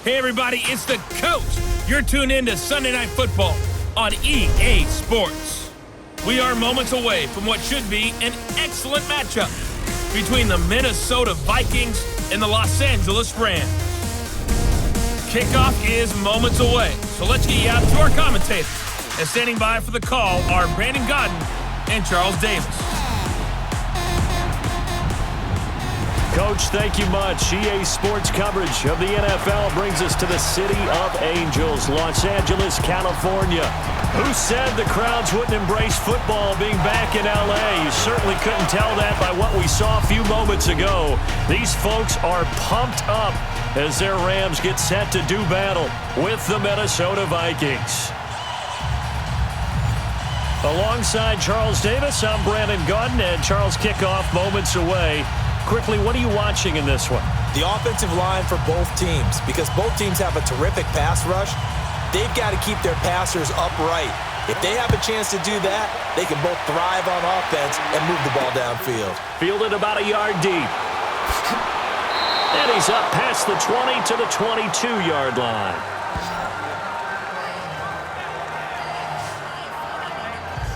Hey everybody, it's the coach. You're tuned in to Sunday Night Football on EA Sports. We are moments away from what should be an excellent matchup between the Minnesota Vikings and the Los Angeles Rams. Kickoff is moments away, so let's get you out to our commentators. And standing by for the call are Brandon Godden and Charles Davis. Coach, thank you much. EA Sports coverage of the NFL brings us to the City of Angels, Los Angeles, California. Who said the crowds wouldn't embrace football being back in LA? You certainly couldn't tell that by what we saw a few moments ago. These folks are pumped up as their Rams get set to do battle with the Minnesota Vikings. Alongside Charles Davis, I'm Brandon Godden, and Charles, kickoff moments away. Quickly, what are you watching in this one? The offensive line for both teams, because both teams have a terrific pass rush. They've got to keep their passers upright. If they have a chance to do that, they can both thrive on offense and move the ball downfield. Fielded about a yard deep. And he's up past the 20 to the 22-yard line.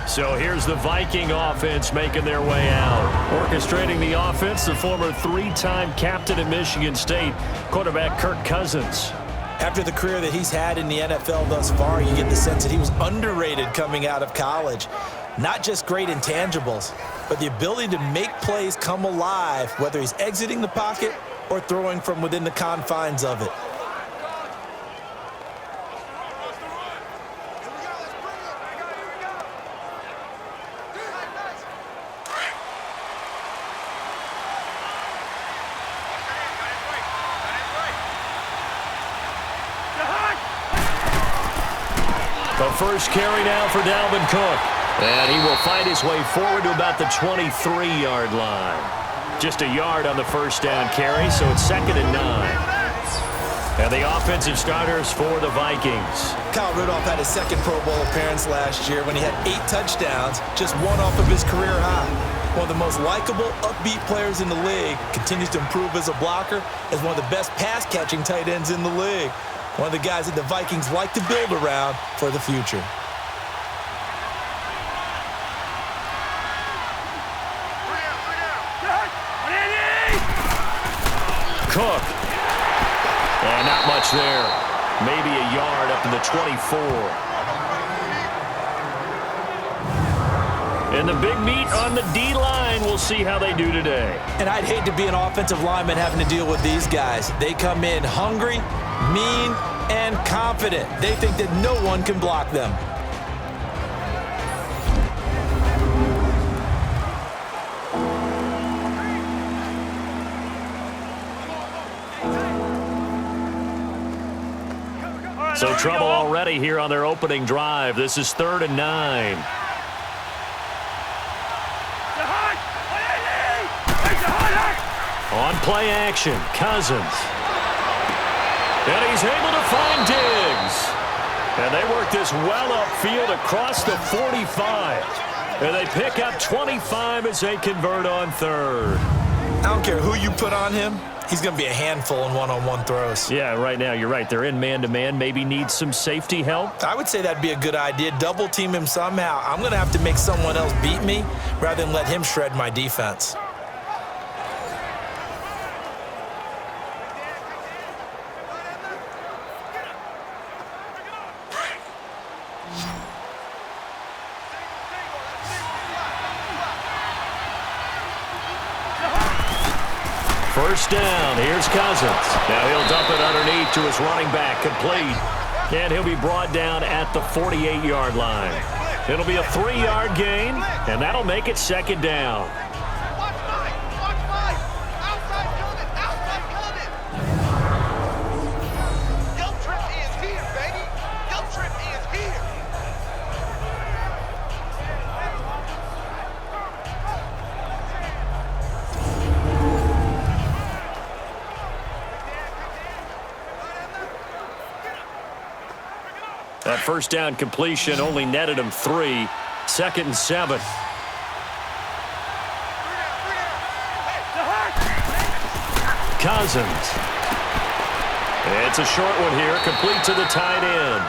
So here's the Viking offense making their way out. Orchestrating the offense, the former three-time captain at Michigan State, quarterback Kirk Cousins. After the career that he's had in the NFL thus far, you get the sense that he was underrated coming out of college. Not just great intangibles, but the ability to make plays come alive, whether he's exiting the pocket or throwing from within the confines of it. The first carry now for Dalvin Cook. And he will find his way forward to about the 23-yard line. Just a yard on the first down carry, so it's 2nd and 9. And the offensive starters for the Vikings. Kyle Rudolph had his second Pro Bowl appearance last year when he had 8 touchdowns, just one off of his career high. One of the most likable, upbeat players in the league, continues to improve as a blocker, as one of the best pass-catching tight ends in the league. One of the guys that the Vikings like to build around for the future. Cook. And not much there. Maybe a yard up to the 24. And the big meat on the D-line. We'll see how they do today. And I'd hate to be an offensive lineman having to deal with these guys. They come in hungry, mean, and confident. They think that no one can block them. So trouble already here on their opening drive. This is 3rd and 9. On play action, Cousins. And he's able to find Diggs. And they work this well upfield across the 45. And they pick up 25 as they convert on 3rd. I don't care who you put on him. He's going to be a handful in one-on-one throws. Yeah, right now, you're right. They're in man-to-man. Maybe need some safety help. I would say that'd be a good idea. Double team him somehow. I'm going to have to make someone else beat me rather than let him shred my defense. First down, here's Cousins. Now he'll dump it underneath to his running back, complete. And he'll be brought down at the 48-yard line. It'll be a 3-yard gain, and that'll make it 2nd down. That first down completion only netted him 3. 2nd and 7. Cousins. It's a short one here, complete to the tight end.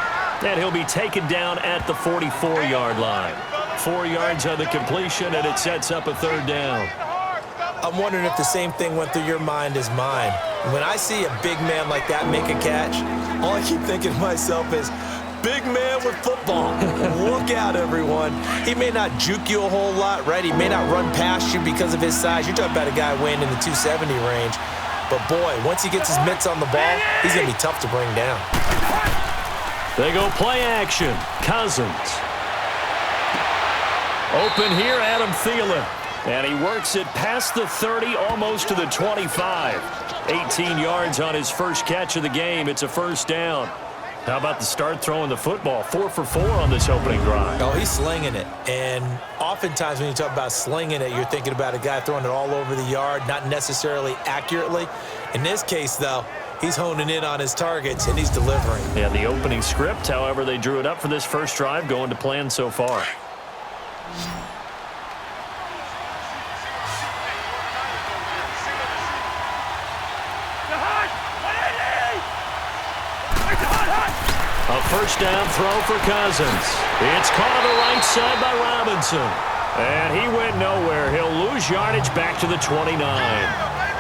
And he'll be taken down at the 44-yard line. 4 yards on the completion, and it sets up a third down. I'm wondering if the same thing went through your mind as mine. When I see a big man like that make a catch, all I keep thinking to myself is, big man with football. Look out, everyone. He may not juke you a whole lot, right? He may not run past you because of his size. You're talking about a guy weighing in the 270 range. But, boy, once he gets his mitts on the ball, he's going to be tough to bring down. They go play action. Cousins. Open here, Adam Thielen. And he works it past the 30, almost to the 25. 18 yards on his first catch of the game. It's a first down. How about the start throwing the football? 4 for 4 on this opening drive. Oh, he's slinging it. And oftentimes when you talk about slinging it, you're thinking about a guy throwing it all over the yard, not necessarily accurately. In this case, though, he's honing in on his targets, and he's delivering. Yeah, the opening script, however, they drew it up for this first drive, going to plan so far. A first down throw for Cousins. It's caught on the right side by Robinson. And he went nowhere. He'll lose yardage back to the 29.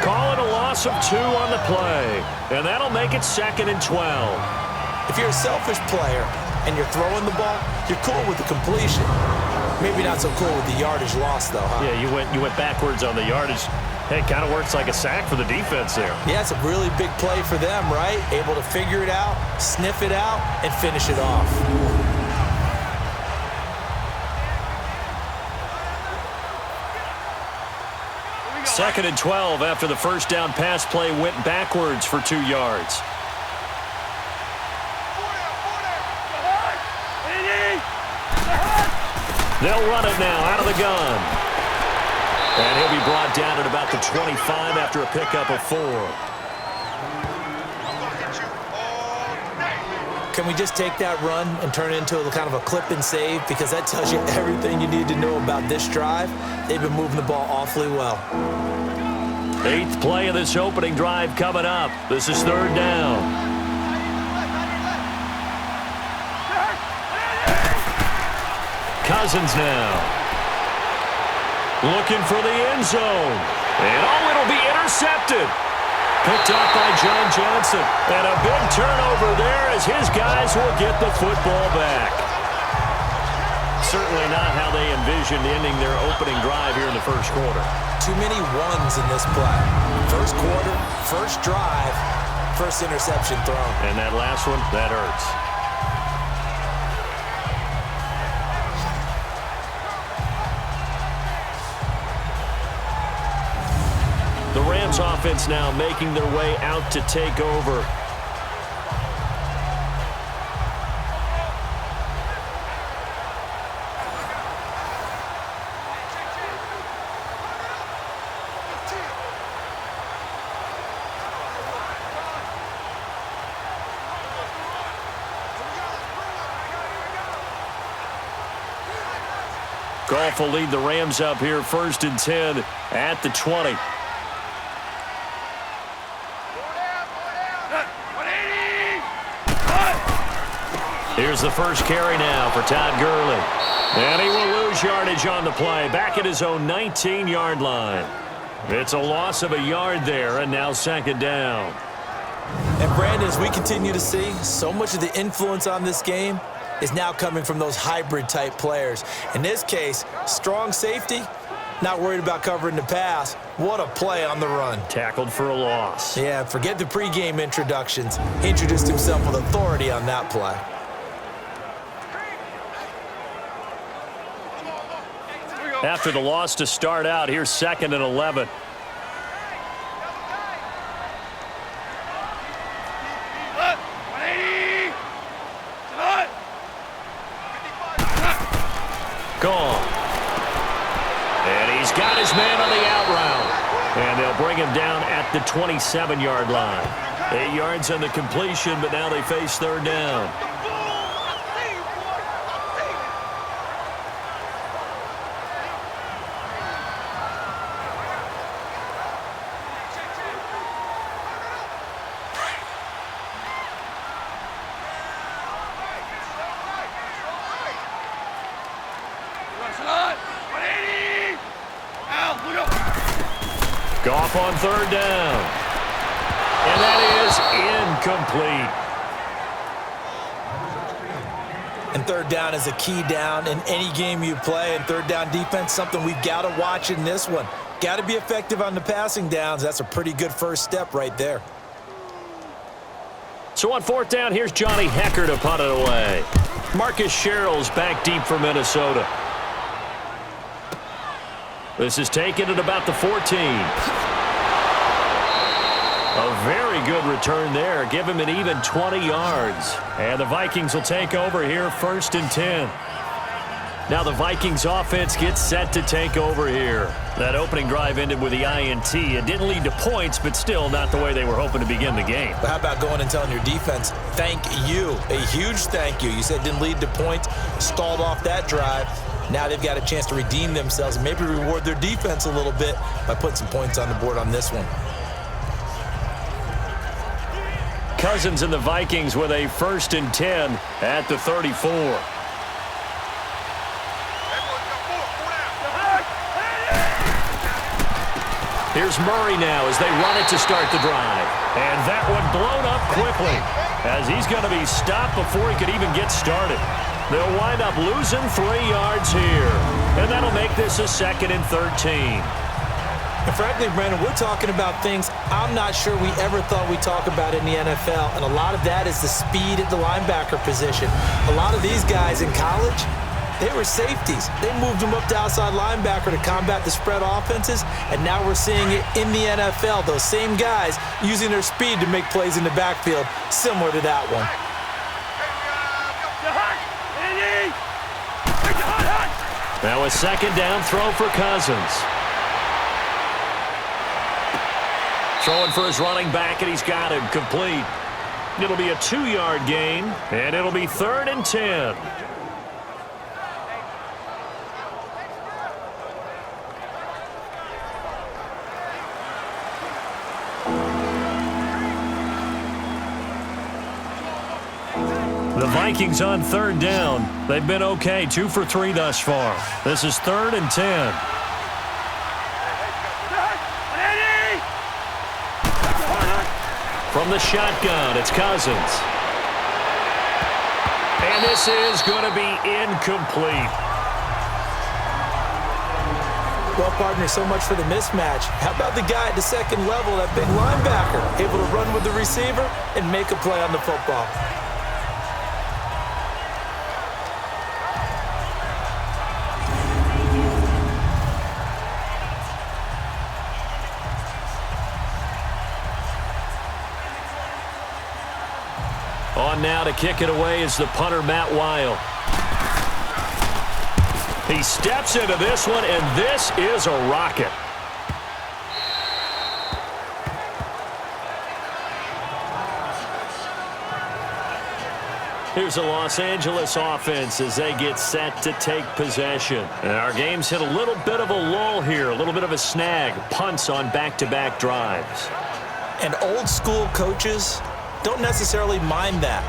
Call it a loss of 2 on the play. And that'll make it 2nd and 12. If you're a selfish player and you're throwing the ball, you're cool with the completion. Maybe not so cool with the yardage loss, though, huh? Yeah, you went backwards on the yardage. Hey, it kind of works like a sack for the defense there. Yeah, it's a really big play for them, right? Able to figure it out, sniff it out, and finish it off. Second and 12 after the first down pass play went backwards for 2 yards. They'll run it now out of the gun. And he'll be brought down at about the 25 after a pickup of 4. Can we just take that run and turn it into a kind of a clip and save? Because that tells you everything you need to know about this drive. They've been moving the ball awfully well. 8th play of this opening drive coming up. This is 3rd down. Cousins now. Looking for the end zone. And it'll be intercepted. Picked off by John Johnson. And a big turnover there as his guys will get the football back. Certainly not how they envisioned ending their opening drive here in the first quarter. Too many ones in this play. First quarter, first drive, first interception thrown. And that last one, that hurts. The Rams offense now making their way out to take over. Goff will lead the Rams up here 1st and 10 at the 20. Here's the first carry now for Todd Gurley. And he will lose yardage on the play, back at his own 19-yard line. It's a loss of a yard there, and now 2nd down. And Brandon, as we continue to see, so much of the influence on this game is now coming from those hybrid-type players. In this case, strong safety, not worried about covering the pass. What a play on the run. Tackled for a loss. Yeah, forget the pregame introductions. He introduced himself with authority on that play. After the loss to start out, here's 2nd and 11. Gone. And he's got his man on the out route. And they'll bring him down at the 27-yard line. 8 yards on the completion, but now they face 3rd down. Goff on third down. And that is incomplete. And third down is a key down in any game you play. And third down defense, something we've got to watch in this one. Got to be effective on the passing downs. That's a pretty good first step right there. So on fourth down, here's Johnny Hecker to punt it away. Marcus Sherrill's back deep for Minnesota. This is taken at about the 14. A very good return there. Give him an even 20 yards. And the Vikings will take over here, 1st and 10. Now the Vikings offense gets set to take over here. That opening drive ended with the INT. It didn't lead to points, but still not the way they were hoping to begin the game. But how about going and telling your defense, thank you, a huge thank you. You said it didn't lead to points, stalled off that drive. Now they've got a chance to redeem themselves and maybe reward their defense a little bit by putting some points on the board on this one. Cousins and the Vikings with a 1st and 10 at the 34. Here's Murray now as they run it to start the drive. And that one blown up quickly as he's going to be stopped before he could even get started. They'll wind up losing 3 yards here. And that'll make this a 2nd and 13. And frankly, Brandon, we're talking about things I'm not sure we ever thought we'd talk about in the NFL. And a lot of that is the speed at the linebacker position. A lot of these guys in college, they were safeties. They moved them up to outside linebacker to combat the spread offenses, and now we're seeing it in the NFL. Those same guys using their speed to make plays in the backfield, similar to that one. Now a 2nd down throw for Cousins. Throwing for his running back, and he's got him complete. It'll be a 2-yard gain, and it'll be 3rd and 10. The Vikings on 3rd down. They've been okay, 2 for 3 thus far. This is 3rd and 10. From the shotgun, it's Cousins. And this is going to be incomplete. Well, partner, so much for the mismatch. How about the guy at the second level, that big linebacker, able to run with the receiver and make a play on the football? On now to kick it away is the punter, Matt Weil. He steps into this one, and this is a rocket. Here's the Los Angeles offense as they get set to take possession. And our game's hit a little bit of a lull here, a little bit of a snag. Punts on back-to-back drives. And old school coaches don't necessarily mind that.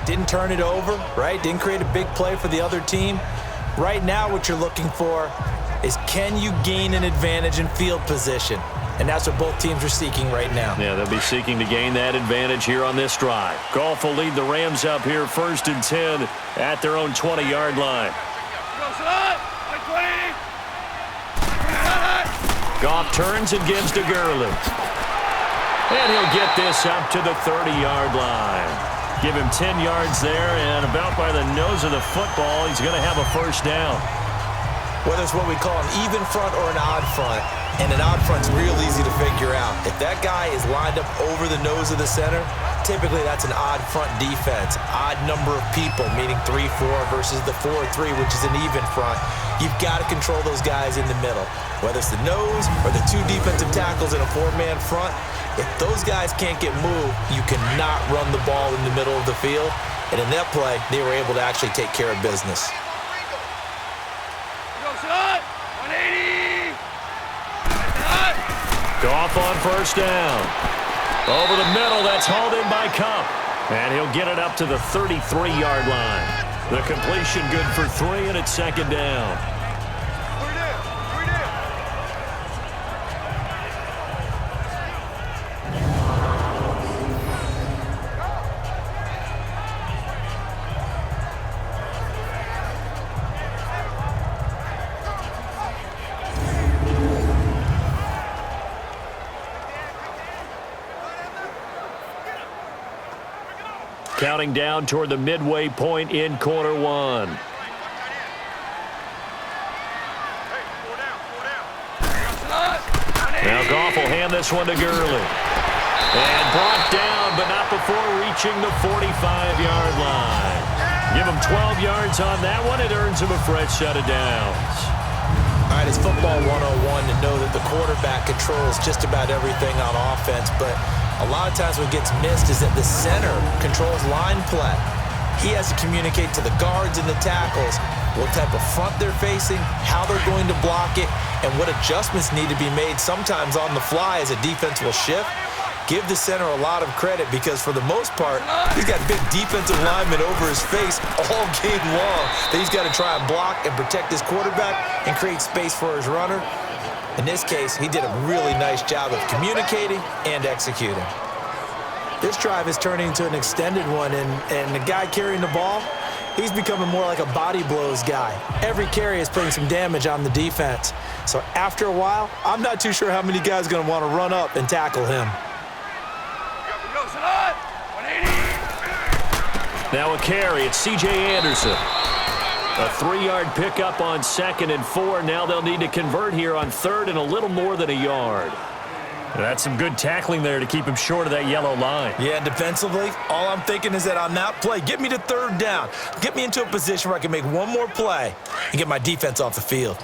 Didn't turn it over, right? Didn't create a big play for the other team. Right now what you're looking for is, can you gain an advantage in field position? And that's what both teams are seeking right now. Yeah, they'll be seeking to gain that advantage here on this drive. Goff will lead the Rams up here 1st and 10 at their own 20-yard line. Goff turns and gives to Gurley. And he'll get this up to the 30-yard line. Give him 10 yards there, and about by the nose of the football, he's going to have a 1st down. Whether it's what we call an even front or an odd front, and an odd front's real easy to figure out. If that guy is lined up over the nose of the center, typically that's an odd front defense. Odd number of people, meaning 3-4 versus the 4-3, which is an even front. You've got to control those guys in the middle. Whether it's the nose or the 2 defensive tackles in a 4-man front, if those guys can't get moved, you cannot run the ball in the middle of the field. And in that play, they were able to actually take care of business. Goff on 1st down. Over the middle, that's hauled in by Cup. And he'll get it up to the 33-yard line. The completion good for 3, and it's 2nd down. counting down toward the midway point in quarter one. Now Goff will hand this one to Gurley. And brought down, but not before reaching the 45-yard line. Give him 12 yards on that one. It earns him a fresh set of downs. All right, it's football 101 to know that the quarterback controls just about everything on offense, but a lot of times what gets missed is that the center controls line play. He has to communicate to the guards and the tackles what type of front they're facing, how they're going to block it, and what adjustments need to be made sometimes on the fly as a defense will shift. Give the center a lot of credit because for the most part, he's got big defensive linemen over his face all game long that he's got to try and block and protect his quarterback and create space for his runner. In this case, he did a really nice job of communicating and executing. This drive is turning into an extended one, and the guy carrying the ball, he's becoming more like a body blows guy. Every carry is putting some damage on the defense. So after a while, I'm not too sure how many guys are going to want to run up and tackle him. Now a carry, it's C.J. Anderson. A 3-yard pickup on 2nd and 4. Now they'll need to convert here on 3rd and a little more than a yard. That's some good tackling there to keep him short of that yellow line. Yeah, and defensively, all I'm thinking is that on that play, get me to 3rd down. Get me into a position where I can make one more play and get my defense off the field.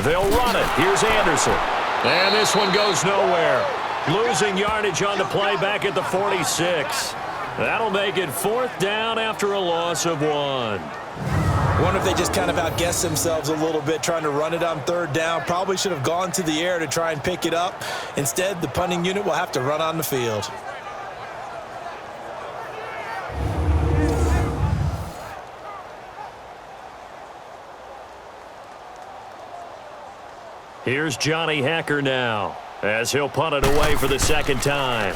They'll run it. Here's Anderson. And this one goes nowhere. Losing yardage on the play back at the 46. That'll make it 4th down after a loss of 1. Wonder if they just kind of outguessed themselves a little bit trying to run it on 3rd down. Probably should have gone to the air to try and pick it up. Instead, the punting unit will have to run on the field. Here's Johnny Hacker now as he'll punt it away for the 2nd time.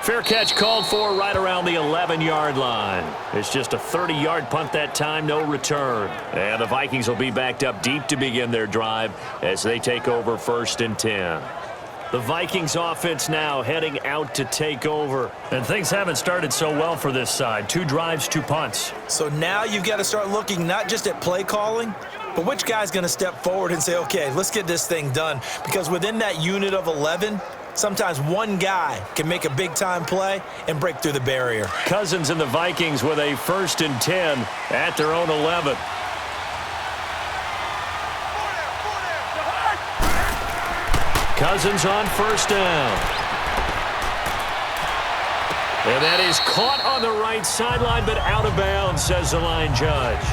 Fair catch called for right around the 11-yard line. It's just a 30-yard punt that time, no return. And the Vikings will be backed up deep to begin their drive as they take over 1st and 10. The Vikings offense now heading out to take over. And things haven't started so well for this side. 2 drives, 2 punts. So now you've got to start looking not just at play calling, but which guy's going to step forward and say, okay, let's get this thing done. Because within that unit of 11, sometimes one guy can make a big-time play and break through the barrier. Cousins and the Vikings with a 1st and 10 at their own 11. Cousins on 1st down. And that is caught on the right sideline, but out of bounds, says the line judge.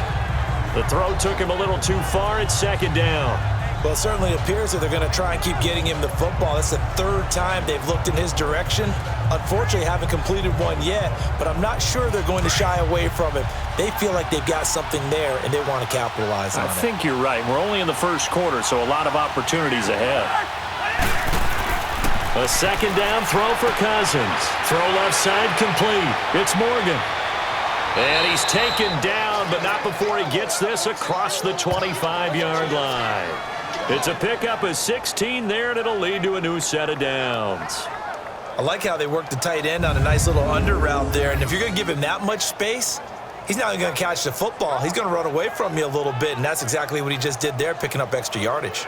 The throw took him a little too far at 2nd down. Well, it certainly appears that they're going to try and keep getting him the football. That's the 3rd time they've looked in his direction. Unfortunately, haven't completed one yet, but I'm not sure they're going to shy away from him. They feel like they've got something there, and they want to capitalize on it. I think you're right. We're only in the 1st quarter, so a lot of opportunities ahead. A 2nd down throw for Cousins. Throw left side complete. It's Morgan. And he's taken down, but not before he gets this across the 25-yard line. It's a pickup of 16 there, and it'll lead to a new set of downs. I like how they work the tight end on a nice little under route there, and if you're going to give him that much space, he's not going to catch the football. He's going to run away from you a little bit, and that's exactly what he just did there, picking up extra yardage.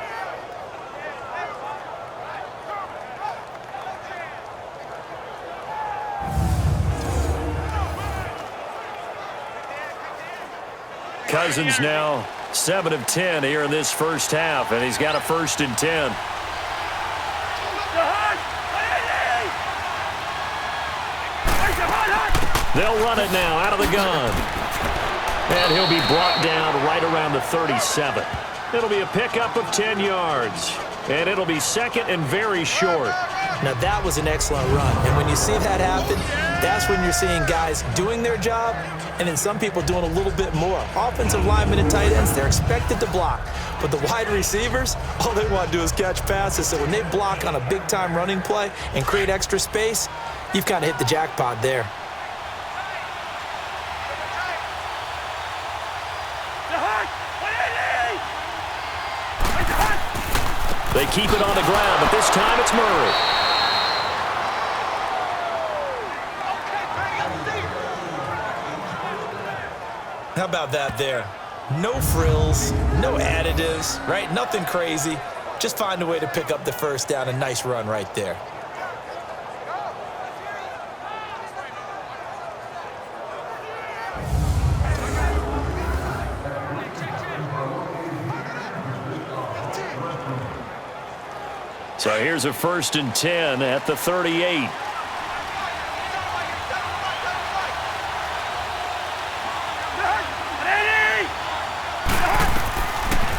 Cousins now 7 of 10 here in this 1st half, and he's got a 1st and 10. They'll run it now out of the gun. And he'll be brought down right around the 37. It'll be a pickup of 10 yards. And it'll be 2nd and very short. Now that was an excellent run. And when you see that happen, that's when you're seeing guys doing their job and then some people doing a little bit more. Offensive linemen and tight ends, they're expected to block. But the wide receivers, all they want to do is catch passes. So when they block on a big-time running play and create extra space, you've kind of hit the jackpot there. keep it on the ground, but this time it's Murray. How about that there? No frills, no additives, right? Nothing crazy. Just find a way to pick up the first down. A nice run right there. So here's a 1st and 10 at the 38.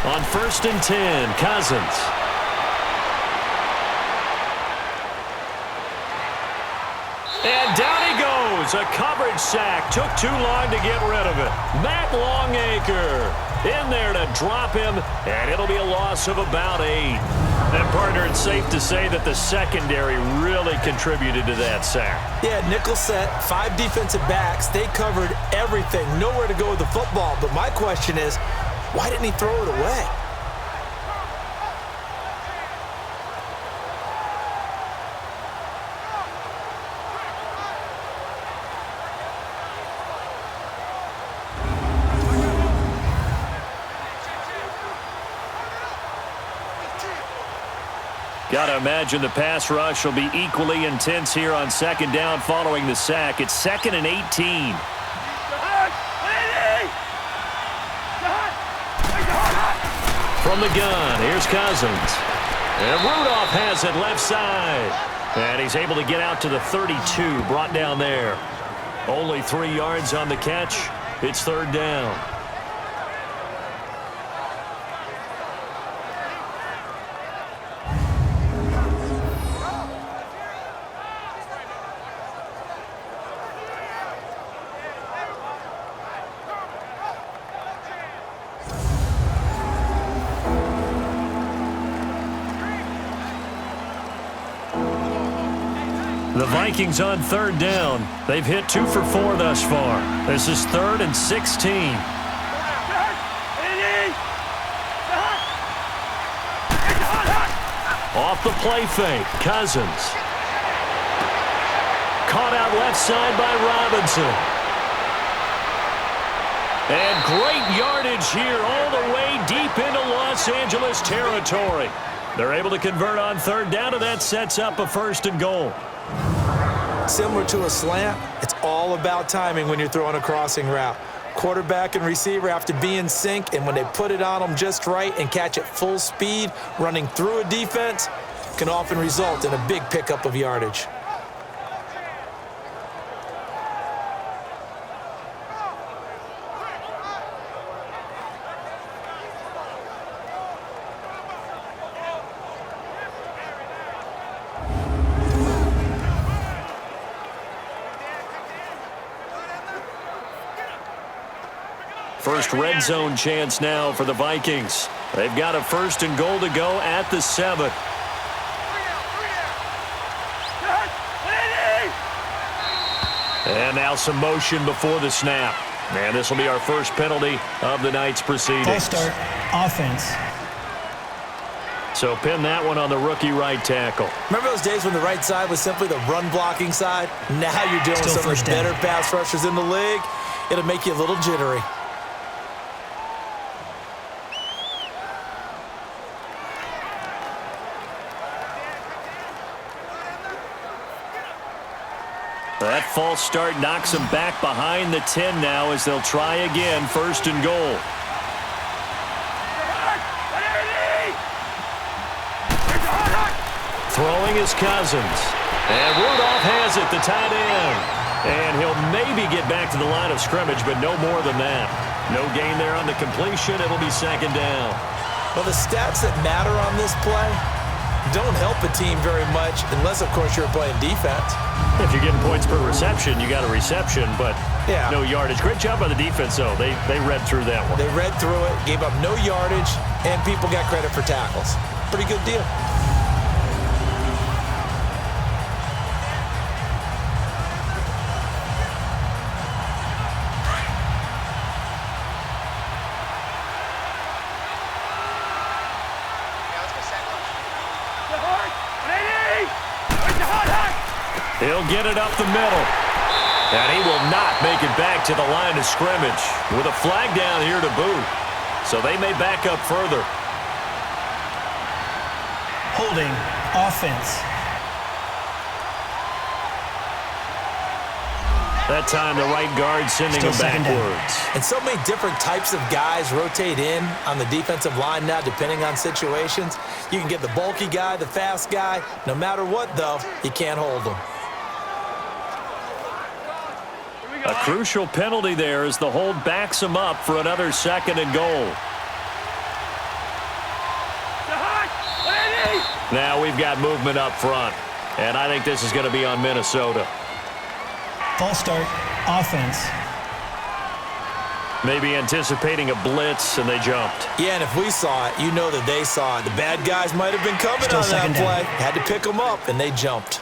On 1st and 10, Cousins. And down he goes. A coverage sack. Took too long to get rid of it. Matt Longacre in there to drop him, and it'll be a loss of about 8. And, partner, it's safe to say that the secondary really contributed to that sack. Yeah, nickel set, 5 defensive backs. They covered everything. Nowhere to go with the football. But my question is, why didn't he throw it away? Got to imagine the pass rush will be equally intense here on 2nd down following the sack. It's 2nd and 18. From the gun, here's Cousins. And Rudolph has it left side. And he's able to get out to the 32, brought down there. Only 3 yards on the catch. It's 3rd down. The Vikings on 3rd down. They've hit 2 for 4 thus far. This is 3rd and 16. Off the play fake, Cousins. Caught out left side by Robinson. And great yardage here all the way deep into Los Angeles territory. They're able to convert on 3rd down, and that sets up a 1st and goal. Similar to a slant, it's all about timing when you're throwing a crossing route. Quarterback and receiver have to be in sync, and when they put it on them just right and catch it full speed, running through a defense can often result in a big pickup of yardage. First red zone chance now for the Vikings. They've got a 1st and goal to go at the 7. And now some motion before the snap. And this will be our first penalty of the night's proceedings. False start, offense. So pin that one on the rookie right tackle. Remember those days when the right side was simply the run-blocking side? Now you're dealing with some of the better pass rushers in the league. It'll make you a little jittery. That false start knocks them back behind the 10 now as they'll try again, 1st and goal. Throwing is Cousins. And Rudolph has it, the tight end. And he'll maybe get back to the line of scrimmage, but no more than that. No gain there on the completion. It'll be 2nd down. Well, the stats that matter on this play don't help a team very much unless, of course, you're playing defense. If you're getting points per reception, you got a reception, but no yardage. Great job by the defense, though. They read through that one. They read through it, gave up no yardage, and people got credit for tackles. Pretty good deal. He'll get it up the middle. And he will not make it back to the line of scrimmage with a flag down here to boot. So they may back up further. Holding offense. That time the right guard sending him backwards. And so many different types of guys rotate in on the defensive line now depending on situations. You can get the bulky guy, the fast guy. No matter what, though, you can't hold them. A crucial penalty there as the hold backs him up for another 2nd and goal. Now we've got movement up front, and I think this is going to be on Minnesota. False start, offense. Maybe anticipating a blitz, and they jumped. Yeah, and if we saw it, you know that they saw it. The bad guys might have been coming on that play. Had to pick them up, and they jumped.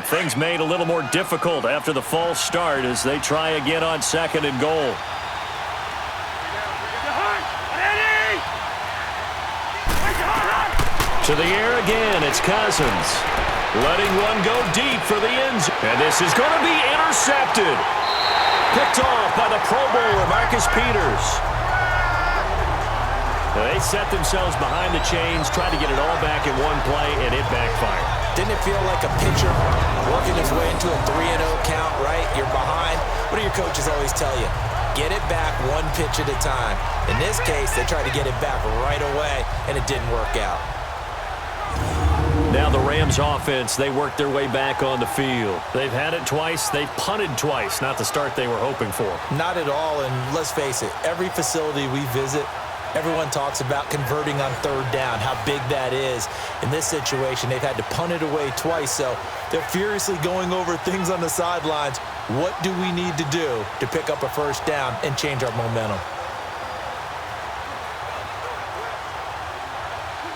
Things made a little more difficult after the false start as they try again on 2nd and goal. To the air again, it's Cousins. Letting one go deep for the end zone. And this is going to be intercepted. Picked off by the Pro Bowler, Marcus Peters. They set themselves behind the chains, tried to get it all back in one play, and it backfired. Didn't it feel like a pitcher working his way into a 3-0 count, right? You're behind. What do your coaches always tell you? Get it back one pitch at a time. In this case, they tried to get it back right away, and it didn't work out. Now the Rams offense, they worked their way back on the field. They've had it twice. They've punted twice. Not the start they were hoping for. Not at all, and let's face it, every facility we visit, everyone talks about converting on 3rd down, how big that is. In this situation, they've had to punt it away twice, so they're furiously going over things on the sidelines. What do we need to do to pick up a 1st down and change our momentum?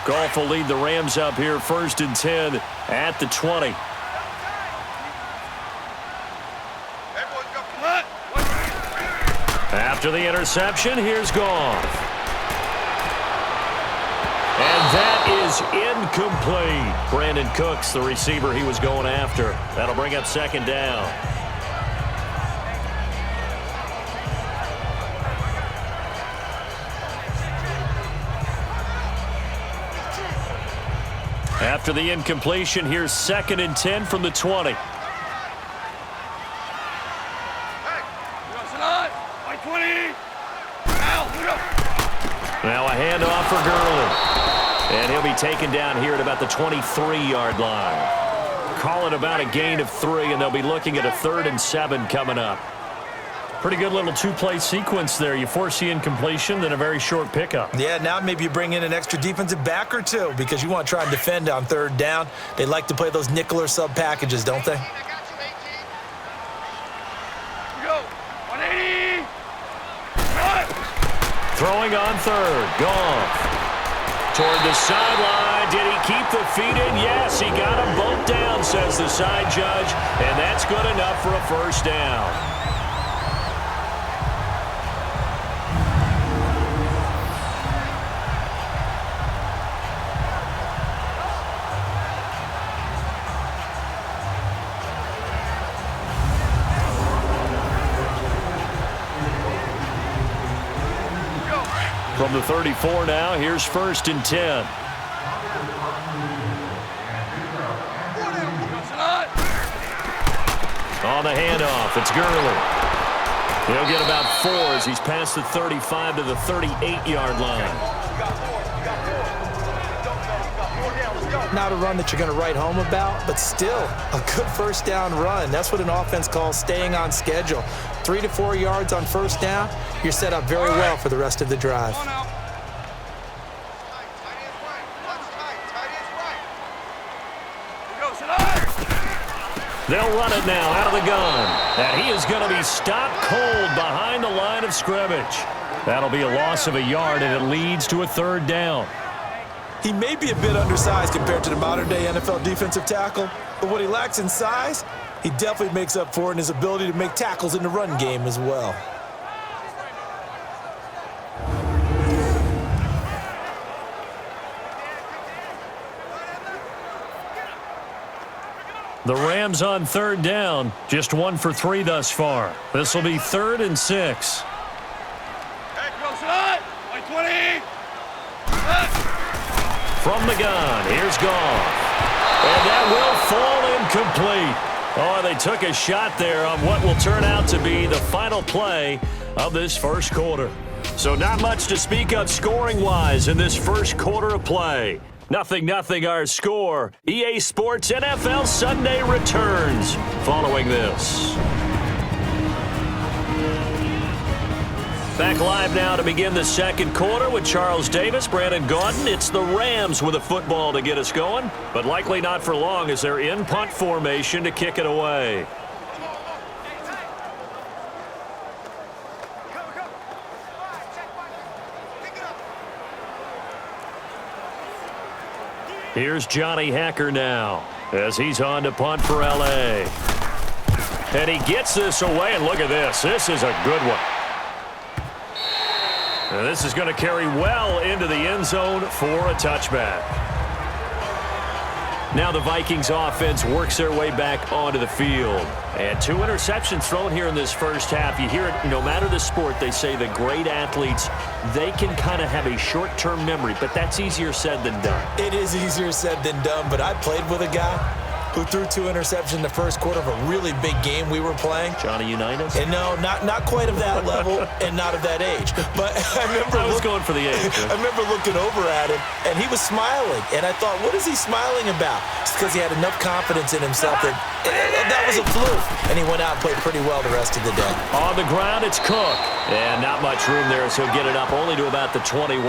Goff will lead the Rams up here 1st and 10 at the 20. After the interception, here's Goff. And that is incomplete. Brandon Cooks, the receiver he was going after. That'll bring up 2nd down. After the incompletion, here's 2nd and 10 from the 20. Now a handoff for Gurley. And he'll be taken down here at about the 23-yard line. Call it about a gain of 3, and they'll be looking at a 3rd and 7 coming up. Pretty good little 2-play sequence there. You force the incompletion, then a very short pickup. Yeah, now maybe you bring in an extra defensive back or two because you want to try and defend on 3rd down. They like to play those nickel or sub packages, don't they? Throwing on 3rd. Goff. Toward the sideline. Did he keep the feet in? Yes, he got them both down, says the side judge. And that's good enough for a 1st down. From the 34 now, here's 1st and 10. On the handoff, it's Gurley. He'll get about 4 as he's past the 35 to the 38-yard line. Not a run that you're going to write home about, but still a good 1st down run. That's what an offense calls staying on schedule. 3 to 4 yards on 1st down, you're set up very well for the rest of the drive. They'll run it now out of the gun. And he is going to be stopped cold behind the line of scrimmage. That'll be a loss of a yard, and it leads to a 3rd down. He may be a bit undersized compared to the modern-day NFL defensive tackle, but what he lacks in size, He definitely makes up for it in his ability to make tackles in the run game as well. The Rams on third down, just 1 for 3 thus far. This will be 3rd and 6. From the gun, here's Goff. And that will fall incomplete. Oh, they took a shot there on what will turn out to be the final play of this first quarter. So not much to speak of scoring-wise in this first quarter of play. 0-0 our score. EA Sports NFL Sunday returns following this. Back live now to begin the second quarter with Charles Davis, Brandon Gaudin. It's the Rams with a football to get us going, but likely not for long as they're in punt formation to kick it away. Here's Johnny Hacker now as he's on to punt for L.A. And he gets this away, and look at this. This is a good one. And this is going to carry well into the end zone for a touchback. Now the Vikings offense works their way back onto the field. And 2 interceptions thrown here in this first half. You hear it, no matter the sport, they say the great athletes, they can kind of have a short-term memory, but that's easier said than done. It is easier said than done, but I played with a guy who threw 2 interceptions in the first quarter of a really big game we were playing. Johnny Unitas? And no, not quite of that level and not of that age. But I was going for the age. I remember looking over at him, and he was smiling. And I thought, what is he smiling about? It's because he had enough confidence in himself that was a fluke. And he went out and played pretty well the rest of the day. On the ground, it's Cook. And not much room there, so he'll get it up only to about the 21.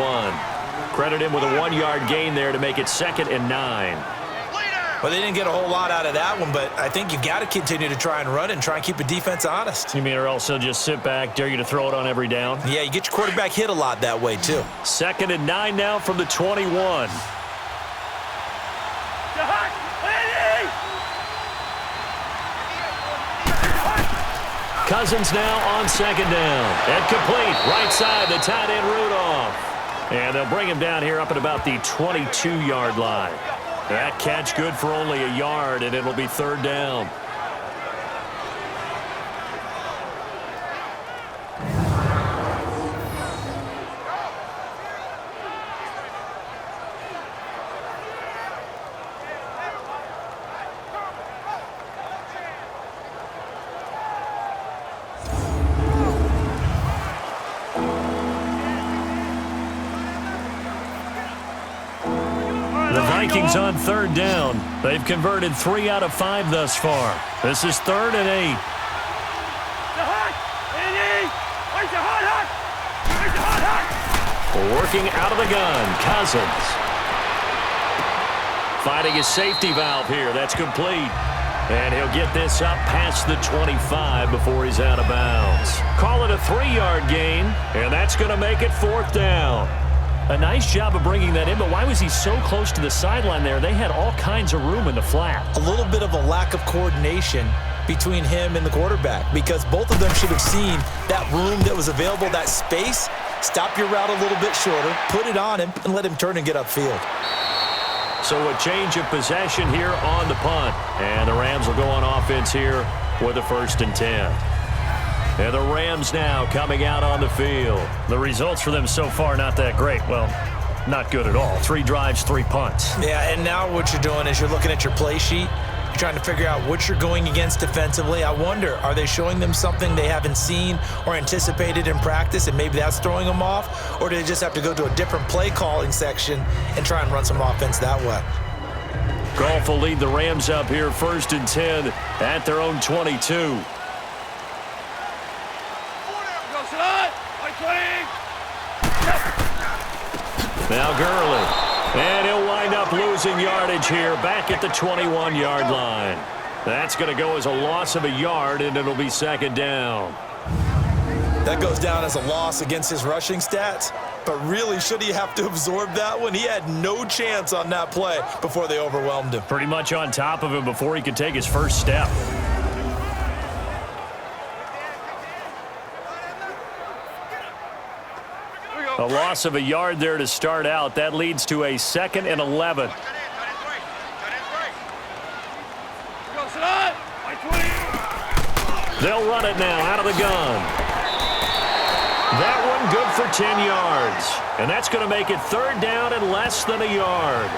Credit him with a 1-yard gain there to make it 2nd and 9. Well, they didn't get a whole lot out of that one, but I think you got to continue to try and run and try and keep the defense honest. You mean or else they'll just sit back, dare you to throw it on every down? Yeah, you get your quarterback hit a lot that way, too. 2nd and 9 now from the 21. Cousins now on 2nd down. And complete. Right side, the tight end Rudolph. And they'll bring him down here up at about the 22-yard line. That catch good for only a yard, and it'll be 3rd down. Vikings on 3rd down. They've converted 3 out of 5 thus far. This is 3rd and 8. Working out of the gun, Cousins. Finding his safety valve here. That's complete. And he'll get this up past the 25 before he's out of bounds. Call it a 3-yard gain, and that's going to make it 4th down. A nice job of bringing that in, but why was he so close to the sideline there? They had all kinds of room in the flat. A little bit of a lack of coordination between him and the quarterback, because both of them should have seen that room that was available, that space. Stop your route a little bit shorter, put it on him, and let him turn and get upfield. So a change of possession here on the punt. And the Rams will go on offense here with a 1st and 10. And the Rams now coming out on the field. The results for them so far not that great. Well, not good at all. 3 drives, 3 punts. Yeah, and now what you're doing is you're looking at your play sheet. You're trying to figure out what you're going against defensively. I wonder, are they showing them something they haven't seen or anticipated in practice, and maybe that's throwing them off? Or do they just have to go to a different play calling section and try and run some offense that way? Goff will lead the Rams up here 1st and 10 at their own 22. Now Gurley, and he'll wind up losing yardage here back at the 21-yard line. That's going to go as a loss of a yard, and it'll be 2nd down. That goes down as a loss against his rushing stats, but really, should he have to absorb that one? He had no chance on that play before they overwhelmed him. Pretty much on top of him before he could take his first step. A loss of a yard there to start out. That leads to a 2nd and 11. They'll run it now out of the gun. That one good for 10 yards. And that's going to make it 3rd down and less than a yard.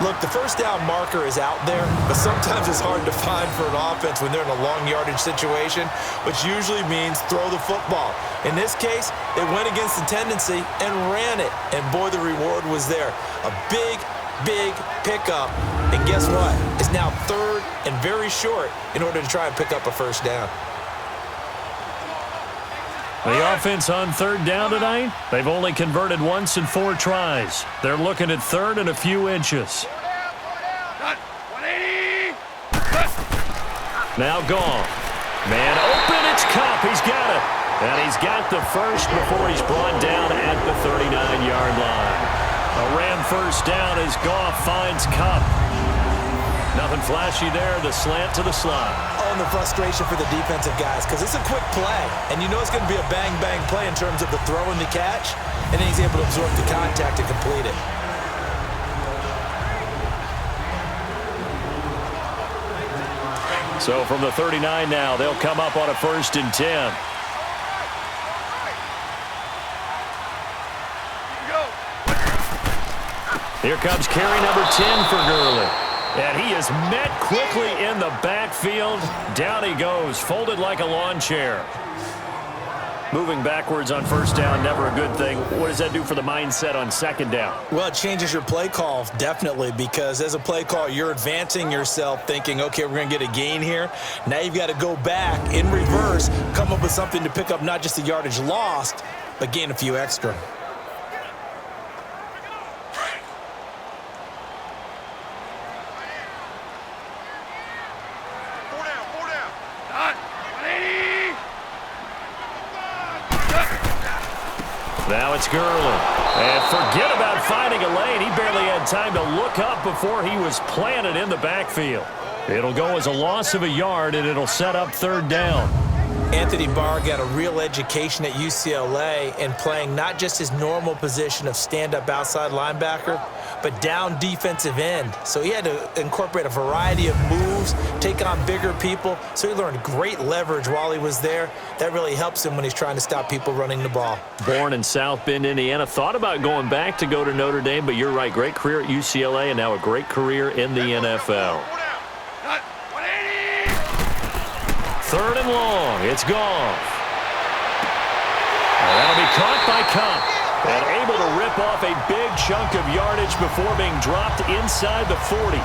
Look, the first down marker is out there, but sometimes it's hard to find for an offense when they're in a long yardage situation, which usually means throw the football. In this case, they went against the tendency and ran it. And boy, the reward was there. A big pickup. And guess what? It's now 3rd and very short in order to try and pick up a first down. The offense on 3rd down tonight, they've only converted once in 4 tries. They're looking at 3rd and a few inches. Now Goff. Man open, it's Cup. He's got it. And he's got the first before he's brought down at the 39-yard line. A Ram first down as Goff finds Cup. Nothing flashy there, the slant to the slot. Oh, and the frustration for the defensive guys, because it's a quick play, and you know it's going to be a bang-bang play in terms of the throw and the catch, and then he's able to absorb the contact and complete it. So from the 39 now, they'll come up on a 1st and 10. Here comes carry number 10 for Gurley. And he is met quickly in the backfield. Down he goes, folded like a lawn chair. Moving backwards on 1st down, never a good thing. What does that do for the mindset on 2nd down? Well, it changes your play call, definitely, because as a play call, you're advancing yourself thinking, okay, we're going to get a gain here. Now you've got to go back in reverse, come up with something to pick up not just the yardage lost, but gain a few extra. Now it's Gurley. And forget about finding a lane. He barely had time to look up before he was planted in the backfield. It'll go as a loss of a yard, and it'll set up 3rd down. Anthony Barr got a real education at UCLA in playing not just his normal position of stand-up outside linebacker, but down defensive end. So he had to incorporate a variety of moves, take on bigger people. So he learned great leverage while he was there. That really helps him when he's trying to stop people running the ball. Born in South Bend, Indiana. Thought about going back to go to Notre Dame, but you're right. Great career at UCLA and now a great career in the NFL. 3rd and long. It's Goff. That'll be caught by Cup. And able to rip off a big chunk of yardage before being dropped inside the 40.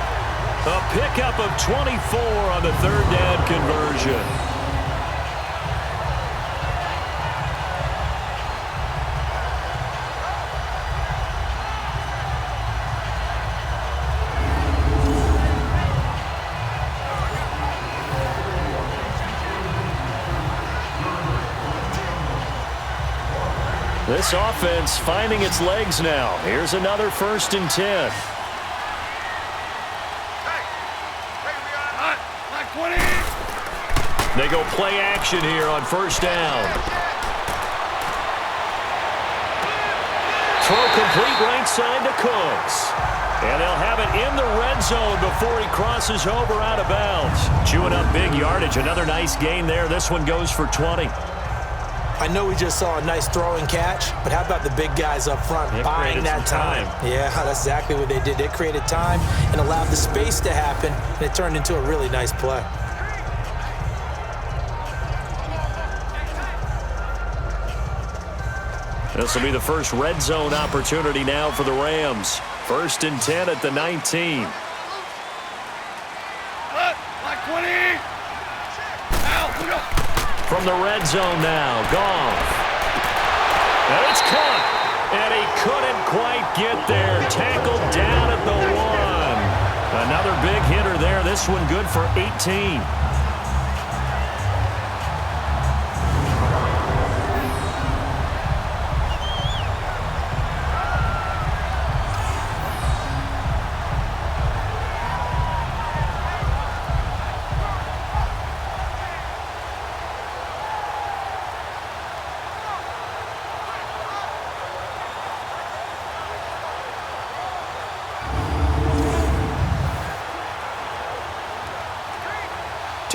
A pickup of 24 on the 3rd down conversion. This offense finding its legs now. Here's another 1st and 10. They go play action here on 1st down. Throw complete right side to Cooks. And they'll have it in the red zone before he crosses over out of bounds. Chewing up big yardage. Another nice gain there. This one goes for 20. I know we just saw a nice throw and catch, but how about the big guys up front buying that time? Yeah, that's exactly what they did. They created time and allowed the space to happen, and it turned into a really nice play. This will be the first red zone opportunity now for the Rams. 1st and 10 at the 19. From the red zone now, Goff. And it's caught. And he couldn't quite get there. Tackled down at the 1. Another big hitter there. This one good for 18.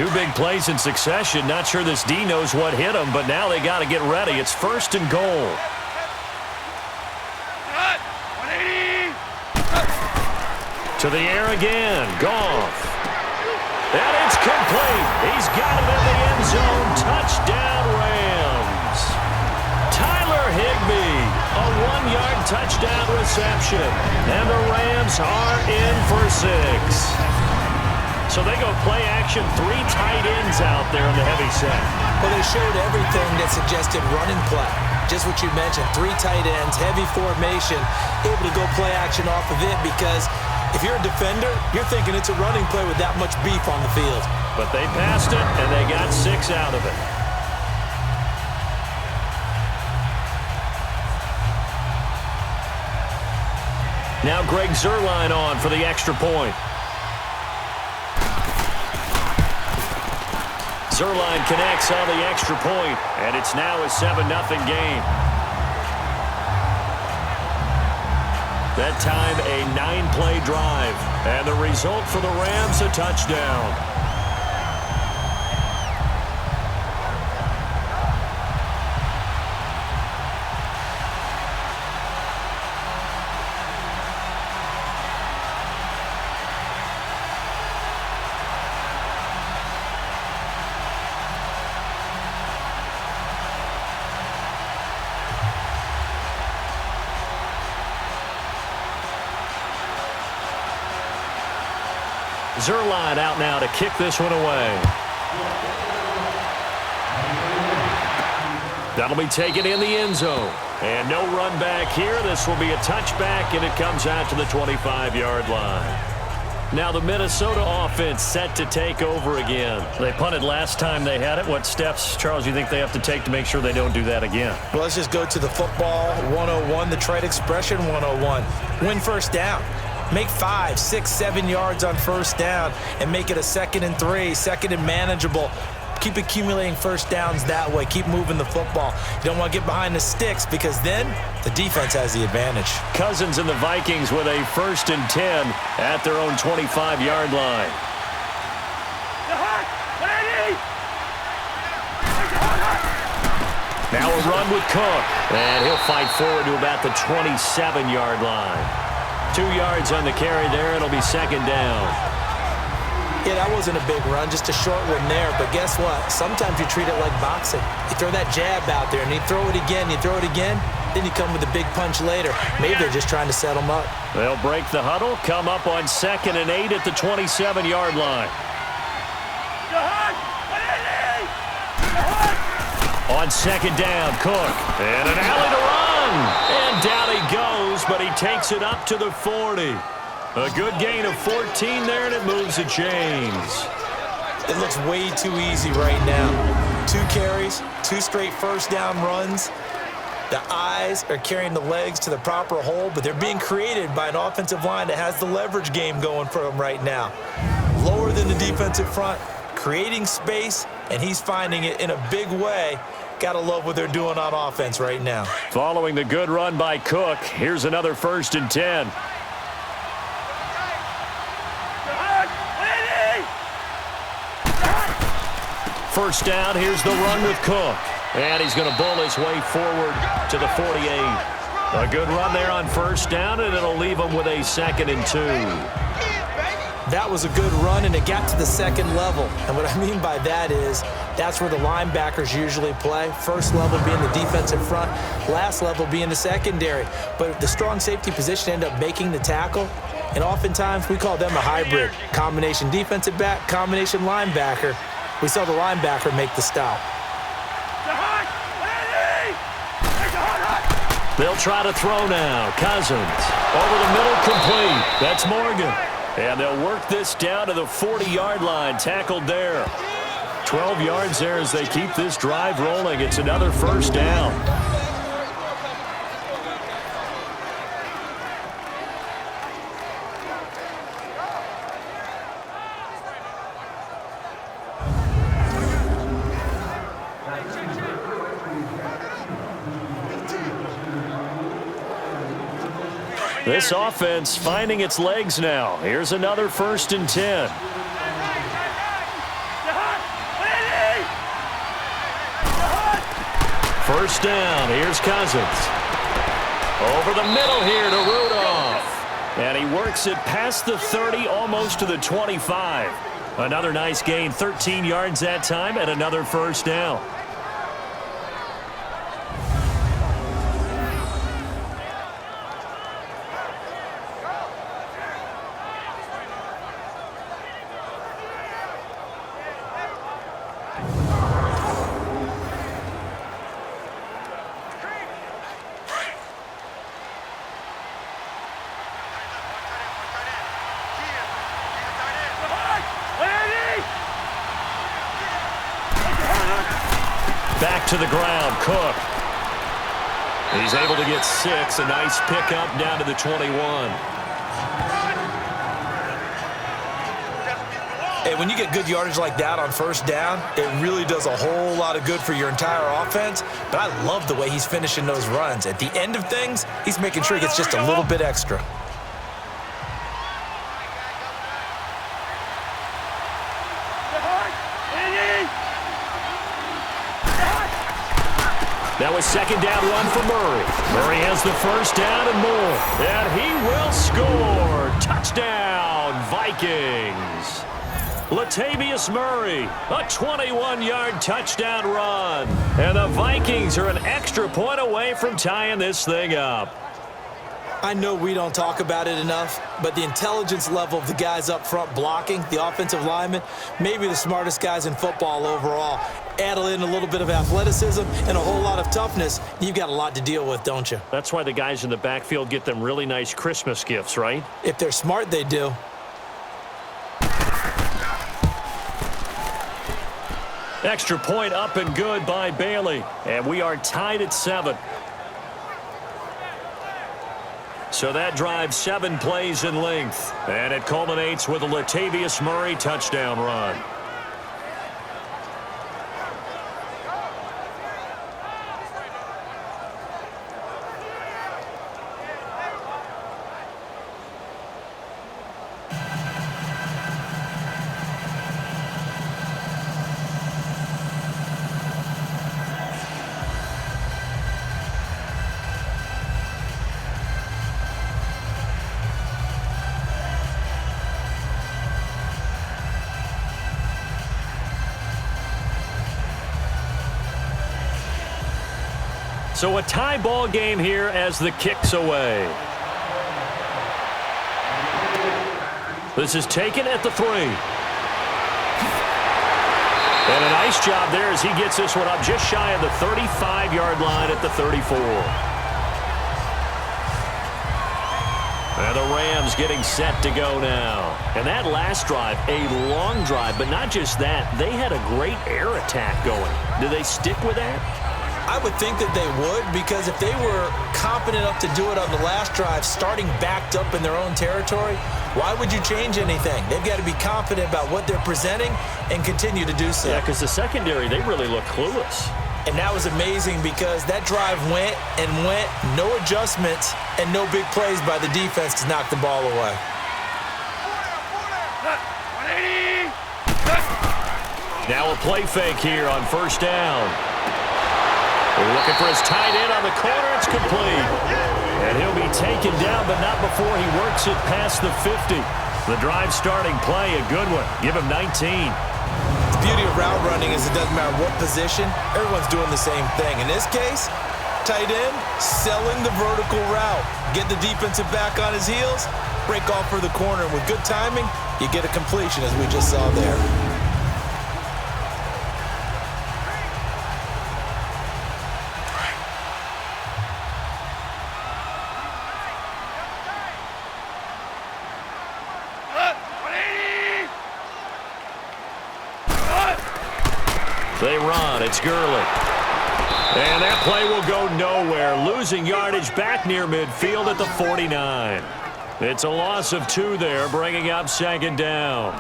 Two big plays in succession. Not sure this D knows what hit him, but now they got to get ready. It's 1st and goal. To the air again. Goff. And it's complete. He's got it in the end zone. Touchdown, Rams. Tyler Higbee, a 1-yard touchdown reception. And the Rams are in for 6. So they go play action, 3 tight ends out there in the heavy set. Well, they showed everything that suggested running play. Just what you mentioned, 3 tight ends, heavy formation, able to go play action off of it because if you're a defender, you're thinking it's a running play with that much beef on the field. But they passed it, and they got 6 out of it. Now Greg Zuerlein on for the extra point. Zuerlein connects on the extra point, and it's now a 7-0 game. That time, a 9-play drive, and the result for the Rams, a touchdown. Zuerlein out now to kick this one away. That'll be taken in the end zone. And no run back here. This will be a touchback, and it comes out to the 25-yard line. Now the Minnesota offense set to take over again. They punted last time they had it. What steps, Charles, you think they have to take to make sure they don't do that again? Well, let's just go to the football 101, the trite expression 101. Win first down. Make 5, 6, 7 yards on first down and make it a 2nd and 3, 2nd and manageable. Keep accumulating first downs that way. Keep moving the football. You don't want to get behind the sticks because then the defense has the advantage. Cousins and the Vikings with a 1st and 10 at their own 25-yard line. Now a run with Cook, and he'll fight forward to about the 27-yard line. 2 yards on the carry there. It'll be 2nd down. Yeah, that wasn't a big run, just a short one there. But guess what? Sometimes you treat it like boxing. You throw that jab out there, and you throw it again, then you come with a big punch later. Maybe they're just trying to set them up. They'll break the huddle, come up on 2nd and 8 at the 27-yard line. On 2nd down, Cook. And an alley to run. And down he goes, but he takes it up to the 40. A good gain of 14 there, and it moves the chains. It looks way too easy right now. 2 carries, 2 straight first down runs. The eyes are carrying the legs to the proper hole, but they're being created by an offensive line that has the leverage game going for them right now. Lower than the defensive front, creating space, and he's finding it in a big way. Gotta love what they're doing on offense right now. Following the good run by Cook, here's another 1st and 10. First down, here's the run with Cook. And he's going to bull his way forward to the 48. A good run there on first down, and it'll leave him with a 2nd and 2. That was a good run, and it got to the 2nd level. And what I mean by that is that's where the linebackers usually play. First level being the defensive front, last level being the secondary. But the strong safety position ended up making the tackle, and oftentimes we call them a hybrid. Combination defensive back, combination linebacker. We saw the linebacker make the stop. They'll try to throw now. Cousins over the middle, complete. That's Morgan. And they'll work this down to the 40-yard line, tackled there. 12 yards there as they keep this drive rolling. It's another first down. This offense finding its legs now. Here's another 1st and 10. First down. Here's Cousins. Over the middle here to Rudolph. And he works it past the 30, almost to the 25. Another nice gain, 13 yards that time, and another first down. Back to the ground, Cook. He's able to get 6. A nice pickup down to the 21. Hey, when you get good yardage like that on first down, it really does a whole lot of good for your entire offense. But I love the way he's finishing those runs. At the end of things, he's making sure he gets just a little bit extra. That was second down run for Murray. Murray has the first down and more. And he will score. Touchdown, Vikings. Latavius Murray, a 21-yard touchdown run. And the Vikings are an extra point away from tying this thing up. I know we don't talk about it enough, but the intelligence level of the guys up front blocking, the offensive linemen, maybe the smartest guys in football overall. Add in a little bit of athleticism and a whole lot of toughness, you've got a lot to deal with, don't you? That's why the guys in the backfield get them really nice Christmas gifts, right? If they're smart, they do. Extra point up and good by Bailey. And we are tied at 7. So that drives 7 plays in length. And it culminates with a Latavius Murray touchdown run. So a tie ball game here as the kick's away. This is taken at the 3. And a nice job there as he gets this one up just shy of the 35-yard line at the 34. And the Rams getting set to go now. And that last drive, a long drive, but not just that. They had a great air attack going. Do they stick with that? I would think that they would, because if they were confident enough to do it on the last drive, starting backed up in their own territory, why would you change anything? They've got to be confident about what they're presenting and continue to do so. Yeah, because the secondary, they really look clueless. And that was amazing because that drive went and went, no adjustments, and no big plays by the defense to knock the ball away. Now a play fake here on first down. Looking for his tight end on the corner. It's complete. And he'll be taken down, but not before he works it past the 50. The drive starting play, a good one. Give him 19. The beauty of route running is it doesn't matter what position. Everyone's doing the same thing. In this case, tight end, selling the vertical route. Get the defensive back on his heels, break off for the corner. And with good timing, you get a completion, as we just saw there. They run. It's Gurley. And that play will go nowhere. Losing yardage back near midfield at the 49. It's a loss of 2 there, bringing up second down.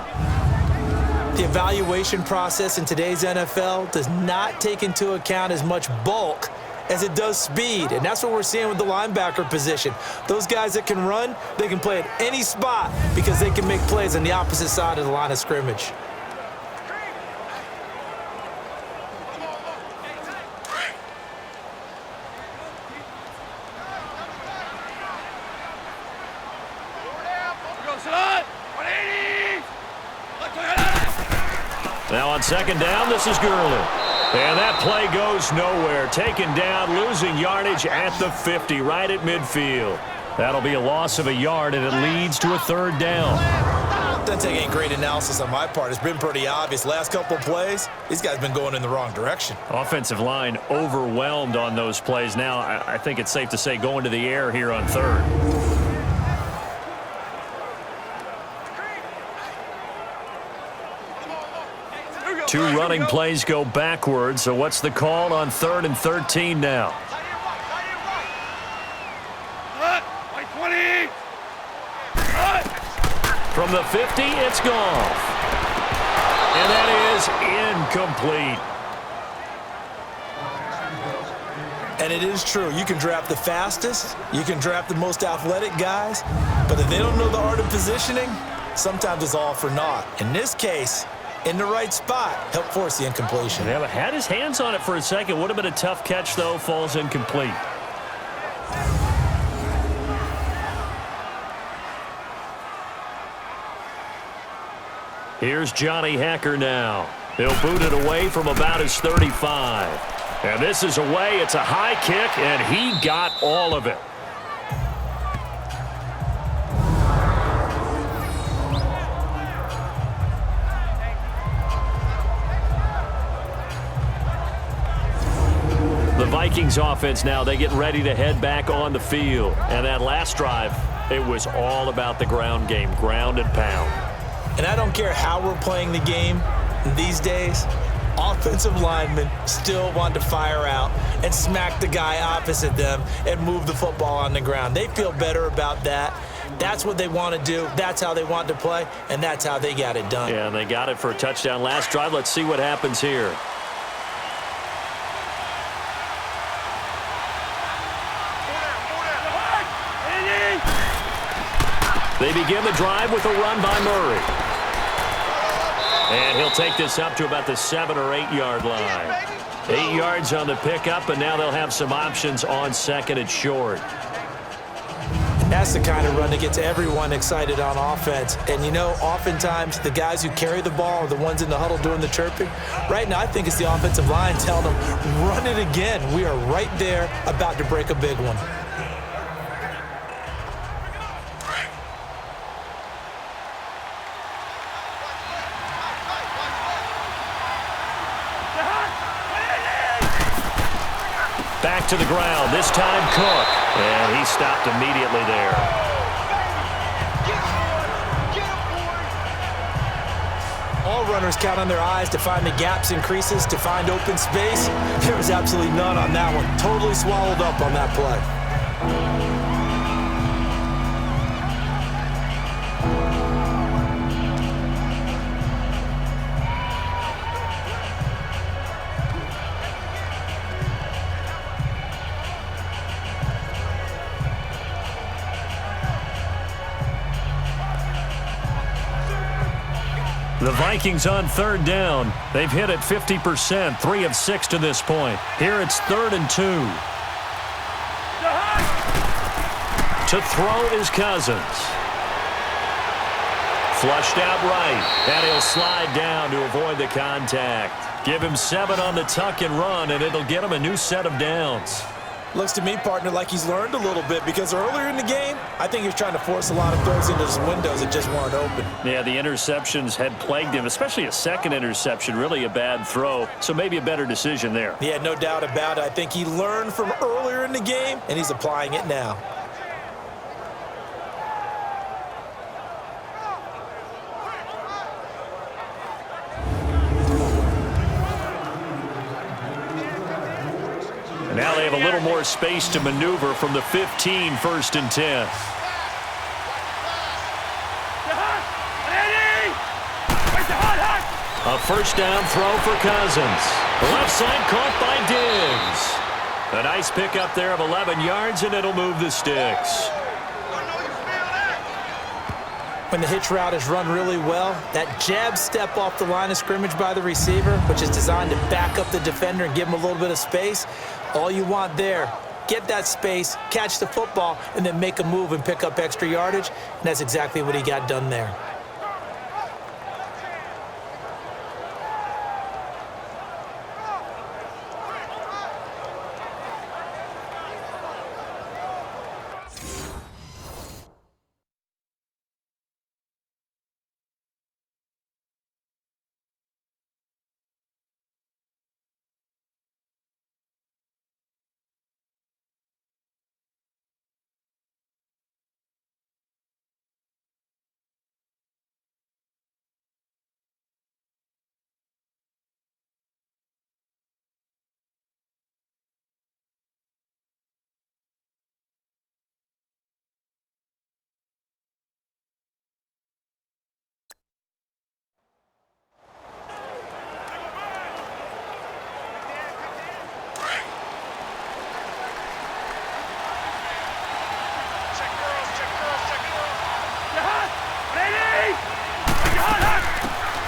The evaluation process in today's NFL does not take into account as much bulk as it does speed, and that's what we're seeing with the linebacker position. Those guys that can run, they can play at any spot because they can make plays on the opposite side of the line of scrimmage. second down, this is Gurley. And that play goes nowhere. Taken down, losing yardage at the 50, right at midfield. That'll be a loss of a yard, and it leads to a third down. Doesn't take any great analysis on my part. It's been pretty obvious. Last couple of plays, these guys have been going in the wrong direction. Offensive line overwhelmed on those plays. Now, I think it's safe to say going to the air here on third. Two running plays go backwards, so what's the call on 3rd and 13 now? From the 50, it's Goff. And that is incomplete. And it is true. You can draft the fastest. You can draft the most athletic guys. But if they don't know the art of positioning, sometimes it's all for naught. In this case, in the right spot, help force the incompletion. Yeah, but had his hands on it for a second. Would have been a tough catch, though. Falls incomplete. Here's Johnny Hacker now. He'll boot it away from about his 35. And this is away. It's a high kick, and he got all of it. The Vikings offense now, they get ready to head back on the field. And that last drive, it was all about the ground game, ground and pound. And I don't care how we're playing the game these days, offensive linemen still want to fire out and smack the guy opposite them and move the football on the ground. They feel better about that. That's what they want to do. That's how they want to play, and that's how they got it done. Yeah, and they got it for a touchdown last drive. Let's see what happens here. They begin the drive with a run by Murray. And he'll take this up to about the 7 or 8 yard line. 8 yards on the pickup, and now they'll have some options on 2nd and short. That's the kind of run that gets everyone excited on offense. And, you know, oftentimes the guys who carry the ball are the ones in the huddle doing the chirping. Right now, I think it's the offensive line telling them, run it again. We are right there about to break a big one. Back to the ground, this time Kirk. And he stopped immediately there. All runners count on their eyes to find the gaps and creases, to find open space. There was absolutely none on that one. Totally swallowed up on that play. The Vikings on 3rd down. They've hit it 50%, 3 of 6 to this point. Here it's 3rd and 2. To throw is Cousins. Flushed out right, and he'll slide down to avoid the contact. Give him 7 on the tuck and run, and it'll get him a new set of downs. Looks to me, partner, like he's learned a little bit, because earlier in the game, I think he was trying to force a lot of throws into his windows that just weren't open. Yeah, the interceptions had plagued him, especially a second interception, really a bad throw, so maybe a better decision there. Yeah, no doubt about it. I think he learned from earlier in the game, and he's applying it now. Now they have a little more space to maneuver from the 15, 1st and 10. A first down throw for Cousins. Left side caught by Diggs. A nice pickup there of 11 yards, and it'll move the sticks. When the hitch route is run really well, that jab step off the line of scrimmage by the receiver, which is designed to back up the defender and give him a little bit of space, all you want there, get that space, catch the football, and then make a move and pick up extra yardage, and that's exactly what he got done there.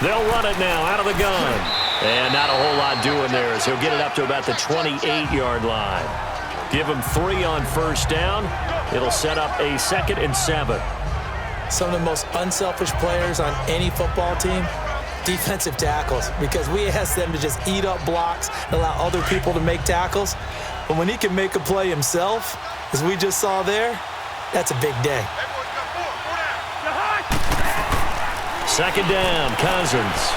They'll run it now out of the gun. And not a whole lot doing there as he'll get it up to about the 28-yard line. Give him 3 on first down. It'll set up a 2nd and 7. Some of the most unselfish players on any football team, defensive tackles, because we ask them to just eat up blocks and allow other people to make tackles. But when he can make a play himself, as we just saw there, that's a big day. 2nd down, Cousins.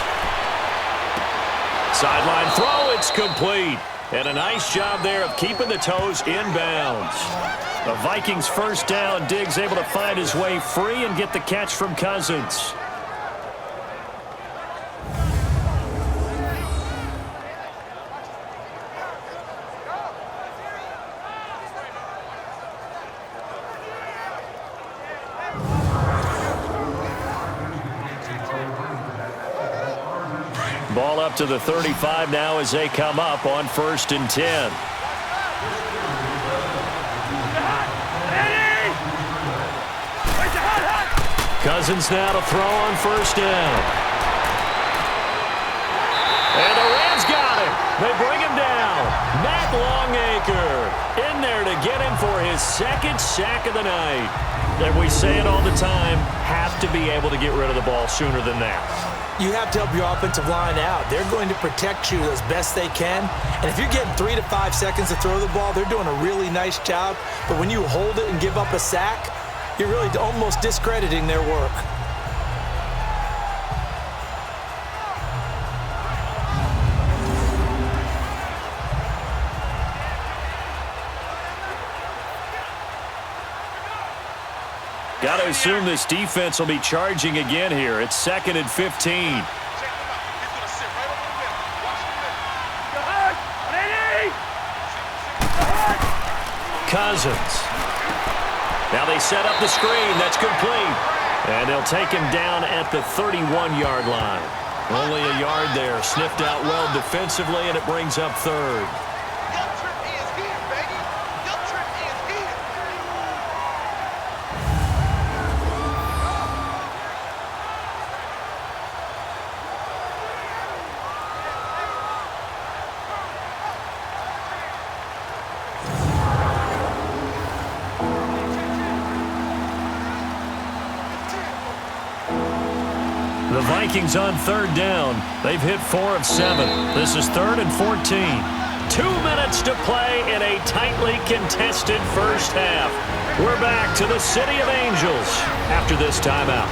Sideline throw, it's complete. And a nice job there of keeping the toes inbounds. The Vikings first down. Diggs able to find his way free and get the catch from Cousins. Ball up to the 35 now as they come up on 1st and 10. Cousins now to throw on 1st down. And the Rams got him. They bring him down. Matt Longacre in there to get him for his 2nd sack of the night. And we say it all the time, have to be able to get rid of the ball sooner than that. You have to help your offensive line out. They're going to protect you as best they can. And if you're getting 3 to 5 seconds to throw the ball, they're doing a really nice job. But when you hold it and give up a sack, you're really almost discrediting their work. Got to assume this defense will be charging again here. It's 2nd and 15. Cousins. Now they set up the screen. That's complete. And they'll take him down at the 31-yard line. Only a yard there. Sniffed out well defensively, and it brings up 3rd. The Vikings on 3rd down. They've hit 4 of 7. This is 3rd and 14. 2 minutes to play in a tightly contested first half. We're back to the City of Angels after this timeout.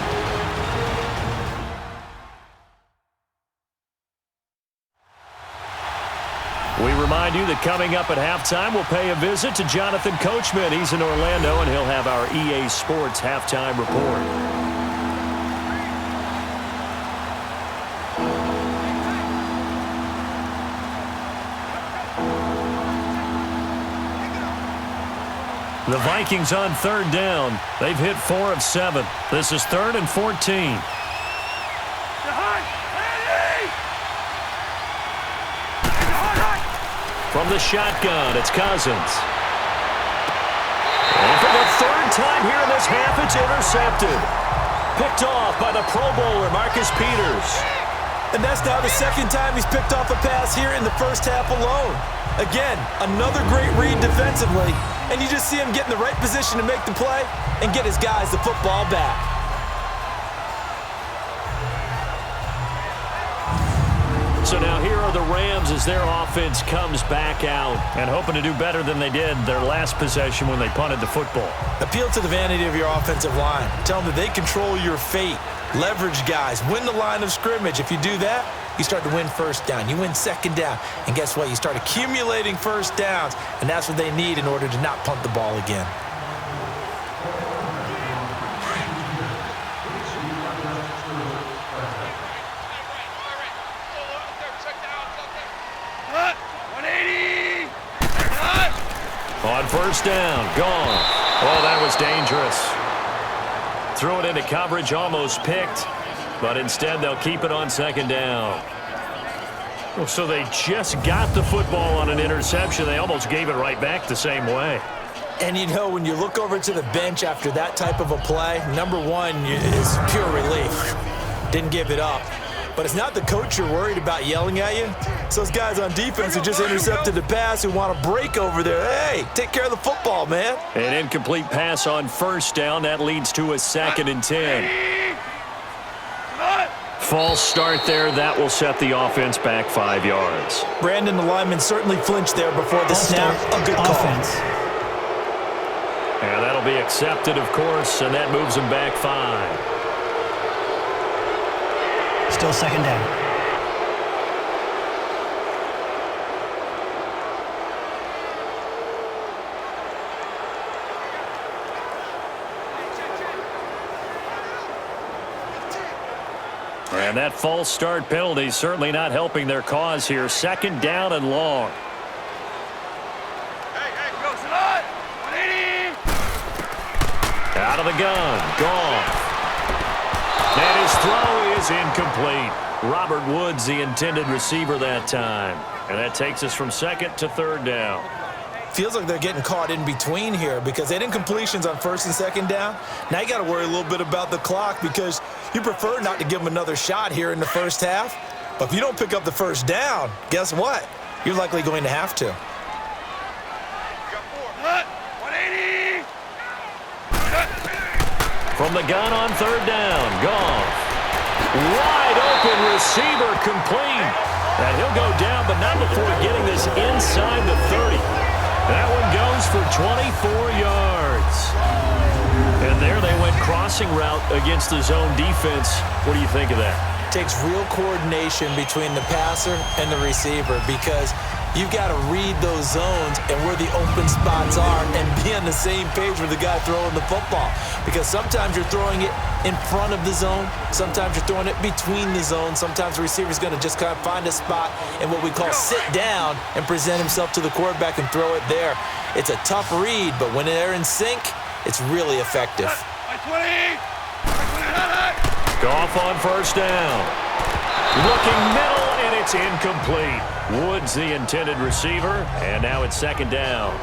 We remind you that coming up at halftime, we'll pay a visit to Jonathan Coachman. He's in Orlando, and he'll have our EA Sports halftime report. The Vikings on 3rd down. They've hit 4 of 7. This is 3rd and 14. From the shotgun, it's Cousins. And for the 3rd time here in this half, it's intercepted. Picked off by the Pro Bowler, Marcus Peters. And that's now the 2nd time he's picked off a pass here in the first half alone. Again, another great read defensively. And you just see him get in the right position to make the play and get his guys the football back. So now here are the Rams as their offense comes back out and hoping to do better than they did their last possession when they punted the football. Appeal to the vanity of your offensive line. Tell them that they control your fate. Leverage guys. Win the line of scrimmage. If you do that, you start to win first down. You win 2nd down. And guess what? You start accumulating first downs. And that's what they need in order to not punt the ball again. On 1st down, Goff. Oh, that was dangerous. Threw it into coverage, almost picked. But instead, they'll keep it on 2nd down. So they just got the football on an interception. They almost gave it right back the same way. And, you know, when you look over to the bench after that type of a play, number one is pure relief. Didn't give it up. But it's not the coach you're worried about yelling at you. It's those guys on defense who just intercepted the pass who want to break over there. Hey, take care of the football, man. An incomplete pass on first down. That leads to a 2nd and 10. False start there. That will set the offense back 5 yards. Brandon, the lineman, certainly flinched there before the snap. A good call. Offense. And that'll be accepted, of course, and that moves him back 5. Still 2nd down. And that false start penalty certainly not helping their cause here. 2nd down and long. Out of the gun, Goff. And his throw is incomplete. Robert Woods, the intended receiver that time. And that takes us from 2nd to 3rd down. Feels like they're getting caught in between here because they did incompletions on 1st and 2nd down. Now you got to worry a little bit about the clock because you prefer not to give them another shot here in the first half. But if you don't pick up the 1st down, guess what? You're likely going to have to. From the gun on 3rd down, Goff. Wide open receiver complete. And he'll go down, but not before getting this inside the 30. That one goes for 24 yards. And there they went crossing route against the zone defense. What do you think of that? Takes real coordination between the passer and the receiver because you've got to read those zones and where the open spots are and be on the same page with the guy throwing the football. Because sometimes you're throwing it in front of the zone. Sometimes you're throwing it between the zones. Sometimes the receiver's going to just kind of find a spot and what we call sit down and present himself to the quarterback and throw it there. It's a tough read, but when they're in sync, it's really effective. Goff on 1st down. Looking middle, and it's incomplete. Woods, the intended receiver, and now it's 2nd down.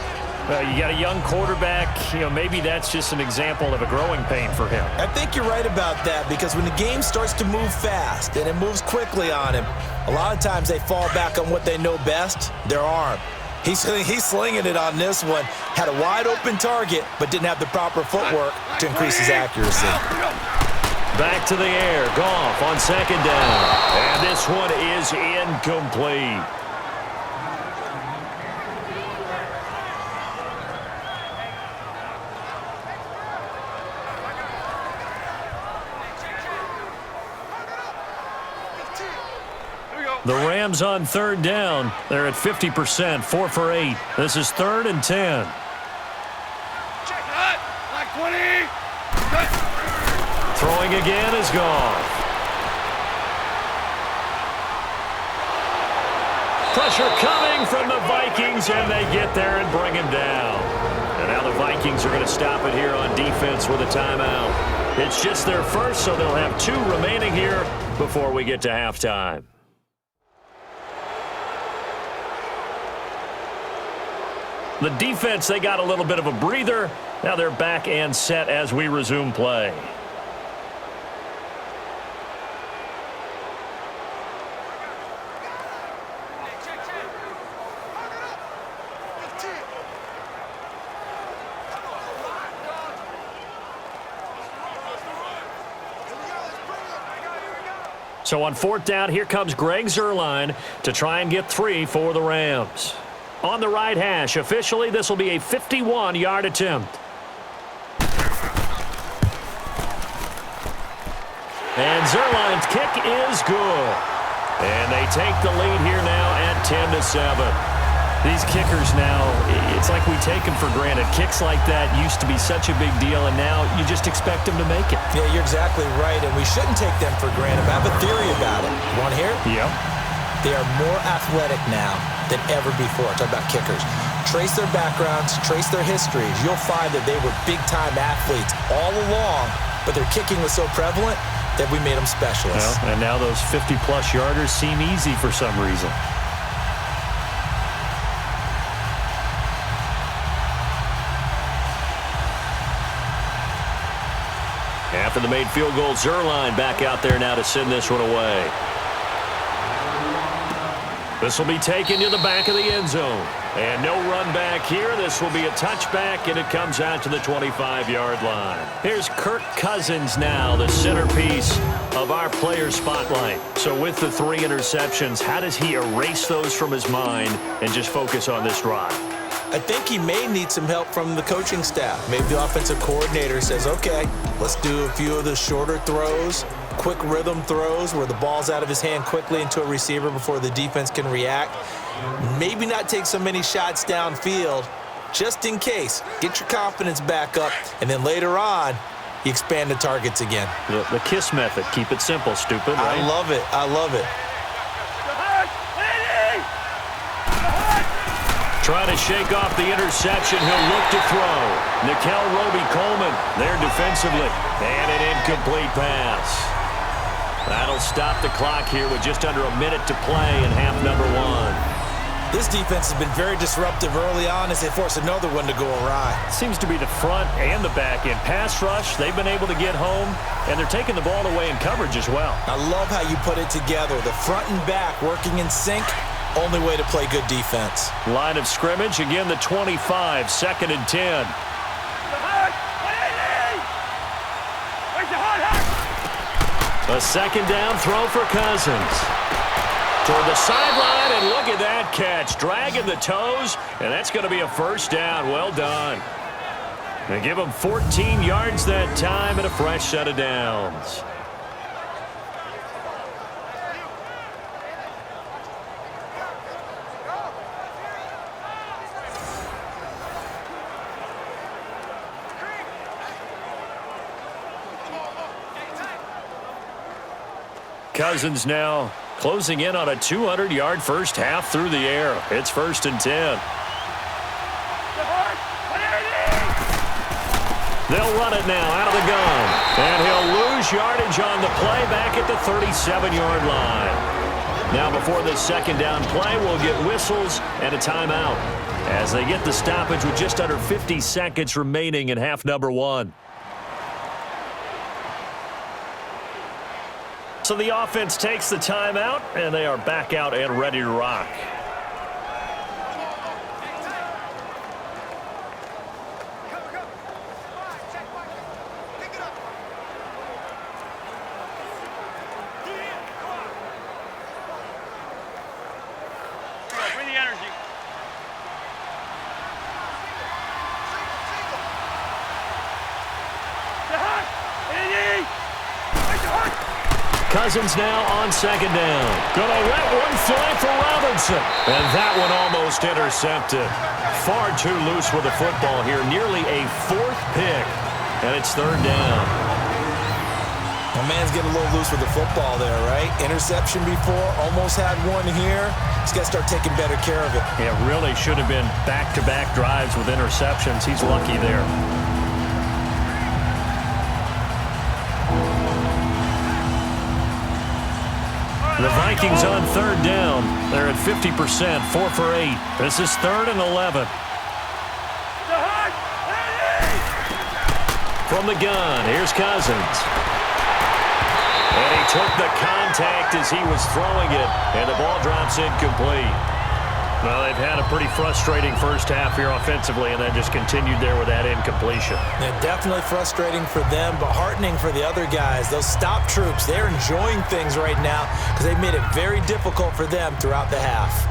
You got a young quarterback. Maybe that's just an example of a growing pain for him. I think you're right about that because when the game starts to move fast and it moves quickly on him, a lot of times they fall back on what they know best, their arm. He's slinging it on this one. Had a wide open target, but didn't have the proper footwork to increase his accuracy. Back to the air. Goff on 2nd down. And this one is incomplete. The Rams on 3rd down. They're at 50%, 4 for 8. This is 3rd and 10. Throwing again is Goff. Pressure coming from the Vikings, and they get there and bring him down. And now the Vikings are going to stop it here on defense with a timeout. It's just their first, so they'll have 2 remaining here before we get to halftime. The defense, they got a little bit of a breather. Now they're back and set as we resume play. So on 4th down, here comes Greg Zuerlein to try and get 3 for the Rams. On the right hash, officially, this will be a 51-yard attempt. And Zuerlein's kick is good. And they take the lead here now at 10-7. These kickers now, it's like we take them for granted. Kicks like that used to be such a big deal, and now you just expect them to make it. Yeah, you're exactly right, and we shouldn't take them for granted. But I have a theory about it. You want to hear it? Yep. They are more athletic now than ever before. Talk about kickers. Trace their backgrounds, trace their histories. You'll find that they were big-time athletes all along, but their kicking was so prevalent that we made them specialists. Well, and now those 50-plus yarders seem easy for some reason. After the made field goal, Zuerlein back out there now to send this one away. This will be taken to the back of the end zone. And no run back here. This will be a touchback, and it comes out to the 25-yard line. Here's Kirk Cousins now, the centerpiece of our player spotlight. So with the 3 interceptions, how does he erase those from his mind and just focus on this drive? I think he may need some help from the coaching staff. Maybe the offensive coordinator says, okay, let's do a few of the shorter throws, quick rhythm throws where the ball's out of his hand quickly into a receiver before the defense can react. Maybe not take so many shots downfield, just in case. Get your confidence back up, and then later on, you expand the targets again. The KISS method. Keep it simple, stupid, right? I love it. I love it. Trying to shake off the interception. He'll look to throw. Nikel Roby-Coleman there defensively. And an incomplete pass. That'll stop the clock here with just under a minute to play in half number 1. This defense has been very disruptive early on as they force another one to go awry. Seems to be the front and the back end. Pass rush, they've been able to get home, and they're taking the ball away in coverage as well. I love how you put it together. The front and back working in sync. Only way to play good defense. Line of scrimmage, again the 25, 2nd and 10. A 2nd down throw for Cousins. Toward the sideline, and look at that catch. Dragging the toes, and that's going to be a 1st down. Well done. They give him 14 yards that time and a fresh set of downs. Cousins now closing in on a 200-yard first half through the air. It's 1st and 10. They'll run it now out of the gun. And he'll lose yardage on the play back at the 37-yard line. Now before this 2nd down play, we'll get whistles and a timeout as they get the stoppage with just under 50 seconds remaining in half number 1. So the offense takes the timeout, and they are back out and ready to rock. Bring the energy. Cousins now on 2nd down. Gonna let one fly for Robinson. And that one almost intercepted. Far too loose with the football here. Nearly a 4th pick. And it's 3rd down. My man's getting a little loose with the football there, right? Interception before, almost had one here. He's got to start taking better care of it. It really should have been back-to-back drives with interceptions. He's lucky there. The Vikings on 3rd down. They're at 50%, 4 for 8. This is 3rd and 11. From the gun, here's Cousins. And he took the contact as he was throwing it, and the ball drops incomplete. Well, they've had a pretty frustrating first half here offensively, and then just continued there with that incompletion. Yeah, definitely frustrating for them, but heartening for the other guys. Those stop troops, they're enjoying things right now because they've made it very difficult for them throughout the half.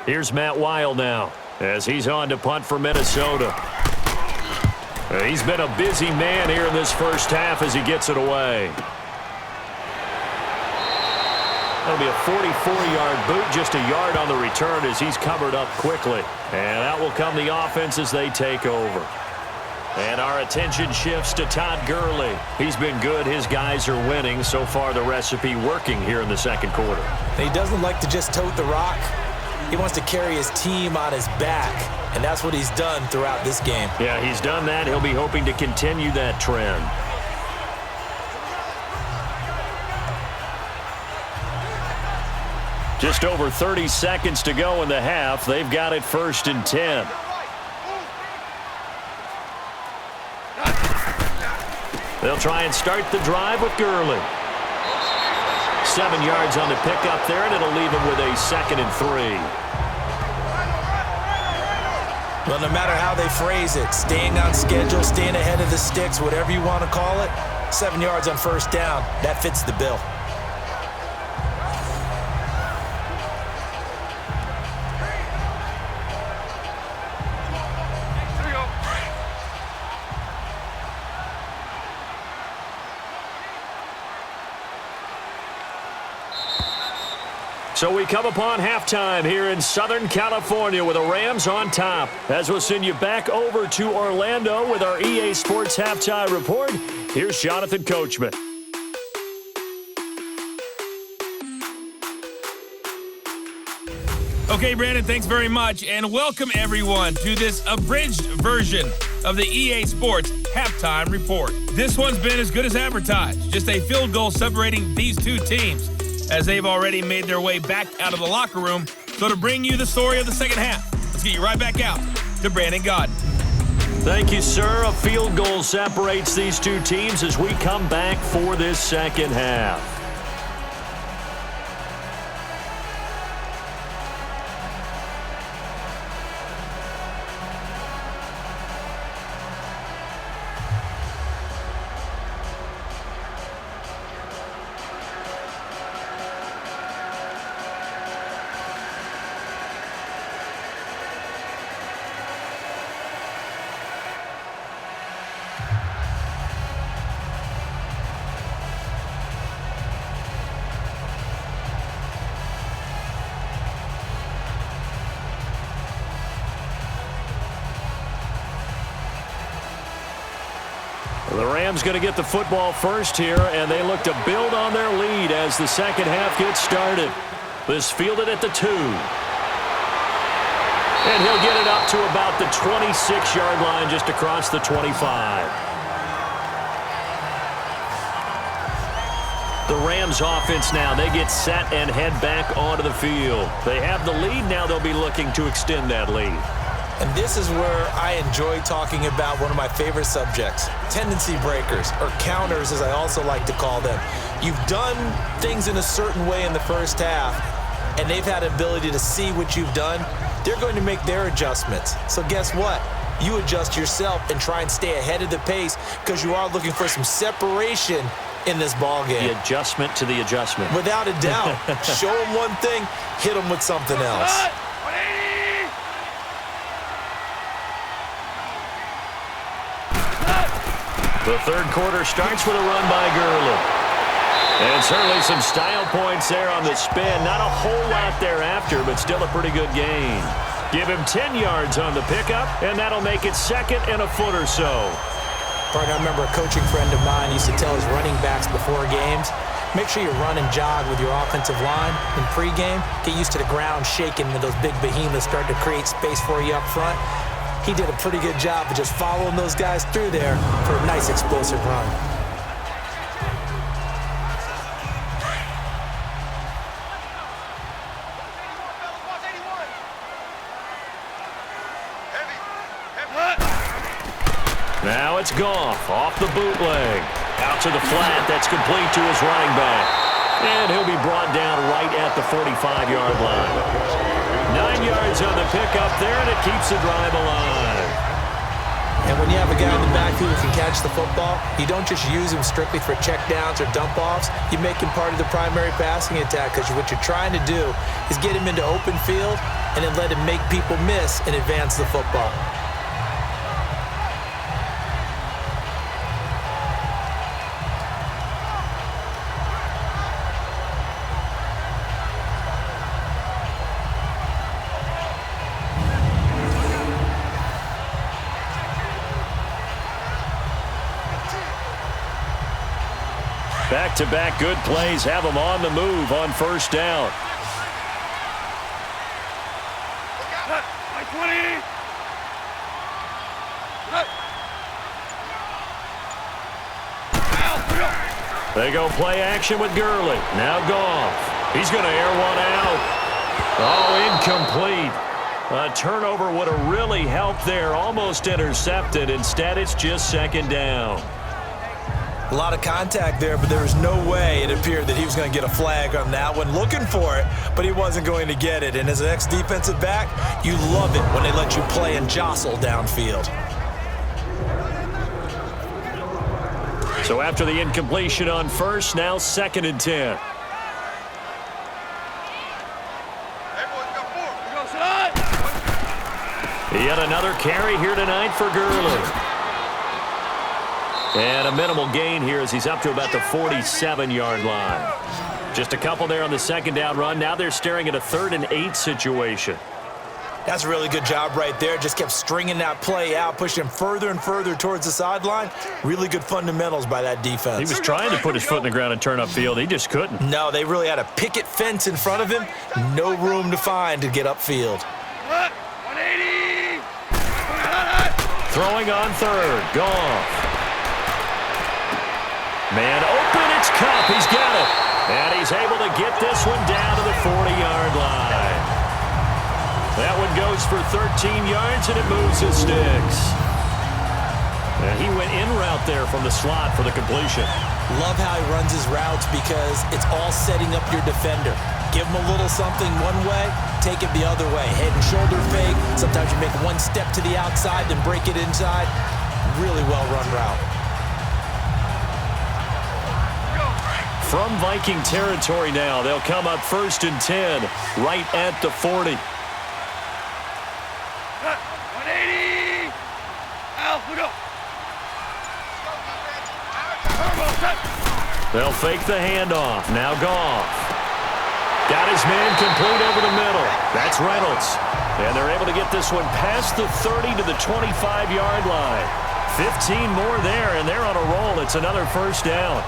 Here's Matt Weil now as he's on to punt for Minnesota. He's been a busy man here in this first half as he gets it away. That'll be a 44-yard boot, just a yard on the return as he's covered up quickly. And out will come the offense as they take over. And our attention shifts to Todd Gurley. He's been good. His guys are winning. So far, the recipe working here in the second quarter. He doesn't like to just tote the rock. He wants to carry his team on his back, and that's what he's done throughout this game. Yeah, he's done that. He'll be hoping to continue that trend. Just over 30 seconds to go in the half. They've got it 1st and 10. They'll try and start the drive with Gurley. 7 yards on the pickup there, and it'll leave him with a 2nd and 3. Well, no matter how they phrase it, staying on schedule, staying ahead of the sticks, whatever you want to call it, 7 yards on 1st down, that fits the bill. So we come upon halftime here in Southern California with the Rams on top. As we'll send you back over to Orlando with our EA Sports Halftime Report, here's Jonathan Coachman. Okay, Brandon, thanks very much, and welcome everyone to this abridged version of the EA Sports Halftime Report. This one's been as good as advertised, just a field goal separating these two teams, as they've already made their way back out of the locker room. So to bring you the story of the second half, let's get you right back out to Brandon Godden. Thank you, sir. A field goal separates these two teams as we come back for this second half. The Rams going to get the football first here, and they look to build on their lead as the second half gets started. This fielded at the 2. And he'll get it up to about the 26-yard line, just across the 25. The Rams offense now, they get set and head back onto the field. They have the lead. Now they'll be looking to extend that lead. And this is where I enjoy talking about one of my favorite subjects, tendency breakers, or counters as I also like to call them. You've done things in a certain way in the first half, and they've had the ability to see what you've done. They're going to make their adjustments. So guess what? You adjust yourself and try and stay ahead of the pace because you are looking for some separation in this ball game. The adjustment to the adjustment. Without a doubt. Show them one thing, hit them with something else. The third quarter starts with a run by Gurley. And certainly some style points there on the spin. Not a whole lot thereafter, but still a pretty good gain. Give him 10 yards on the pickup, and that'll make it 2nd and a foot or so. Partner, I remember a coaching friend of mine used to tell his running backs before games, make sure you run and jog with your offensive line in pregame. Get used to the ground shaking when those big behemoths start to create space for you up front. He did a pretty good job of just following those guys through there for a nice explosive run. Now it's Goff off the bootleg. Out to the flat. That's complete to his running back. And he'll be brought down right at the 45-yard line. 9 yards on the pickup there, and it keeps the drive alive. And when you have a guy in the backfield who can catch the football, you don't just use him strictly for checkdowns or dump-offs. You make him part of the primary passing attack because what you're trying to do is get him into open field and then let him make people miss and advance the football. Back-to-back good plays have them on the move on 1st down. They go play action with Gurley. Now Goff. He's going to air one out. Oh, incomplete. A turnover would have really helped there. Almost intercepted. Instead, it's just second down. A lot of contact there, but there was no way it appeared that he was going to get a flag on that one. Looking for it, but he wasn't going to get it. And as an ex-defensive back, you love it when they let you play and jostle downfield. So after the incompletion on first, now 2nd and 10. Yet another carry here tonight for Gurley. And a minimal gain here as he's up to about the 47-yard line. Just a couple there on the second down run. Now they're staring at a 3rd and 8 situation. That's a really good job right there. Just kept stringing that play out, pushing him further and further towards the sideline. Really good fundamentals by that defense. He was trying to put his foot in the ground and turn upfield. He just couldn't. No, they really had a picket fence in front of him. No room to find to get upfield. 180! Throwing on 3rd. Goff. Man open, it's Cup. He's got it. And he's able to get this one down to the 40-yard line. That one goes for 13 yards, and it moves his sticks. And he went in route there from the slot for the completion. Love how he runs his routes because it's all setting up your defender. Give him a little something one way, take it the other way. Head and shoulder fake. Sometimes you make one step to the outside, then break it inside. Really well-run route. From Viking territory now, they'll come up 1st and 10, right at the 40. 180! Al, look up! They'll fake the handoff. Now Goff. Got his man complete over the middle. That's Reynolds. And they're able to get this one past the 30 to the 25-yard line. 15 more there, and they're on a roll. It's another 1st down.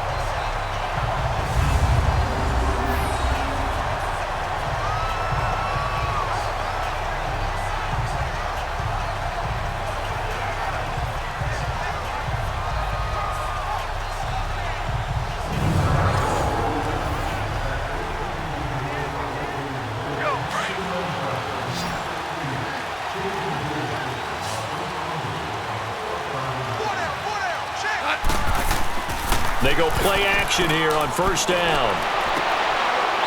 They go play action here on 1st down.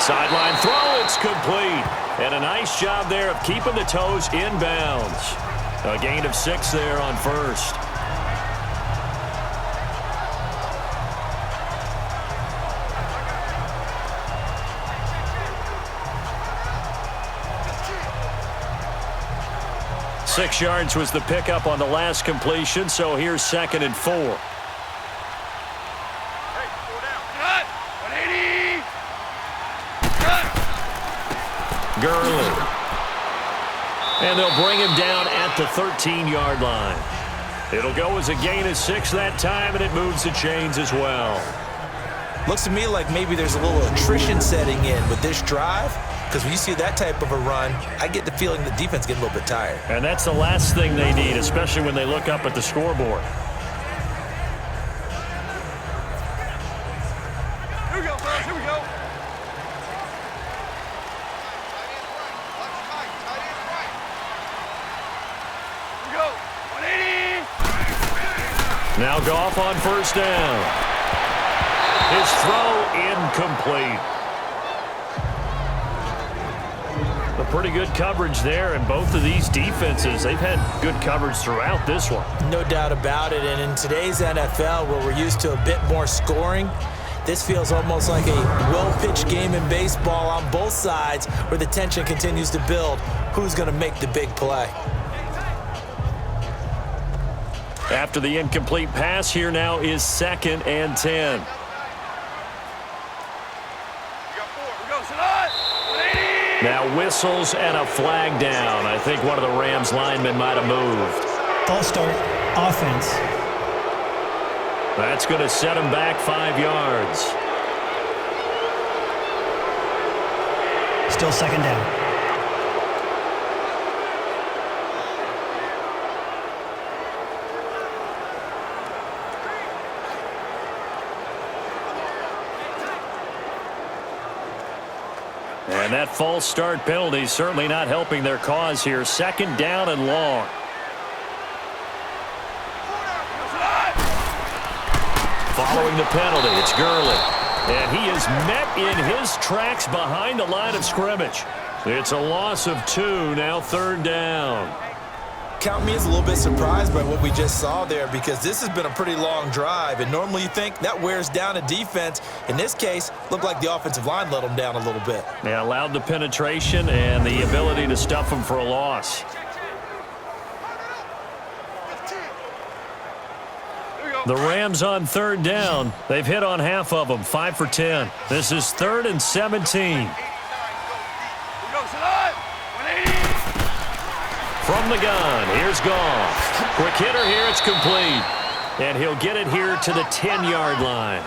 Sideline throw, it's complete. And a nice job there of keeping the toes inbounds. A gain of 6 there on 1st. Six yards was the pickup on the last completion, so here's 2nd and 4. Gurley. And they'll bring him down at the 13-yard line. It'll go as a gain of 6 that time, and it moves the chains as well. Looks to me like maybe there's a little attrition setting in with this drive, because when you see that type of a run, I get the feeling the defense gets a little bit tired. And that's the last thing they need, especially when they look up at the scoreboard. Here we go, fellas, here we go. Now Goff on 1st down. His throw incomplete. A pretty good coverage there, and both of these defenses, they've had good coverage throughout this one. No doubt about it, and in today's NFL, where we're used to a bit more scoring, this feels almost like a well-pitched game in baseball on both sides where the tension continues to build. Who's going to make the big play? After the incomplete pass, here now is 2nd and 10. Now whistles and a flag down. I think one of the Rams linemen might have moved. False start, offense. That's going to set him back 5 yards. Still 2nd down. And that false start penalty certainly not helping their cause here. Second down and long. Following the penalty, it's Gurley. And he is met in his tracks behind the line of scrimmage. It's a loss of 2, now third down. Count me as a little bit surprised by what we just saw there, because this has been a pretty long drive, and normally you think that wears down a defense. In this case, looked like the offensive line let them down a little bit. They allowed the penetration and the ability to stuff them for a loss. The Rams on third down. They've hit on half of them, 5 for 10. This is 3rd and 17. From the gun, here's Goff. Quick hitter here, it's complete. And he'll get it here to the 10-yard line.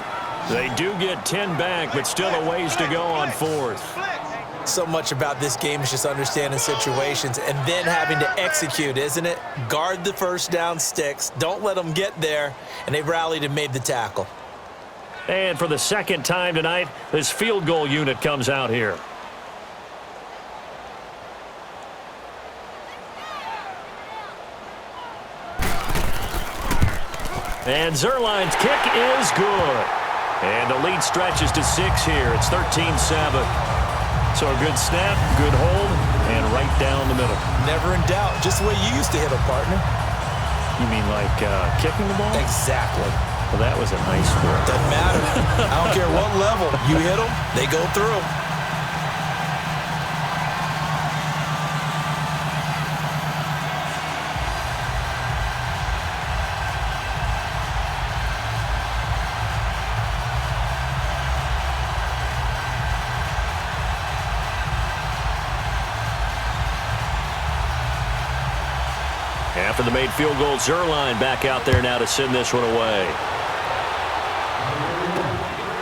They do get 10 back, but still a ways to go on 4th. So much about this game is just understanding situations and then having to execute, isn't it? Guard the first down sticks. Don't let them get there. And they rallied and made the tackle. And for the second time tonight, this field goal unit comes out here. And Zerline's kick is good. And the lead stretches to 6 here. It's 13-7. So a good snap, good hold, and right down the middle. Never in doubt. Just the way you used to hit a partner. You mean like kicking the ball? Exactly. Well, that was a nice score. Doesn't matter. I don't care what level. You hit them, they go through. After the made field goal, Zerline back out there now to send this one away.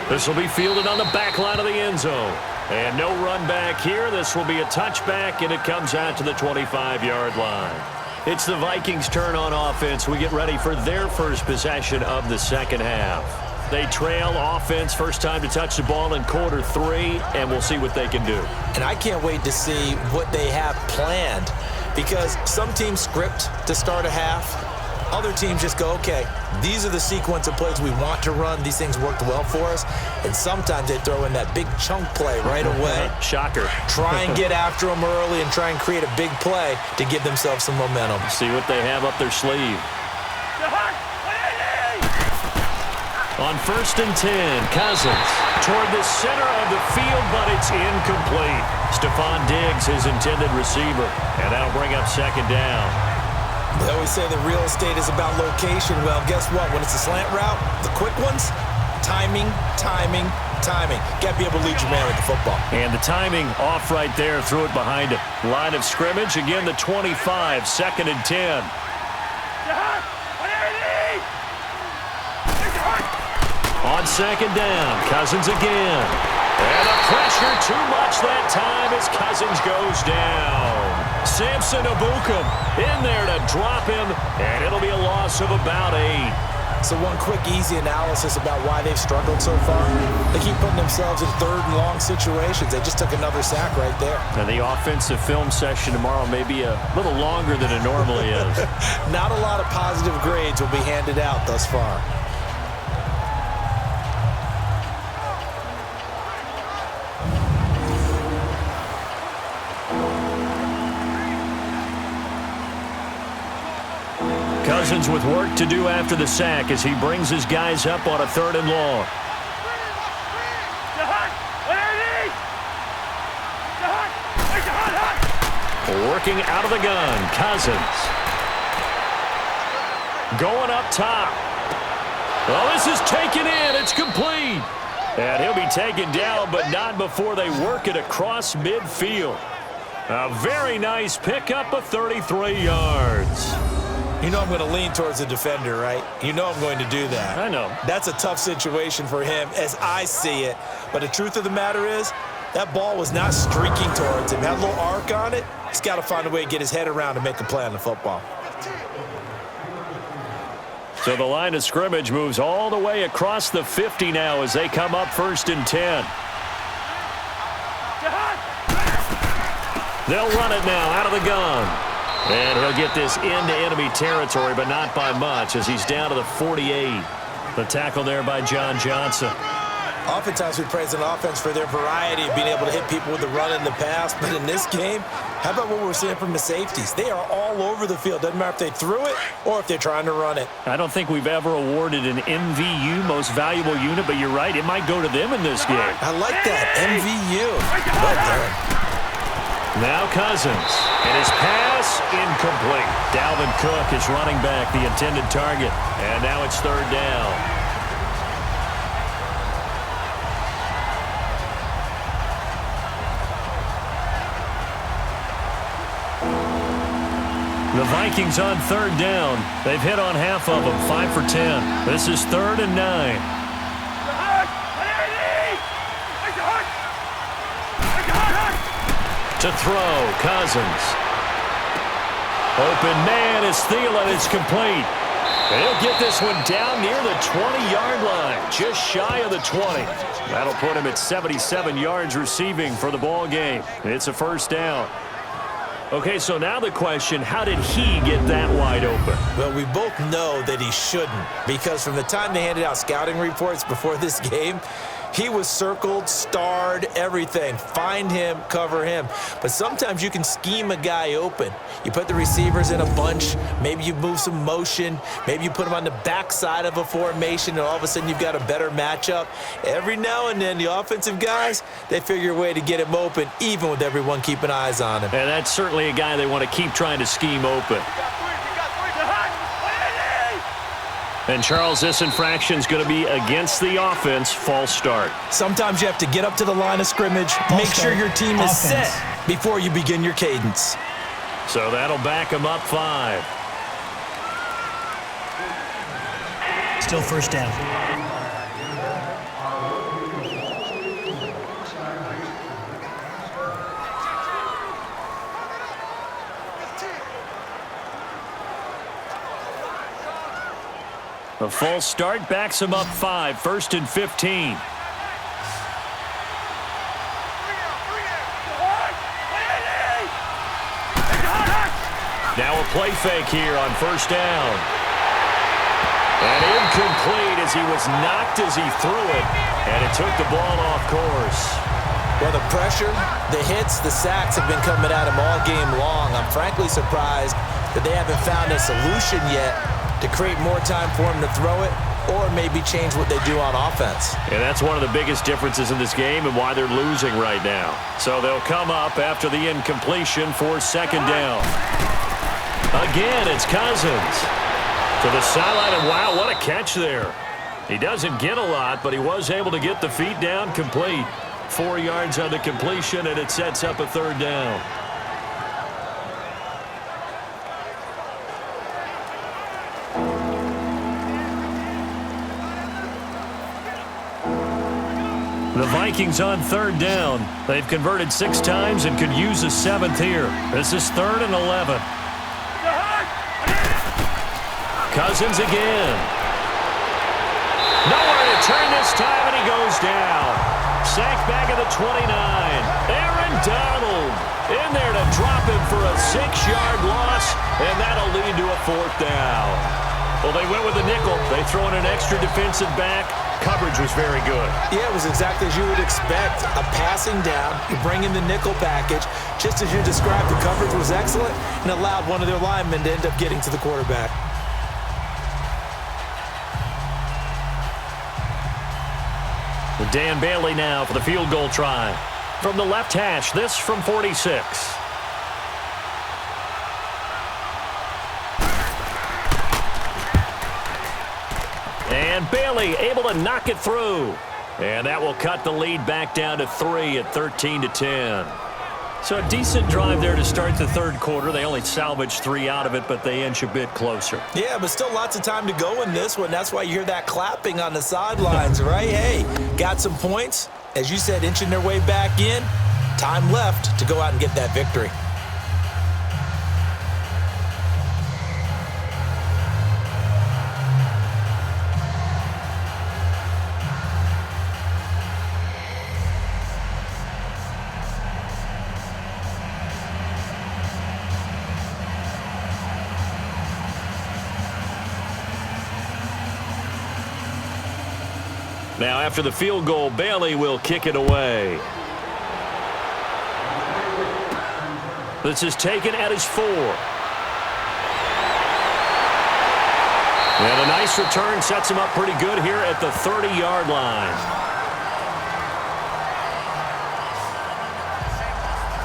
This will be fielded on the back line of the end zone. And no run back here. This will be a touchback, and it comes out to the 25-yard line. It's the Vikings' turn on offense. We get ready for their first possession of the second half. They trail offense, first time to touch the ball in quarter 3, and we'll see what they can do. And I can't wait to see what they have planned, because some teams script to start a half. Other teams just go, okay, these are the sequence of plays we want to run. These things worked well for us. And sometimes they throw in that big chunk play right away. Shocker. Try and get after them early and try and create a big play to give themselves some momentum. See what they have up their sleeve. On 1st and 10, Cousins toward the center of the field, but it's incomplete. Stephon Diggs, his intended receiver, and that'll bring up second down. They always say the real estate is about location. Well, guess what? When it's a slant route, the quick ones, timing, timing, timing. Got to be able to lead your man with the football. And the timing off right there, threw it behind him. Line of scrimmage, again the 25, 2nd and 10. On second down, Cousins again. And the pressure too much that time as Cousins goes down. Samson Abukum in there to drop him, and it'll be a loss of about 8. So one quick, easy analysis about why they've struggled so far. They keep putting themselves in 3rd and long situations. They just took another sack right there. And the offensive film session tomorrow may be a little longer than it normally is. Not a lot of positive grades will be handed out thus far. Cousins with work to do after the sack as he brings his guys up on a 3rd and long. Working out of the gun, Cousins. Going up top. Well, this is taken in. It's complete. And he'll be taken down, but not before they work it across midfield. A very nice pickup of 33 yards. You know I'm going to lean towards the defender, right? You know I'm going to do that. I know. That's a tough situation for him as I see it. But the truth of the matter is, that ball was not streaking towards him. Had a little arc on it. He's got to find a way to get his head around and make a play on the football. So the line of scrimmage moves all the way across the 50 now as they come up 1st and 10. They'll run it now out of the gun. And he'll get this into enemy territory, but not by much as he's down to the 48. The tackle there by John Johnson. Oftentimes we praise an offense for their variety of being able to hit people with the run and the pass, but in this game, how about what we're seeing from the safeties? They are all over the field. Doesn't matter if they threw it or if they're trying to run it. I don't think we've ever awarded an MVU, most valuable unit, but you're right, it might go to them in this game. I like that, MVU. Well done. Now Cousins, and his pass incomplete. Dalvin Cook is running back the intended target, and now it's third down. The Vikings on third down. They've hit on half of them, 5 for 10. This is 3rd and 9. To throw, Cousins. Open man is Thielen. It's complete. And he'll get this one down near the 20-yard line, just shy of the 20. That'll put him at 77 yards receiving for the ball game. It's a first down. Okay, so now the question, how did he get that wide open? Well, we both know that he shouldn't, because from the time they handed out scouting reports before this game, he was circled, starred, everything. Find him, cover him. But sometimes you can scheme a guy open. You put the receivers in a bunch. Maybe you move some motion. Maybe you put them on the backside of a formation, and all of a sudden you've got a better matchup. Every now and then, the offensive guys, they figure a way to get him open, even with everyone keeping eyes on him. And that's certainly a guy they want to keep trying to scheme open. And, Charles, this infraction is going to be against the offense. False start. Sometimes you have to get up to the line of scrimmage, make sure your team is set before you begin your cadence. So that'll back them up 5. Still first down. A false start backs him up 5. 1st and 15. Now a play fake here on first down. And incomplete as he was knocked as he threw it. And it took the ball off course. Well, the pressure, the hits, the sacks have been coming at him all game long. I'm frankly surprised that they haven't found a solution yet to create more time for him to throw it, or maybe change what they do on offense. And that's one of the biggest differences in this game and why they're losing right now. So they'll come up after the incompletion for 2nd down. Again, it's Cousins to the sideline, and wow, what a catch there. He doesn't get a lot, but he was able to get the feet down complete. 4 yards on the completion, and it sets up a 3rd down. The Vikings on 3rd down. They've converted 6 times and could use a 7th here. This is 3rd and 11. Cousins again. Nowhere to turn this time, and he goes down. Sacked back at the 29. Aaron Donald in there to drop him for a 6-yard loss, and that'll lead to a 4th down. Well, they went with the nickel. They throw in an extra defensive back. Coverage was very good. Yeah, it was exactly as you would expect. A passing down, you bring in the nickel package. Just as you described, the coverage was excellent and allowed one of their linemen to end up getting to the quarterback. Dan Bailey now for the field goal try. From the left hash, this from 46. And Bailey able to knock it through. And that will cut the lead back down to 3 at 13-10. So a decent drive there to start the 3rd quarter. They only salvaged 3 out of it, but they inch a bit closer. Yeah, but still lots of time to go in this one. That's why you hear that clapping on the sidelines, right? Hey, got some points. As you said, inching their way back in. Time left to go out and get that victory. Now after the field goal, Bailey will kick it away. This is taken at his 4. And a nice return sets him up pretty good here at the 30-yard line.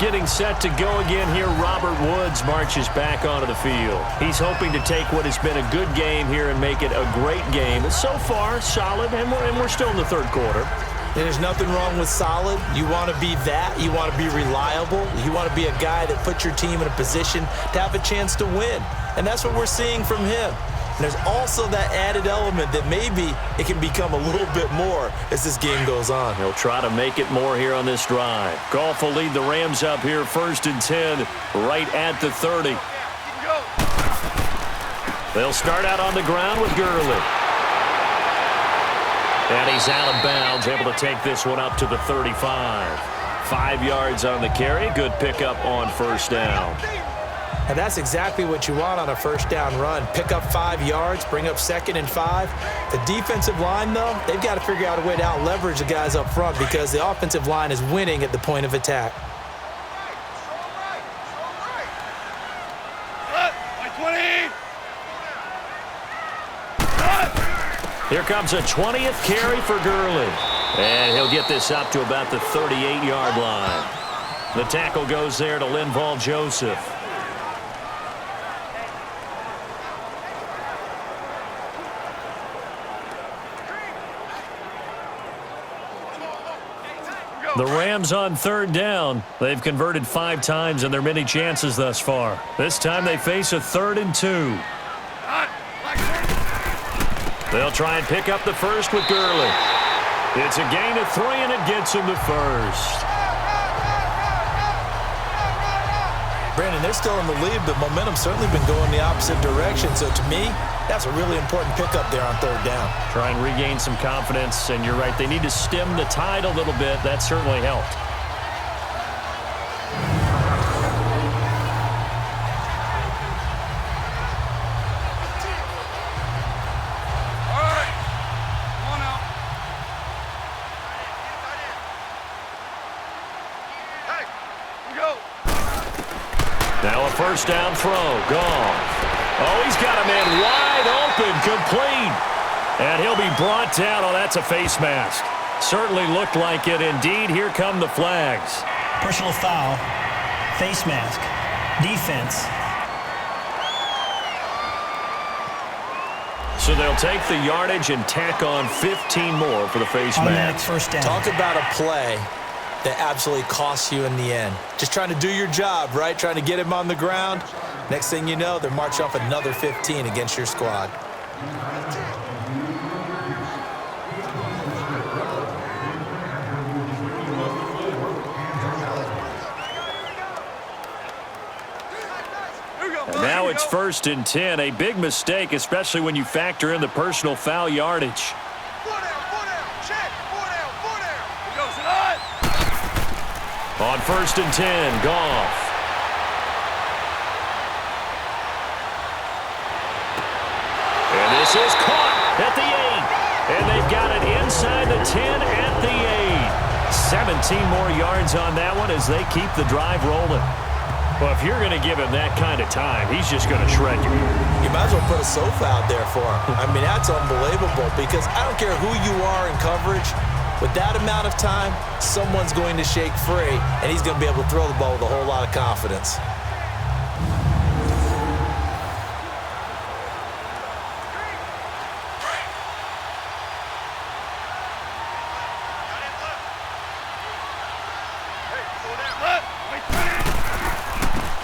Getting set to go again here, Robert Woods marches back onto the field. He's hoping to take what has been a good game here and make it a great game. So far, solid, and we're still in the third quarter. There's nothing wrong with solid. You want to be that. You want to be reliable. You want to be a guy that puts your team in a position to have a chance to win. And that's what we're seeing from him. And there's also that added element that maybe it can become a little bit more as this game goes on. He'll try to make it more here on this drive. Goff will lead the Rams up here 1st and 10 right at the 30. They'll start out on the ground with Gurley. And he's out of bounds, able to take this one up to the 35. 5 yards on the carry. Good pickup on 1st down. And that's exactly what you want on a 1st down run. Pick up 5 yards, bring up 2nd and 5. The defensive line, though, they've got to figure out a way to out-leverage the guys up front because the offensive line is winning at the point of attack. Here comes a 20th carry for Gurley. And he'll get this up to about the 38-yard line. The tackle goes there to Linval Joseph. The Rams on 3rd down. They've converted 5 times in their many chances thus far. This time they face a 3rd and 2. They'll try and pick up the first with Gurley. It's a gain of 3, and it gets him the first. Brandon, they're still in the lead, but momentum's certainly been going the opposite direction. So to me, that's a really important pickup there on 3rd down. Try and regain some confidence, and you're right. They need to stem the tide a little bit. That certainly helped. Now a 1st down throw. Goff. Oh, he's got a man wide open, complete. And he'll be brought down. Oh, that's a face mask. Certainly looked like it. Indeed, here come the flags. Personal foul, face mask, defense. So they'll take the yardage and tack on 15 more for the face Automatic mask. 1st down. Talk about a play that absolutely costs you in the end. Just trying to do your job, right? Trying to get him on the ground. Next thing you know, they're marching off another 15 against your squad. And now it's 1st and 10. A big mistake, especially when you factor in the personal foul yardage. On 1st and 10, Goff. And this is caught at the 8. And they've got it inside the 10 at the 8. 17 more yards on that one as they keep the drive rolling. Well, if you're going to give him that kind of time, he's just going to shred you. You might as well put a sofa out there for him. I mean, that's unbelievable because I don't care who you are in coverage. With that amount of time, someone's going to shake free, and he's going to be able to throw the ball with a whole lot of confidence.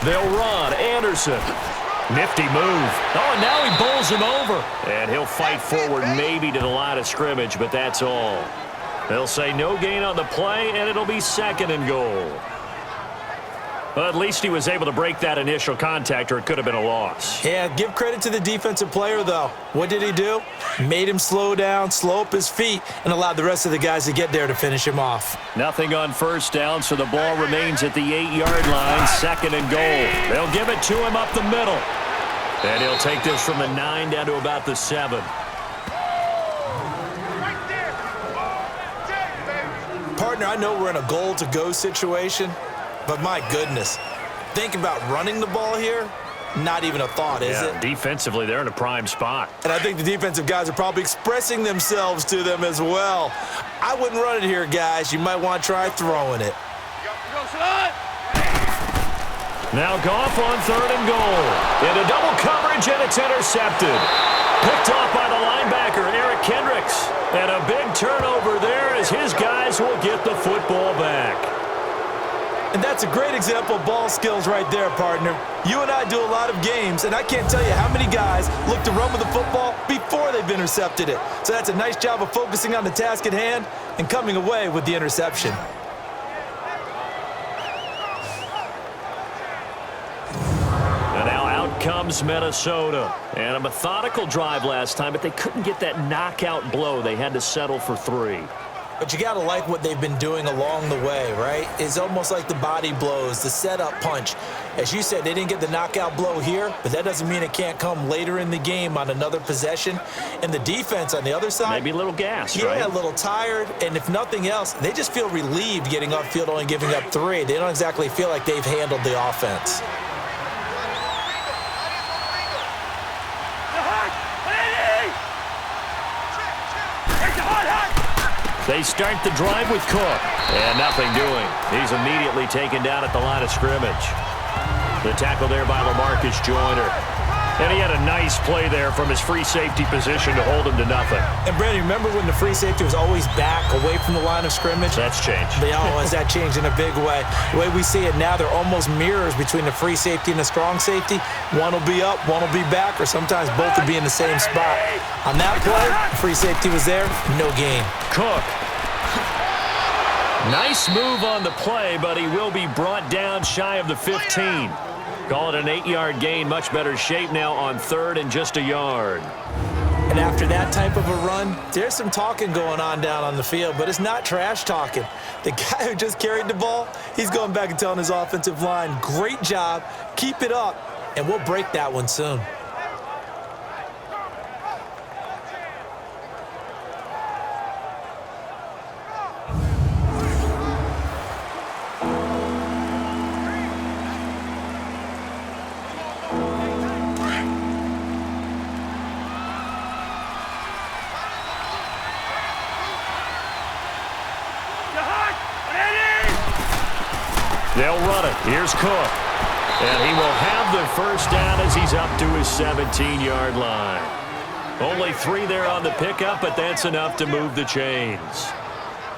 They'll run. Anderson. Nifty move. Oh, and now he bowls him over. And he'll fight forward maybe to the line of scrimmage, but that's all. They'll say no gain on the play, and it'll be 2nd and goal. But at least he was able to break that initial contact, or it could have been a loss. Yeah, give credit to the defensive player, though. What did he do? Made him slow down, slow up his feet, and allowed the rest of the guys to get there to finish him off. Nothing on 1st down, so the ball remains at the 8-yard line, 2nd and goal. They'll give it to him up the middle. And he'll take this from the 9 down to about the 7. Partner, I know we're in a goal-to-go situation, but my goodness, think about running the ball here. Not even a thought, is it? Defensively, they're in a prime spot. And I think the defensive guys are probably expressing themselves to them as well. I wouldn't run it here, guys. You might want to try throwing it. Go, son! Now Goff on 3rd and goal. Into double coverage, and it's intercepted. Picked off by the linebacker, Eric Kendricks. And a big turnover there as his guys will get the football back. And that's a great example of ball skills right there, partner. You and I do a lot of games, and I can't tell you how many guys look to run with the football before they've intercepted it. So that's a nice job of focusing on the task at hand and coming away with the interception. And now out comes Minnesota. And a methodical drive last time, but they couldn't get that knockout blow. They had to settle for 3. But you got to like what they've been doing along the way, right? It's almost like the body blows, the setup punch. As you said, they didn't get the knockout blow here, but that doesn't mean it can't come later in the game on another possession. And the defense on the other side. Maybe a little gas, right? Yeah, a little tired. And if nothing else, they just feel relieved getting upfield, only giving up 3. They don't exactly feel like they've handled the offense. They start the drive with Cook. And nothing doing. He's immediately taken down at the line of scrimmage. The tackle there by LaMarcus Joyner. And he had a nice play there from his free safety position to hold him to nothing. And, Brandon, remember when the free safety was always back away from the line of scrimmage? That's changed. Has that changed in a big way? The way we see it now, they're almost mirrors between the free safety and the strong safety. One will be up, one will be back, or sometimes both will be in the same spot. On that play, free safety was there, no gain. Cook. Nice move on the play, but he will be brought down shy of the 15. Call it an 8-yard gain. Much better shape now on 3rd and just a yard. And after that type of a run, there's some talking going on down on the field, but it's not trash talking. The guy who just carried the ball, he's going back and telling his offensive line, great job, keep it up, and we'll break that one soon. They'll run it. Here's Cook. And he will have the first down as he's up to his 17-yard line. Only 3 there on the pickup, but that's enough to move the chains.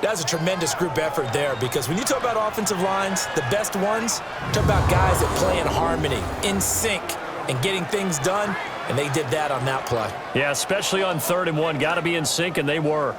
That's a tremendous group effort there, because when you talk about offensive lines, the best ones, talk about guys that play in harmony, in sync, and getting things done, and they did that on that play. Yeah, especially on 3rd and 1. Got to be in sync, and they were.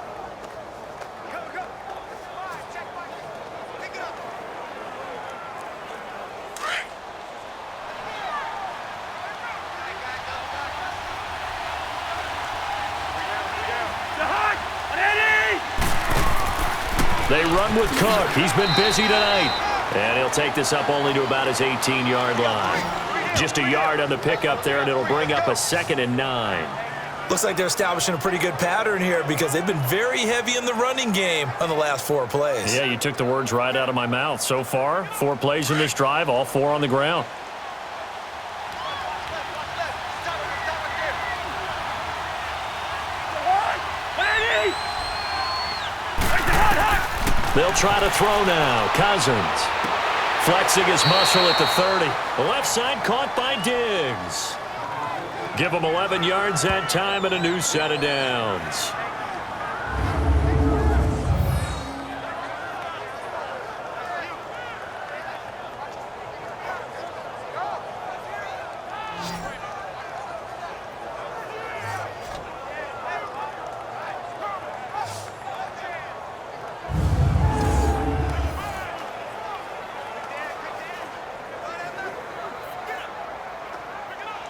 They run with Kirk. He's been busy tonight. And he'll take this up only to about his 18-yard line. Just a yard on the pickup there, and it'll bring up a 2nd and 9. Looks like they're establishing a pretty good pattern here, because they've been very heavy in the running game on the last 4 plays. Yeah, you took the words right out of my mouth. So far, 4 plays in this drive, all 4 on the ground. They'll try to throw now. Cousins flexing his muscle at the 30. The left side caught by Diggs. Give him 11 yards that time and a new set of downs.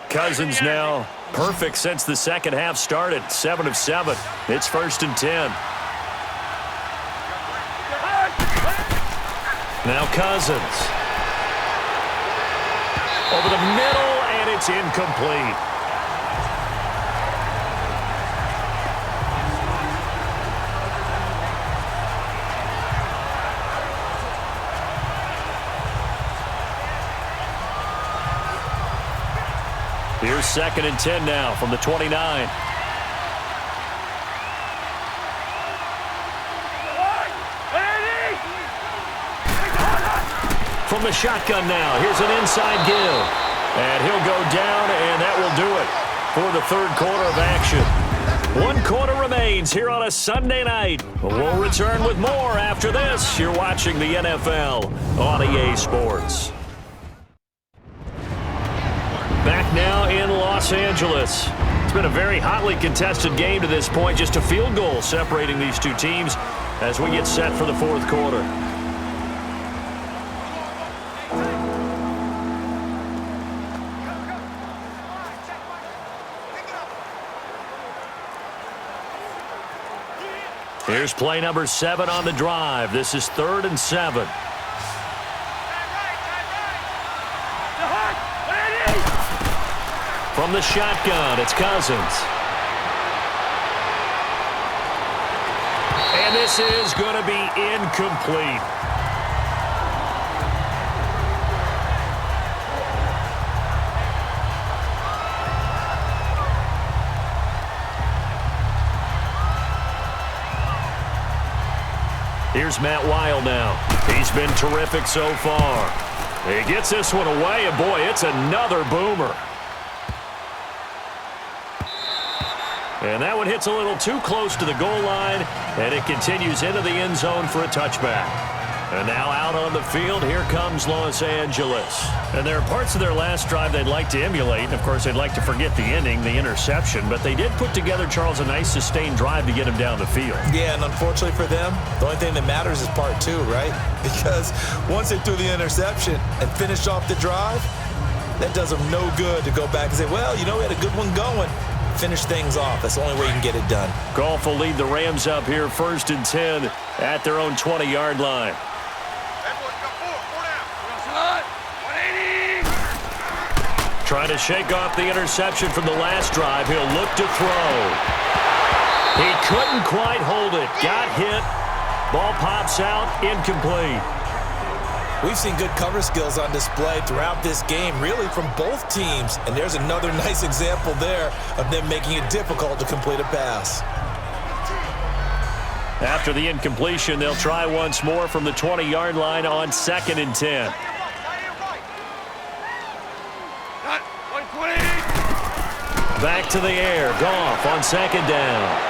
Cousins now perfect since the second half started. 7 of 7. It's 1st and 10. Now Cousins. Over the middle, and it's incomplete. Here's 2nd and 10 now from the 29. From the shotgun now, here's an inside give. And he'll go down, and that will do it for the third quarter of action. 1 quarter remains here on a Sunday night. We'll return with more after this. You're watching the NFL on EA Sports. Back now in Los Angeles. It's been a very hotly contested game to this point. Just a field goal separating these two teams as we get set for the fourth quarter. Here's play number 7 on the drive. This is 3rd and 7. From the shotgun, it's Cousins. And this is going to be incomplete. Here's Matt Weil now. He's been terrific so far. He gets this one away, and boy, it's another boomer. And that one hits a little too close to the goal line, and it continues into the end zone for a touchback. And now out on the field, here comes Los Angeles. And there are parts of their last drive they'd like to emulate. And, of course, they'd like to forget the ending, the interception. But they did put together, Charles, a nice sustained drive to get him down the field. Yeah, and unfortunately for them, the only thing that matters is part 2, right? Because once they threw the interception and finished off the drive, that does them no good to go back and say, well, you know, we had a good one going. Finish things off. That's the only way you can get it done. Goff will lead the Rams up here 1st and 10 at their own 20-yard line. Trying to shake off the interception from the last drive. He'll look to throw. He couldn't quite hold it. Got hit. Ball pops out. Incomplete. We've seen good cover skills on display throughout this game, really from both teams. And there's another nice example there of them making it difficult to complete a pass. After the incompletion, they'll try once more from the 20-yard line on 2nd and 10. Back to the air. Goff on 2nd down.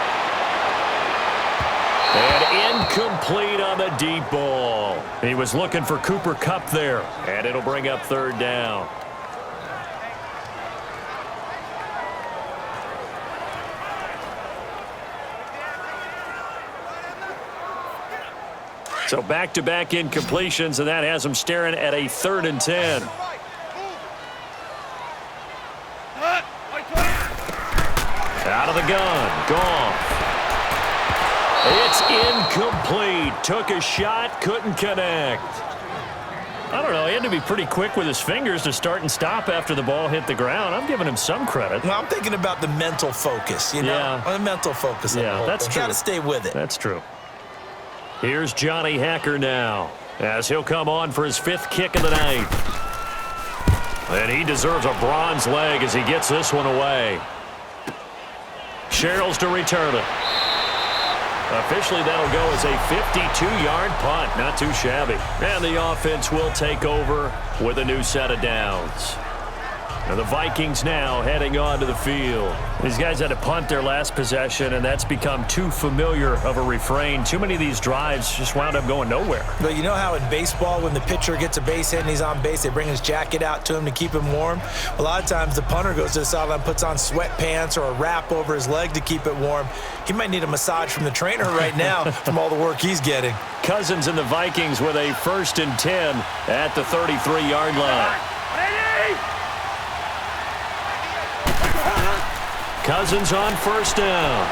And incomplete on the deep ball. He was looking for Cooper Kupp there. And it'll bring up 3rd down. So back-to-back incompletions, and that has him staring at a 3rd and 10. Out of the gun. Goff. It's incomplete. Took a shot, couldn't connect. I don't know. He had to be pretty quick with his fingers to start and stop after the ball hit the ground. I'm giving him some credit. Well, I'm thinking about the mental focus, you know? Yeah. The mental focus. Yeah, that's true. Got to stay with it. That's true. Here's Johnny Hacker now, as he'll come on for his 5th kick of the night. And he deserves a bronze leg as he gets this one away. Sherrills to return it. Officially, that'll go as a 52-yard punt. Not too shabby. And the offense will take over with a new set of downs. And the Vikings now heading onto the field. These guys had to punt their last possession, and that's become too familiar of a refrain. Too many of these drives just wound up going nowhere. But you know how in baseball, when the pitcher gets a base hit and he's on base, they bring his jacket out to him to keep him warm? A lot of times the punter goes to the sideline, puts on sweatpants or a wrap over his leg to keep it warm. He might need a massage from the trainer right now from all the work he's getting. Cousins and the Vikings with a 1st and 10 at the 33-yard line. Cousins on 1st down.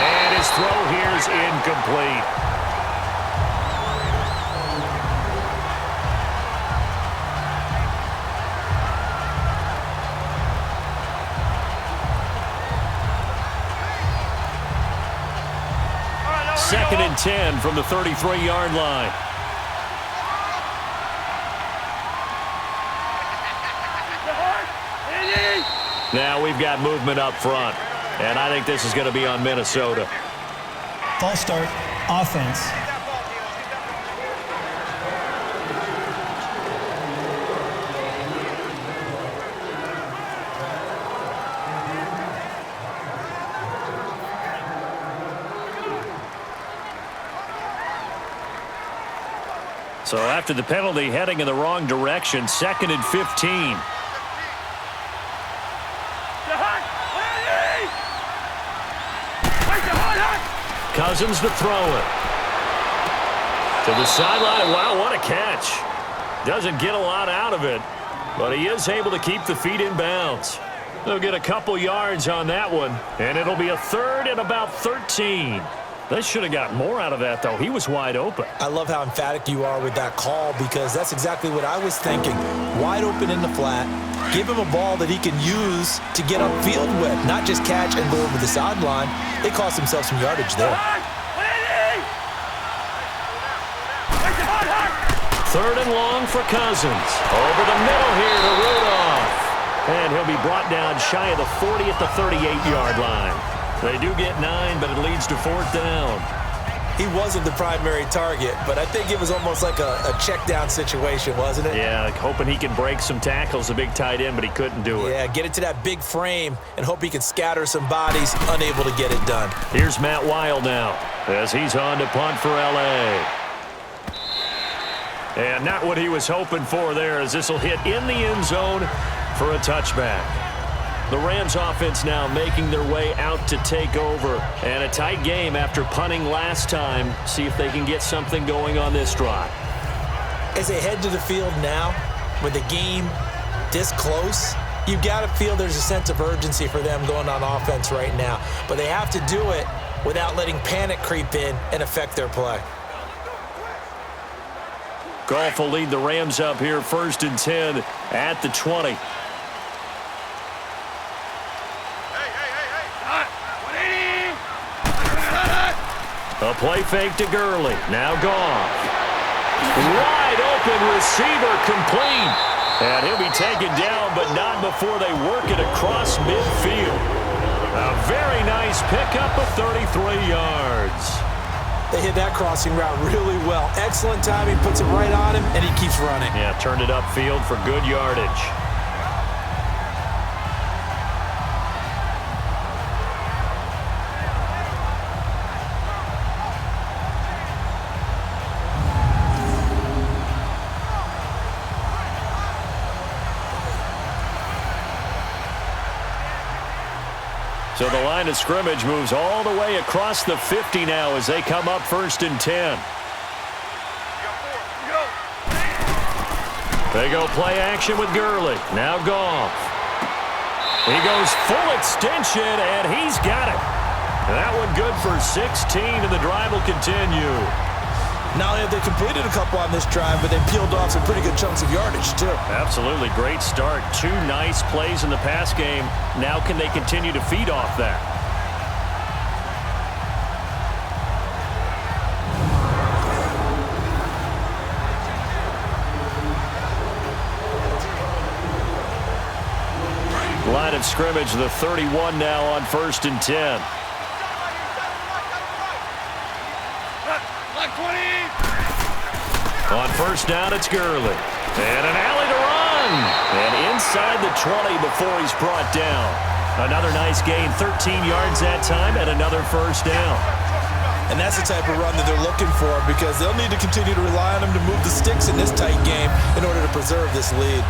And his throw here is incomplete. Second and 10 from the 33-yard line. Now we've got movement up front, and I think this is going to be on Minnesota. False start, offense. So after the penalty, heading in the wrong direction, 2nd and 15. Cousins to throw it. To the sideline. Wow, what a catch. Doesn't get a lot out of it, but he is able to keep the feet in bounds. They'll get a couple yards on that one, and it'll be a 3rd and about 13. They should have got more out of that, though. He was wide open. I love how emphatic you are with that call because that's exactly what I was thinking. Wide open in the flat. Give him a ball that he can use to get upfield with, not just catch and go over the sideline. They cost themselves some yardage there. 3rd and long for Cousins. Over the middle here to Rudolph. And he'll be brought down shy of the 40 at the 38-yard line. They do get 9, but it leads to 4th down. He wasn't the primary target, but I think it was almost like a check down situation, wasn't it? Yeah, hoping he can break some tackles, a big tight end, but he couldn't do it. Yeah, get it to that big frame and hope he can scatter some bodies, unable to get it done. Here's Matt Wild now as he's on to punt for L.A. And not what he was hoping for there, as this will hit in the end zone for a touchback. The Rams offense now making their way out to take over. And a tight game after punting last time. See if they can get something going on this drive. As they head to the field now, with the game this close, you've got to feel there's a sense of urgency for them going on offense right now. But they have to do it without letting panic creep in and affect their play. Goff will lead the Rams up here 1st and 10 at the 20. A play fake to Gurley. Now Goff. Wide open receiver complete. And he'll be taken down, but not before they work it across midfield. A very nice pickup of 33 yards. They hit that crossing route really well. Excellent timing, puts it right on him, and he keeps running. Yeah, turned it upfield for good yardage. So the line of scrimmage moves all the way across the 50 now as they come up 1st and 10. They go play action with Gurley. Now Goff. He goes full extension, and he's got it. That one good for 16, and the drive will continue. Not only have they completed a couple on this drive, but they peeled off some pretty good chunks of yardage, too. Absolutely. Great start. 2 nice plays in the pass game. Now can they continue to feed off that? Line of scrimmage, the 31 now on 1st and 10. On 1st down, it's Gurley. And an alley to run. And inside the 20 before he's brought down. Another nice gain, 13 yards that time, and another 1st down. And that's the type of run that they're looking for because they'll need to continue to rely on him to move the sticks in this tight game in order to preserve this lead.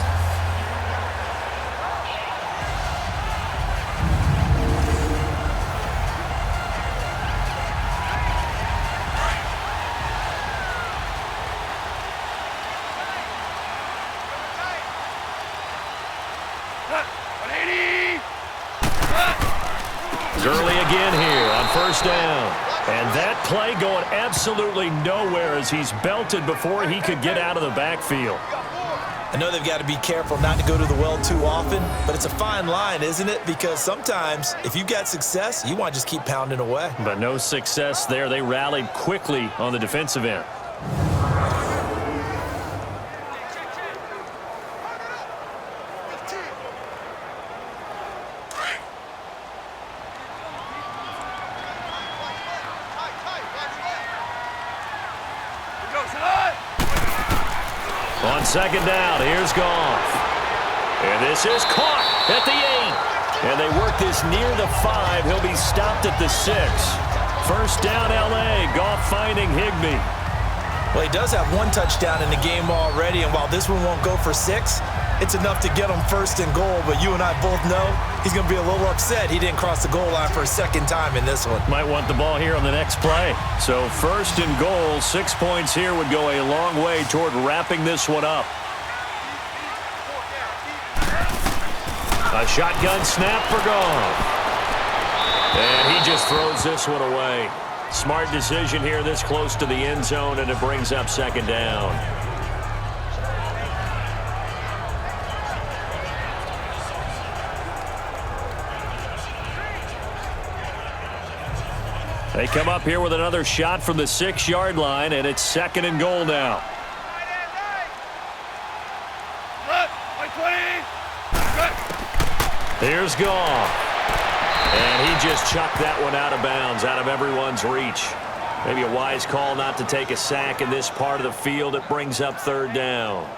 Gurley again here on 1st down. And that play going absolutely nowhere as he's belted before he could get out of the backfield. I know they've got to be careful not to go to the well too often, but it's a fine line, isn't it? Because sometimes if you've got success, you want to just keep pounding away. But no success there. They rallied quickly on the defensive end. On second down, here's Goff. And this is caught at the 8. And they work this near the 5. He'll be stopped at the 6. First down, L.A. Goff finding Higbee. Well, he does have one touchdown in the game already, and while this one won't go for 6, it's enough to get him first and goal. But you and I both know he's going to be a little upset he didn't cross the goal line for a second time in this one. Might want the ball here on the next play. So first and goal, 6 points here would go a long way toward wrapping this one up. A shotgun snap for Goff. And he just throws this one away. Smart decision here this close to the end zone, and it brings up second down. They come up here with another shot from the 6-yard line, and it's second and goal now. Here's Goff. And he just chucked that one out of bounds, out of everyone's reach. Maybe a wise call not to take a sack in this part of the field. It brings up third down.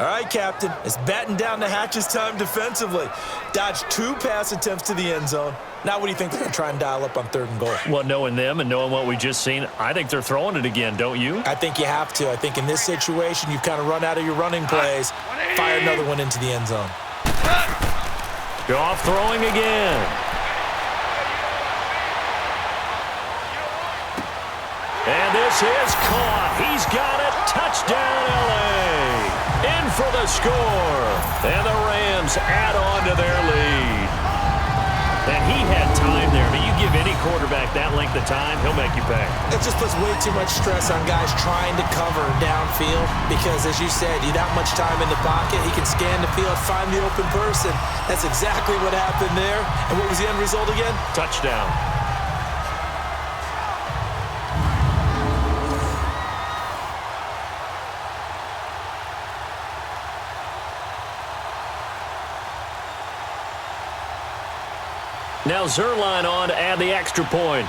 All right, Captain. It's batten down the hatches time defensively. Dodged 2 pass attempts to the end zone. Now what do you think they're going to try and dial up on third and goal? Well, knowing them and knowing what we just seen, I think they're throwing it again, don't you? I think you have to. I think in this situation, you've kind of run out of your running plays. Fire another one into the end zone. Goff throwing again. And this is caught. He's got it. Touchdown, L.A. In for the score. And the Rams add on to their lead. And he had time there. But you give any quarterback that length of time, he'll make you pay. It just puts way too much stress on guys trying to cover downfield because, as you said, you that much time in the pocket, he can scan the field, find the open person. That's exactly what happened there. And what was the end result again? Touchdown. Now Zerline on to add the extra point.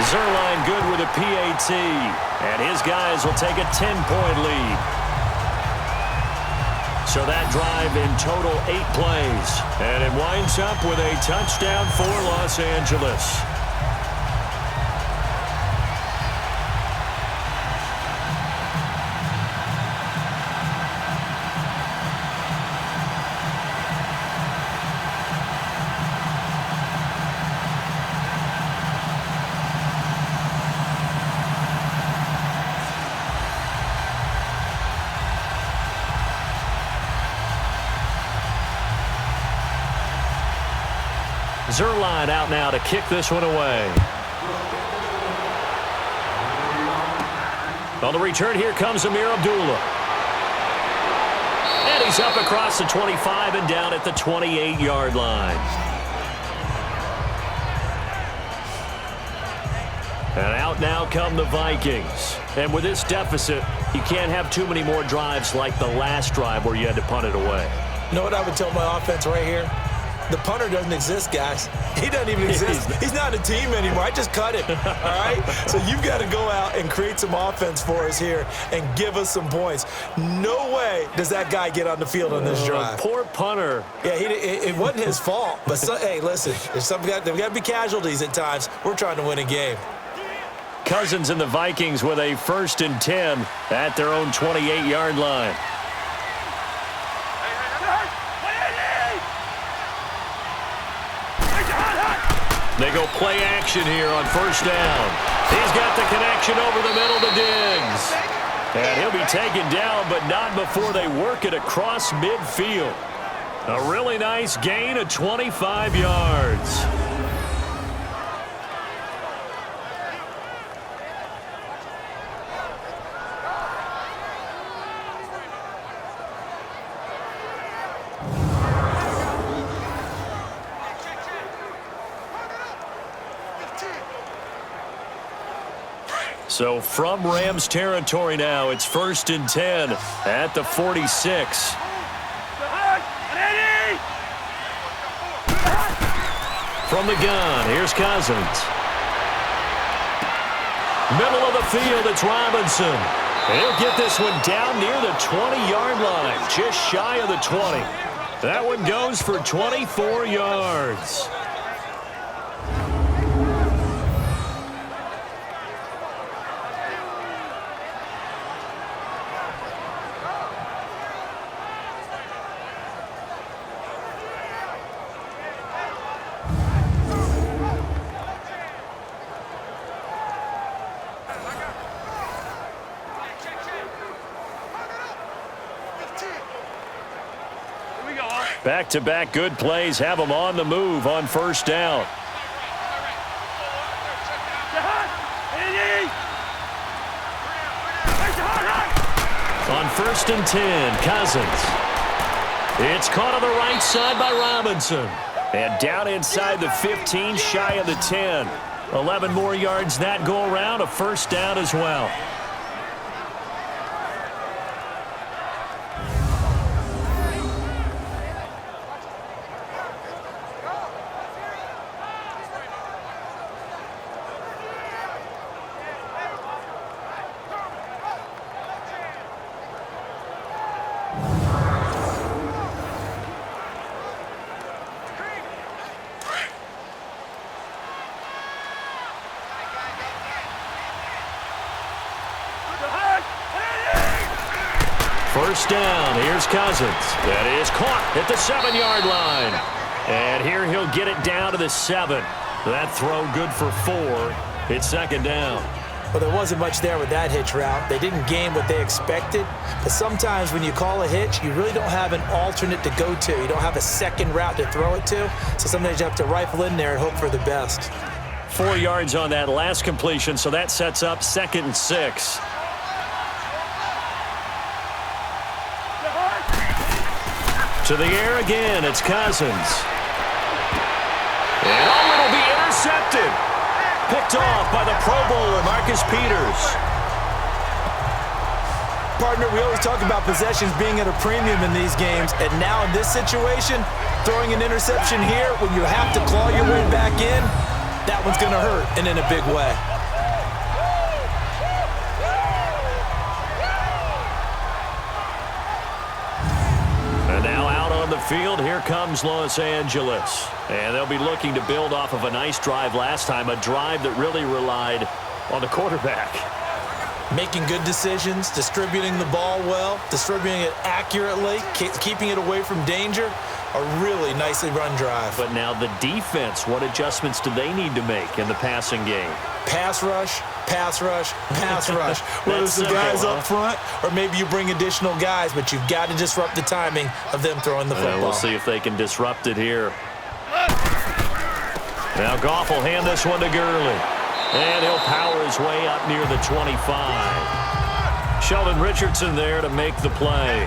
Zerline good with a PAT. And his guys will take a 10-point lead. So that drive in total 8 plays. And it winds up with a touchdown for Los Angeles. Zerline out now to kick this one away. On the return, here comes Amir Abdullah. And he's up across the 25 and down at the 28-yard line. And out now come the Vikings. And with this deficit, you can't have too many more drives like the last drive where you had to punt it away. You know what I would tell my offense right here? The punter doesn't exist, guys. He doesn't even exist. He's not a team anymore. I just cut him, all right? So you've got to go out and create some offense for us here and give us some points. No way does that guy get on the field on this drive. Poor punter. Yeah, it wasn't his fault. But, hey, listen, there's got to be casualties at times. We're trying to win a game. Cousins and the Vikings with a 1st and 10 at their own 28-yard line. They go play action here on first down. He's got the connection over the middle to Diggs. And he'll be taken down, but not before they work it across midfield. A really nice gain of 25 yards. So from Rams territory now, it's 1st and 10 at the 46. From the gun, here's Cousins. Middle of the field, it's Robinson. He'll get this one down near the 20-yard line, just shy of the 20. That one goes for 24 yards. Back-to-back good plays have them on the move on first down. On 1st and 10, Cousins. It's caught on the right side by Robinson. And down inside the 15, shy of the 10. 11 more yards that go around, a first down as well. First down, here's Cousins. That is caught at the 7-yard line. And here he'll get it down to the 7. That throw good for 4. It's second down. Well, there wasn't much there with that hitch route. They didn't gain what they expected. But sometimes when you call a hitch, you really don't have an alternate to go to. You don't have a second route to throw it to. So sometimes you have to rifle in there and hope for the best. 4 yards on that last completion, so that sets up 2nd and 6. To the air again, it's Cousins. And it'll be intercepted. Picked off by the Pro Bowler, Marcus Peters. Partner, we always talk about possessions being at a premium in these games, and now in this situation, throwing an interception here when you have to claw your way back in, that one's going to hurt, and in a big way. And now out on the field, here comes Los Angeles. And they'll be looking to build off of a nice drive last time, a drive that really relied on the quarterback. Making good decisions, distributing the ball well, distributing it accurately, keeping it away from danger. A really nicely run drive. But now the defense, what adjustments do they need to make in the passing game? Pass rush, pass rush, pass rush. Whether it's the guys up front or maybe you bring additional guys, but you've got to disrupt the timing of them throwing the football. We'll see if they can disrupt it here. Now Goff will hand this one to Gurley. And he'll power his way up near the 25. Sheldon Richardson there to make the play.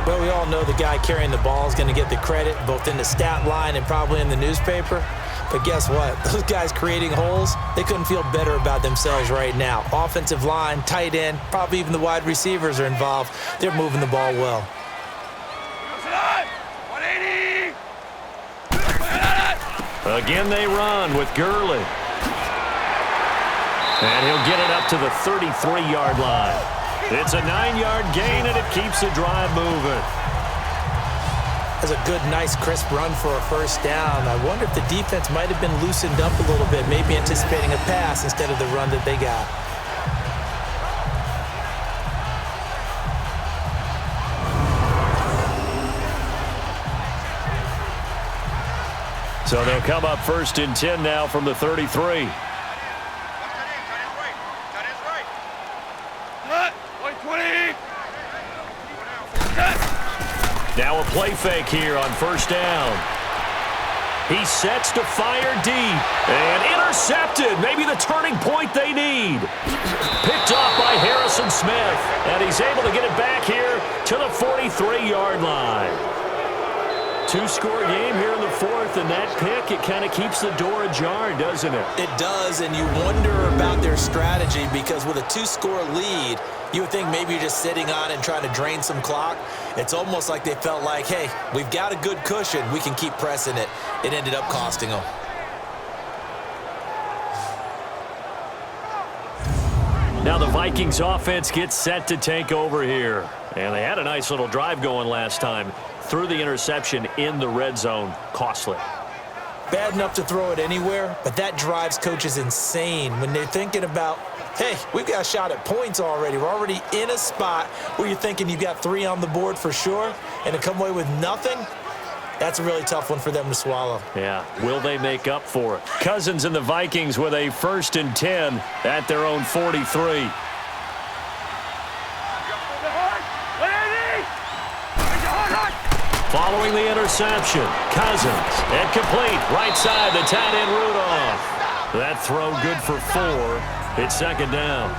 Well, we all know the guy carrying the ball is going to get the credit, both in the stat line and probably in the newspaper. But guess what? Those guys creating holes, they couldn't feel better about themselves right now. Offensive line, tight end, probably even the wide receivers are involved. They're moving the ball well. Again, they run with Gurley. And he'll get it up to the 33-yard line. It's a 9-yard gain, and it keeps the drive moving. That's a good, nice, crisp run for a first down. I wonder if the defense might have been loosened up a little bit, maybe anticipating a pass instead of the run that they got. So they'll come up 1st and 10 now from the 33. Now a play fake here on first down. He sets to fire deep and intercepted. Maybe the turning point they need. Picked off by Harrison Smith, and he's able to get it back here to the 43-yard line. 2-score game here in the 4th, and that pick, it kind of keeps the door ajar, doesn't it? It does, and you wonder about their strategy because with a 2-score lead, you would think maybe you're just sitting on and trying to drain some clock. It's almost like they felt like, hey, we've got a good cushion. We can keep pressing it. It ended up costing them. Now the Vikings offense gets set to take over here. And they had a nice little drive going last time. Threw the interception in the red zone. Costly. Bad enough to throw it anywhere, but that drives coaches insane when they're thinking about, hey, we've got a shot at points already. We're already in a spot where you're thinking you've got 3 on the board for sure, and to come away with nothing, that's a really tough one for them to swallow. Yeah, will they make up for it? Cousins and the Vikings with a 1st and 10 at their own 43. Following the interception, Cousins, and complete, right side, the tight end Rudolph. That throw good for 4. It's 2nd down.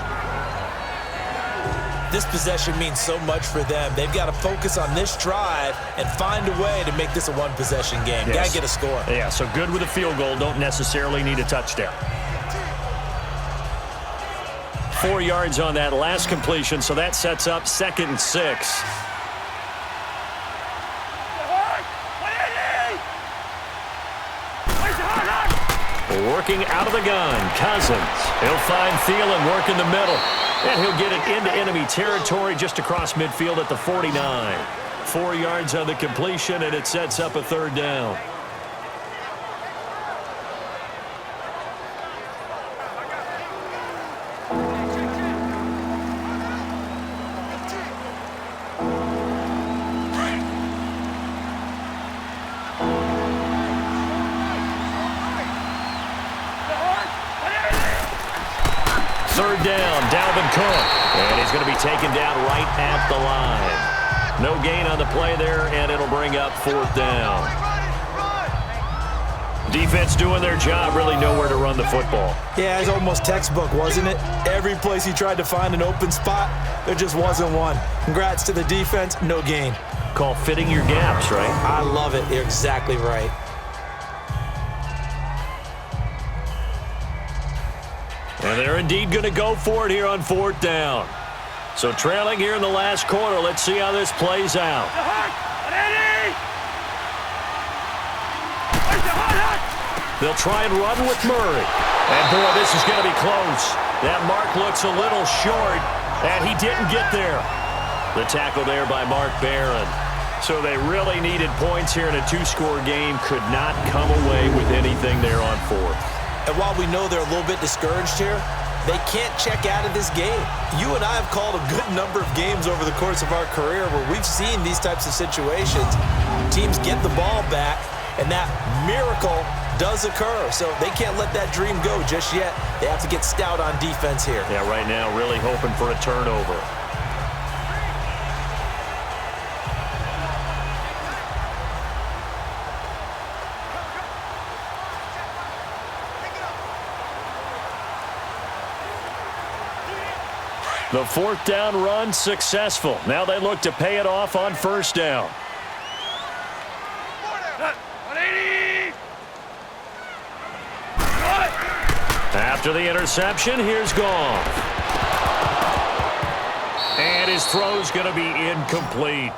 This possession means so much for them. They've got to focus on this drive and find a way to make this a one-possession game. Yes. Got to get a score. Yeah, so good with a field goal. Don't necessarily need a touchdown. 4 yards on that last completion, so that sets up 2nd and 6. Working out of the gun, Cousins. He'll find Thielen working the middle. And he'll get it into enemy territory just across midfield at the 49. 4 yards on the completion, and it sets up a 3rd down. Third down, Dalvin Cook. And he's going to be taken down right at the line. No gain on the play there, and it'll bring up 4th down. Defense doing their job, really nowhere to run the football. Yeah, it's almost textbook, wasn't it? Every place he tried to find an open spot, there just wasn't one. Congrats to the defense, no gain. Call fitting your gaps, right? I love it. You're exactly right. And they're indeed going to go for it here on 4th down. So trailing here in the last quarter. Let's see how this plays out. They'll try and run with Murray. And, boy, this is going to be close. That mark looks a little short, and he didn't get there. The tackle there by Mark Barron. So they really needed points here in a 2-score game. Could not come away with anything there on 4th. And while we know they're a little bit discouraged here, they can't check out of this game. You and I have called a good number of games over the course of our career where we've seen these types of situations. Teams get the ball back, and that miracle does occur. So they can't let that dream go just yet. They have to get stout on defense here. Yeah, right now really hoping for a turnover. The 4th down run successful. Now they look to pay it off on 1st down. 180. After the interception, here's Goff. And his throw's going to be incomplete.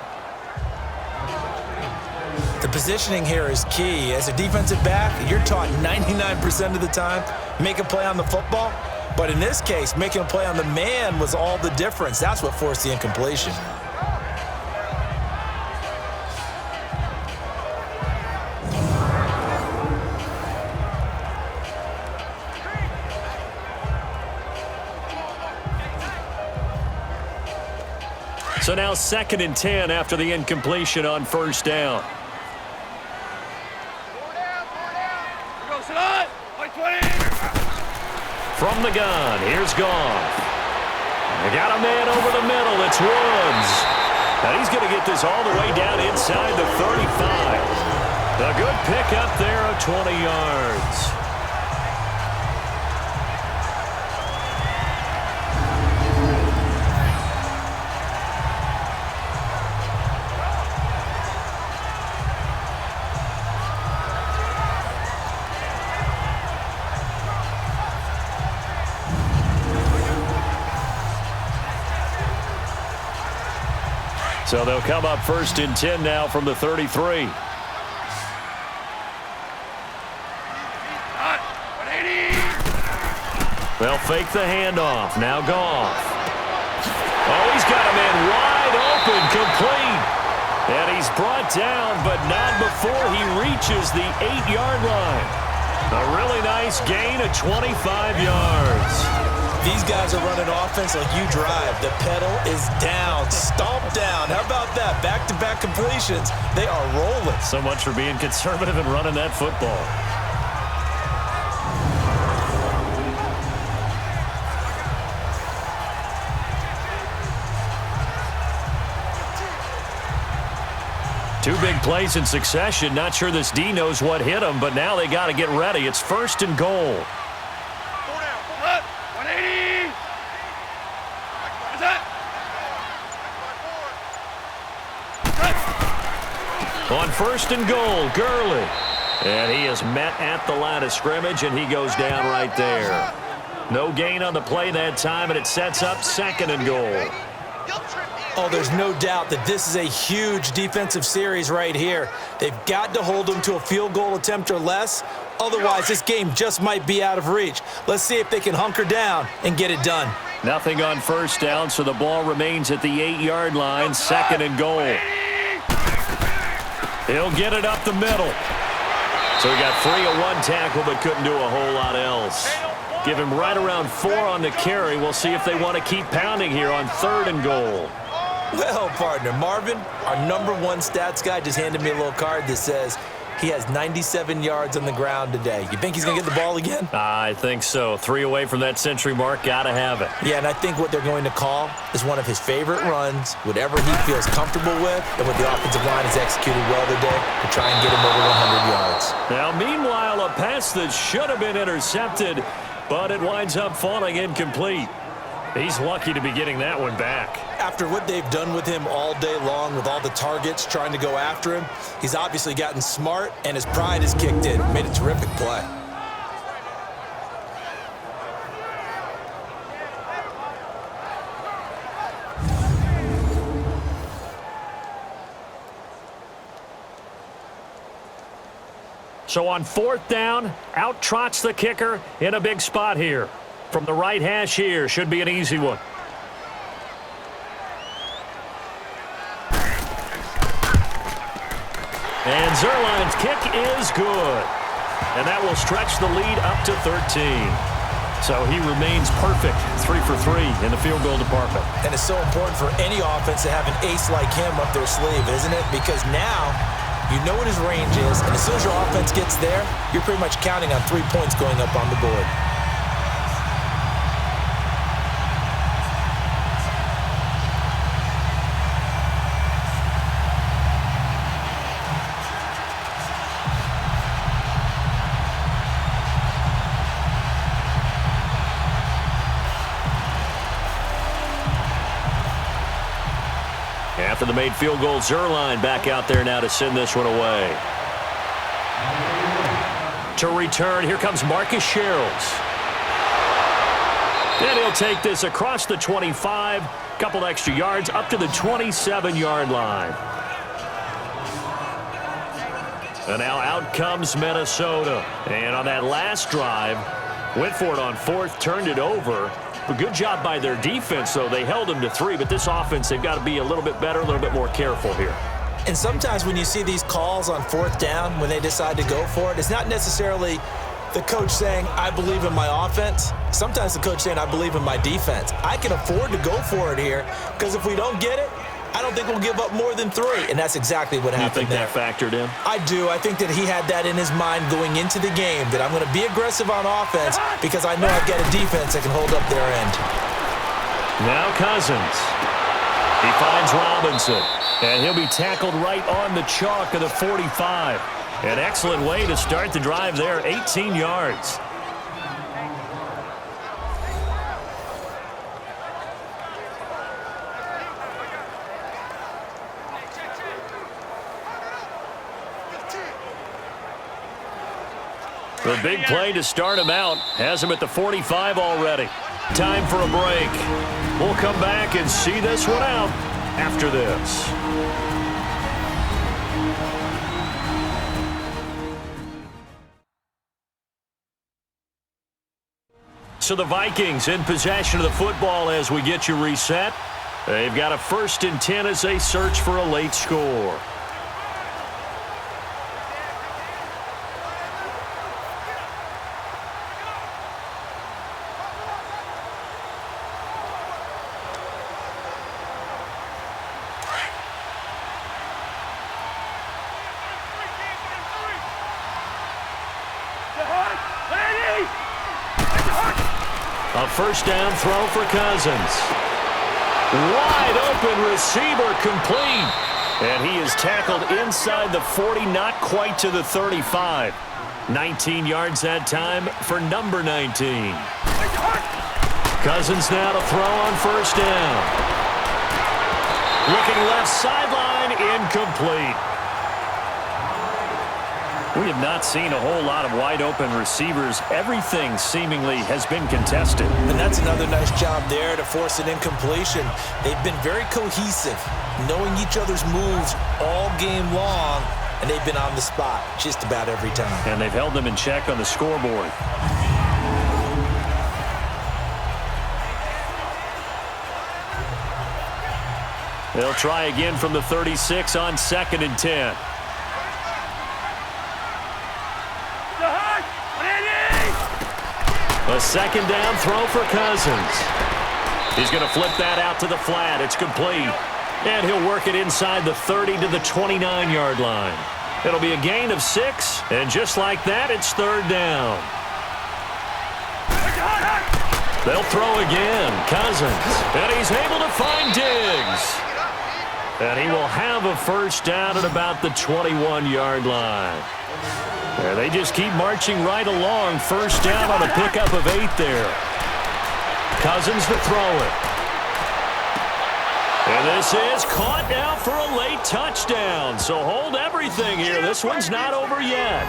The positioning here is key. As a defensive back, you're taught 99% of the time, make a play on the football. But in this case, making a play on the man was all the difference. That's what forced the incompletion. So now 2nd and 10 after the incompletion on 1st down. From the gun, here's Goff. They got a man over the middle. It's Woods. And he's going to get this all the way down inside the 35. A good pickup there of 20 yards. So they'll come up 1st and 10 now from the 33. They'll fake the handoff. Now Goff. Oh, he's got a man wide open, complete. And he's brought down, but not before he reaches the 8-yard line. A really nice gain of 25 yards. These guys are running offense like you drive. The pedal is down, stomped down. How about that? Back-to-back completions. They are rolling. So much for being conservative and running that football. Two big plays in succession. Not sure this D knows what hit him, but now they got to get ready. It's 1st and goal. 180. What's that? On 1st and goal, Gurley. And he is met at the line of scrimmage, and he goes down right there. No gain on the play that time, and it sets up 2nd and goal. Oh, there's no doubt that this is a huge defensive series right here. They've got to hold them to a field goal attempt or less. Otherwise, this game just might be out of reach. Let's see if they can hunker down and get it done. Nothing on 1st down, so the ball remains at the 8-yard line, 2nd and goal. He'll get it up the middle. So he got free of one tackle, but couldn't do a whole lot else. Give him right around 4 on the carry. We'll see if they want to keep pounding here on 3rd and goal. Well, partner, Marvin, our #1 stats guy, just handed me a little card that says he has 97 yards on the ground today. You think he's going to get the ball again? I think so. 3 away from that century mark. Got to have it. Yeah, and I think what they're going to call is one of his favorite runs, whatever he feels comfortable with, and what the offensive line has executed well today to try and get him over 100 yards. Now, meanwhile, a pass that should have been intercepted, but it winds up falling incomplete. He's lucky to be getting that one back. After what they've done with him all day long with all the targets trying to go after him, he's obviously gotten smart, and his pride has kicked in. Made a terrific play. So on 4th down, out trots the kicker in a big spot here. From the right hash here, should be an easy one. And Zuerlein's kick is good. And that will stretch the lead up to 13. So he remains perfect, 3 for 3 in the field goal department. And it's so important for any offense to have an ace like him up their sleeve, isn't it? Because now you know what his range is, and as soon as your offense gets there, you're pretty much counting on 3 points going up on the board. After the made field goal, Zuerlein back out there now to send this one away. To return, here comes Marcus Sherrills. And he'll take this across the 25, couple extra yards, up to the 27-yard line. And now out comes Minnesota. And on that last drive, went for it on 4th, turned it over. A good job by their defense, though. They held them to 3, but this offense, they've got to be a little bit better, a little bit more careful here. And sometimes when you see these calls on 4th down, when they decide to go for it, it's not necessarily the coach saying, I believe in my offense. Sometimes the coach saying, I believe in my defense. I can afford to go for it here, because if we don't get it, I don't think we'll give up more than 3. And that's exactly what happened there. You think that factored in? I do. I think that he had that in his mind going into the game, that I'm going to be aggressive on offense because I know I've got a defense that can hold up their end. Now Cousins. He finds Robinson. And he'll be tackled right on the chalk of the 45. An excellent way to start the drive there, 18 yards. The big play to start him out has him at the 45 already. Time for a break. We'll come back and see this one out after this. So the Vikings in possession of the football as we get you reset. They've got a 1st and 10 as they search for a late score. A 1st down throw for Cousins. Wide open receiver complete. And he is tackled inside the 40, not quite to the 35. 19 yards that time for number 19. Cousins now to throw on 1st down. Looking left sideline, incomplete. We have not seen a whole lot of wide-open receivers. Everything seemingly has been contested. And that's another nice job there to force an incompletion. They've been very cohesive, knowing each other's moves all game long, and they've been on the spot just about every time. And they've held them in check on the scoreboard. They'll try again from the 36 on 2nd and 10. A 2nd down throw for Cousins. He's going to flip that out to the flat. It's complete. And he'll work it inside the 30 to the 29-yard line. It'll be a gain of 6, and just like that, it's 3rd down. They'll throw again. Cousins. And he's able to find Diggs. And he will have a 1st down at about the 21-yard line. And they just keep marching right along. 1st down on a pickup of 8 there. Cousins to throw it. And this is caught now for a late touchdown. So hold everything here. This one's not over yet.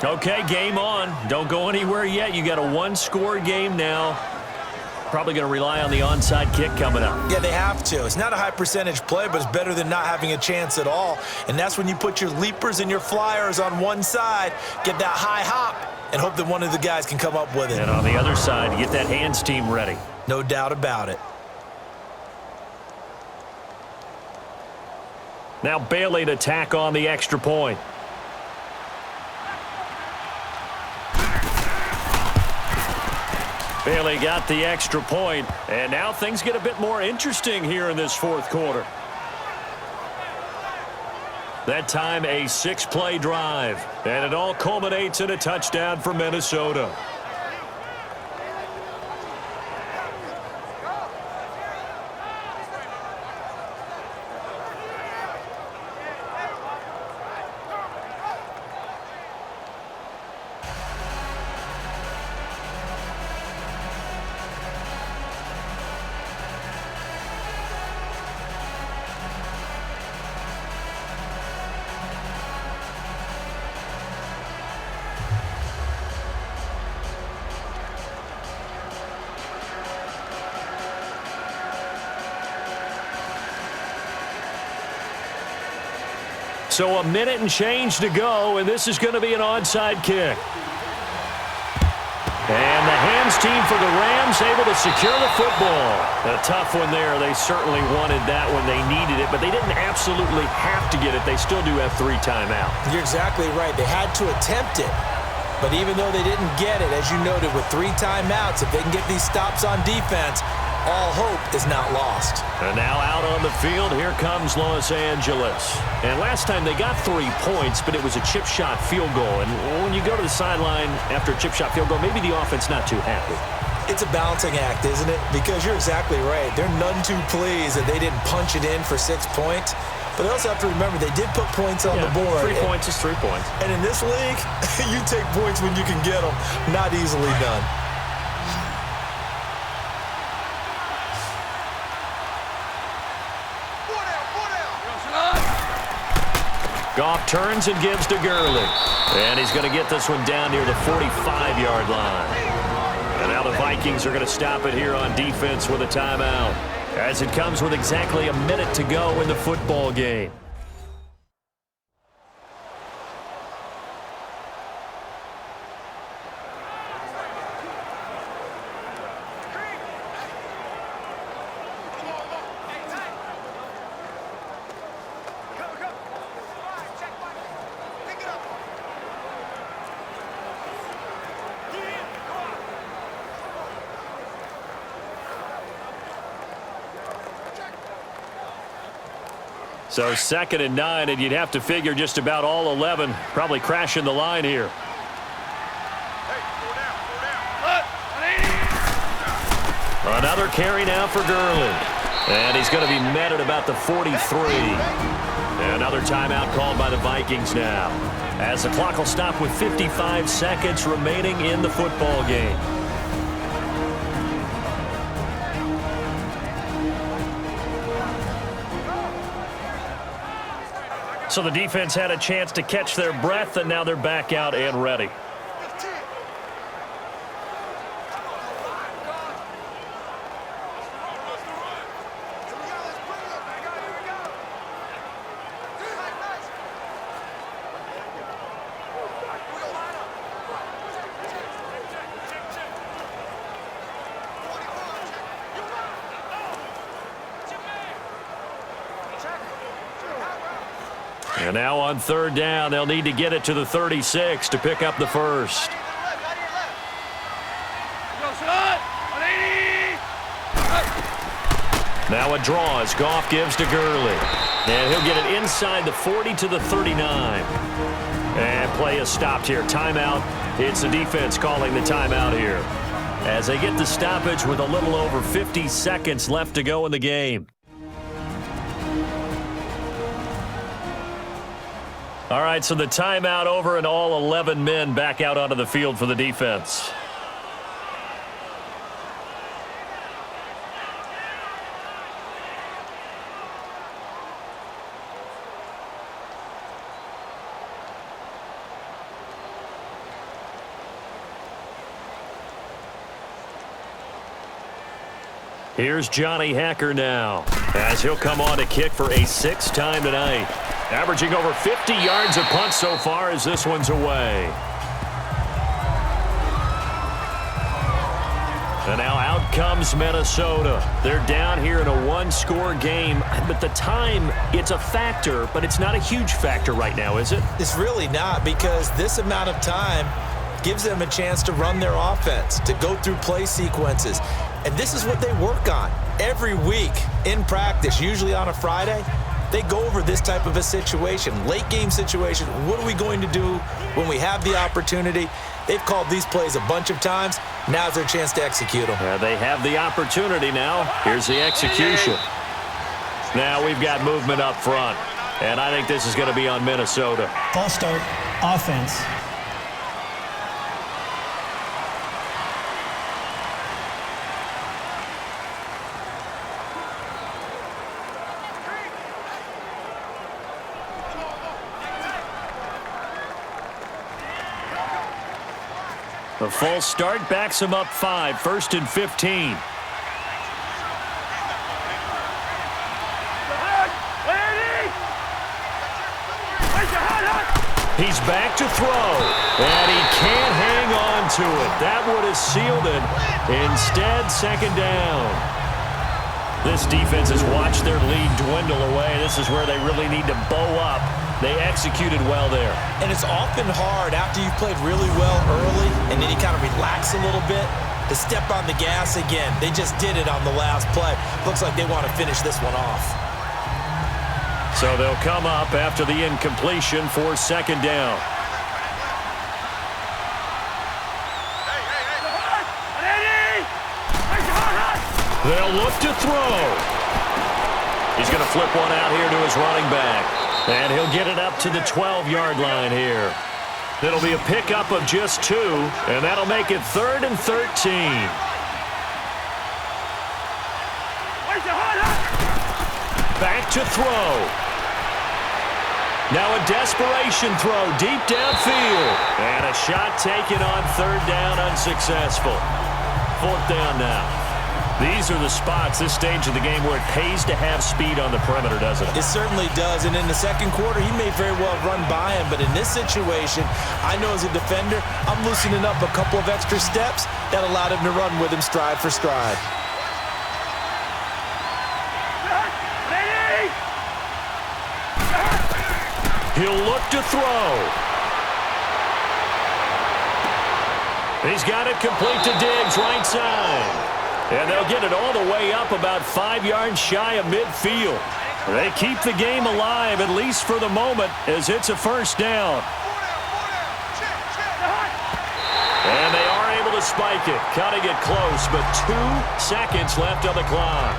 Okay, game on. Don't go anywhere yet. You got a 1-score game now. Probably going to rely on the onside kick coming up. Yeah, they have to. It's not a high percentage play, but it's better than not having a chance at all. And that's when you put your leapers and your flyers on one side, get that high hop, and hope that one of the guys can come up with it. And on the other side, get that hands team ready. No doubt about it. Now Bailey to tack on the extra point. Bailey got the extra point, and now things get a bit more interesting here in this 4th quarter. That time a 6-play drive, and it all culminates in a touchdown for Minnesota. So a minute and change to go, and this is going to be an onside kick. And the hands team for the Rams able to secure the football. A tough one there. They certainly wanted that when they needed it, but they didn't absolutely have to get it. They still do have 3 timeouts. You're exactly right. They had to attempt it. But even though they didn't get it, as you noted, with 3 timeouts, if they can get these stops on defense, all hope is not lost. And now out on the field, here comes Los Angeles. And last time they got 3 points, but it was a chip shot field goal. And when you go to the sideline after a chip shot field goal, maybe the offense not too happy. It's a balancing act, isn't it? Because you're exactly right. They're none too pleased that they didn't punch it in for 6 points. But they also have to remember they did put points on the board. 3 points is 3 points. And in this league, you take points when you can get them. Not easily done. Goff turns and gives to Gurley. And he's going to get this one down near the 45-yard line. And now the Vikings are going to stop it here on defense with a timeout, as it comes with exactly a minute to go in the football game. So 2nd and 9, and you'd have to figure just about all 11 probably crashing the line here. Another carry now for Gurley. And he's going to be met at about the 43. Another timeout called by the Vikings now, as the clock will stop with 55 seconds remaining in the football game. So the defense had a chance to catch their breath, and now they're back out and ready. And now on 3rd down, they'll need to get it to the 36 to pick up the first. Now a draw as Goff gives to Gurley. And he'll get it inside the 40 to the 39. And play is stopped here. Timeout. It's the defense calling the timeout here, as they get the stoppage with a little over 50 seconds left to go in the game. All right, so the timeout over and all 11 men back out onto the field for the defense. Here's Johnny Hacker now, as he'll come on to kick for a 6th time tonight. Averaging over 50 yards a punt so far as this one's away. And now out comes Minnesota. They're down here in a 1-score game, but the time, it's a factor, but it's not a huge factor right now, is it? It's really not, because this amount of time gives them a chance to run their offense, to go through play sequences. And this is what they work on every week in practice, usually on a Friday. They go over this type of a situation, late game situation. What are we going to do when we have the opportunity? They've called these plays a bunch of times. Now's their chance to execute them. They have the opportunity now. Here's the execution. Now we've got movement up front, and I think this is going to be on Minnesota. False start, offense. The false start backs him up 5, 1st and 15. He's back to throw, and he can't hang on to it. That would have sealed it. Instead, 2nd down. This defense has watched their lead dwindle away. This is where they really need to bow up. They executed well there. And it's often hard after you've played really well early and then you kind of relax a little bit to step on the gas again. They just did it on the last play. Looks like they want to finish this one off. So they'll come up after the incompletion for 2nd down. They'll look to throw. He's going to flip one out here to his running back. And he'll get it up to the 12-yard line here. It'll be a pickup of just 2, and that'll make it 3rd and 13. Back to throw. Now a desperation throw deep downfield. And a shot taken on 3rd down, unsuccessful. 4th down now. These are the spots, this stage of the game, where it pays to have speed on the perimeter, doesn't it? It certainly does, and in the 2nd quarter, he may very well run by him, but in this situation, I know as a defender, I'm loosening up a couple of extra steps that allowed him to run with him stride for stride. He'll look to throw. He's got it complete to Diggs, right side. And they'll get it all the way up about 5 yards shy of midfield. They keep the game alive, at least for the moment, as it's a first down. And they are able to spike it, cutting it close, but 2 seconds left on the clock.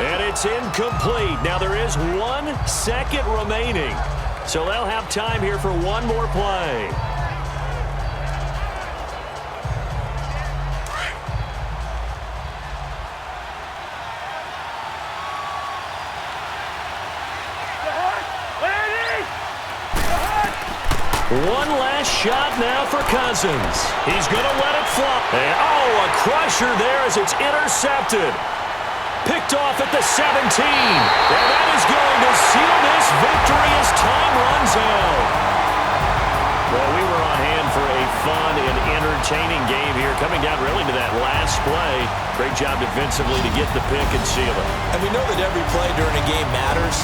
And it's incomplete. Now there is 1 second remaining, so they'll have time here for one more play. One last shot now for Cousins. He's going to let it fly. And, a crusher there as it's intercepted. Picked off at the 17. And that is going to seal this victory as time runs out. Well, we were on hand for a fun and entertaining game here, coming down really to that last play. Great job defensively to get the pick and seal it. And we know that every play during a game matters.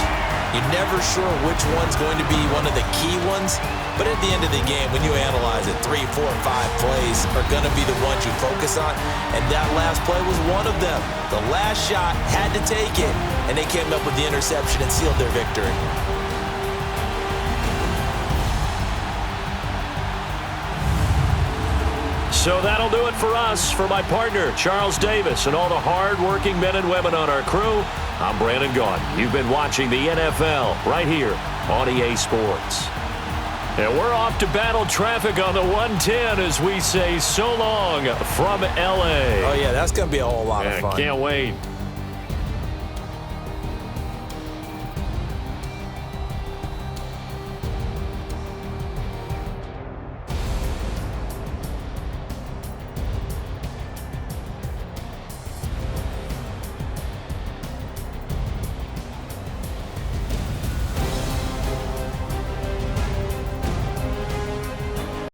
You're never sure which one's going to be one of the key ones. But at the end of the game, when you analyze it, 3, 4, 5 plays are going to be the ones you focus on. And that last play was one of them. The last shot had to take it, and they came up with the interception and sealed their victory. So that'll do it for us. For my partner, Charles Davis, and all the hard-working men and women on our crew, I'm Brandon Gaudin. You've been watching the NFL right here on EA Sports. And we're off to battle traffic on the 110 as we say so long from L.A. Oh, yeah, that's going to be a whole lot of fun. Can't wait.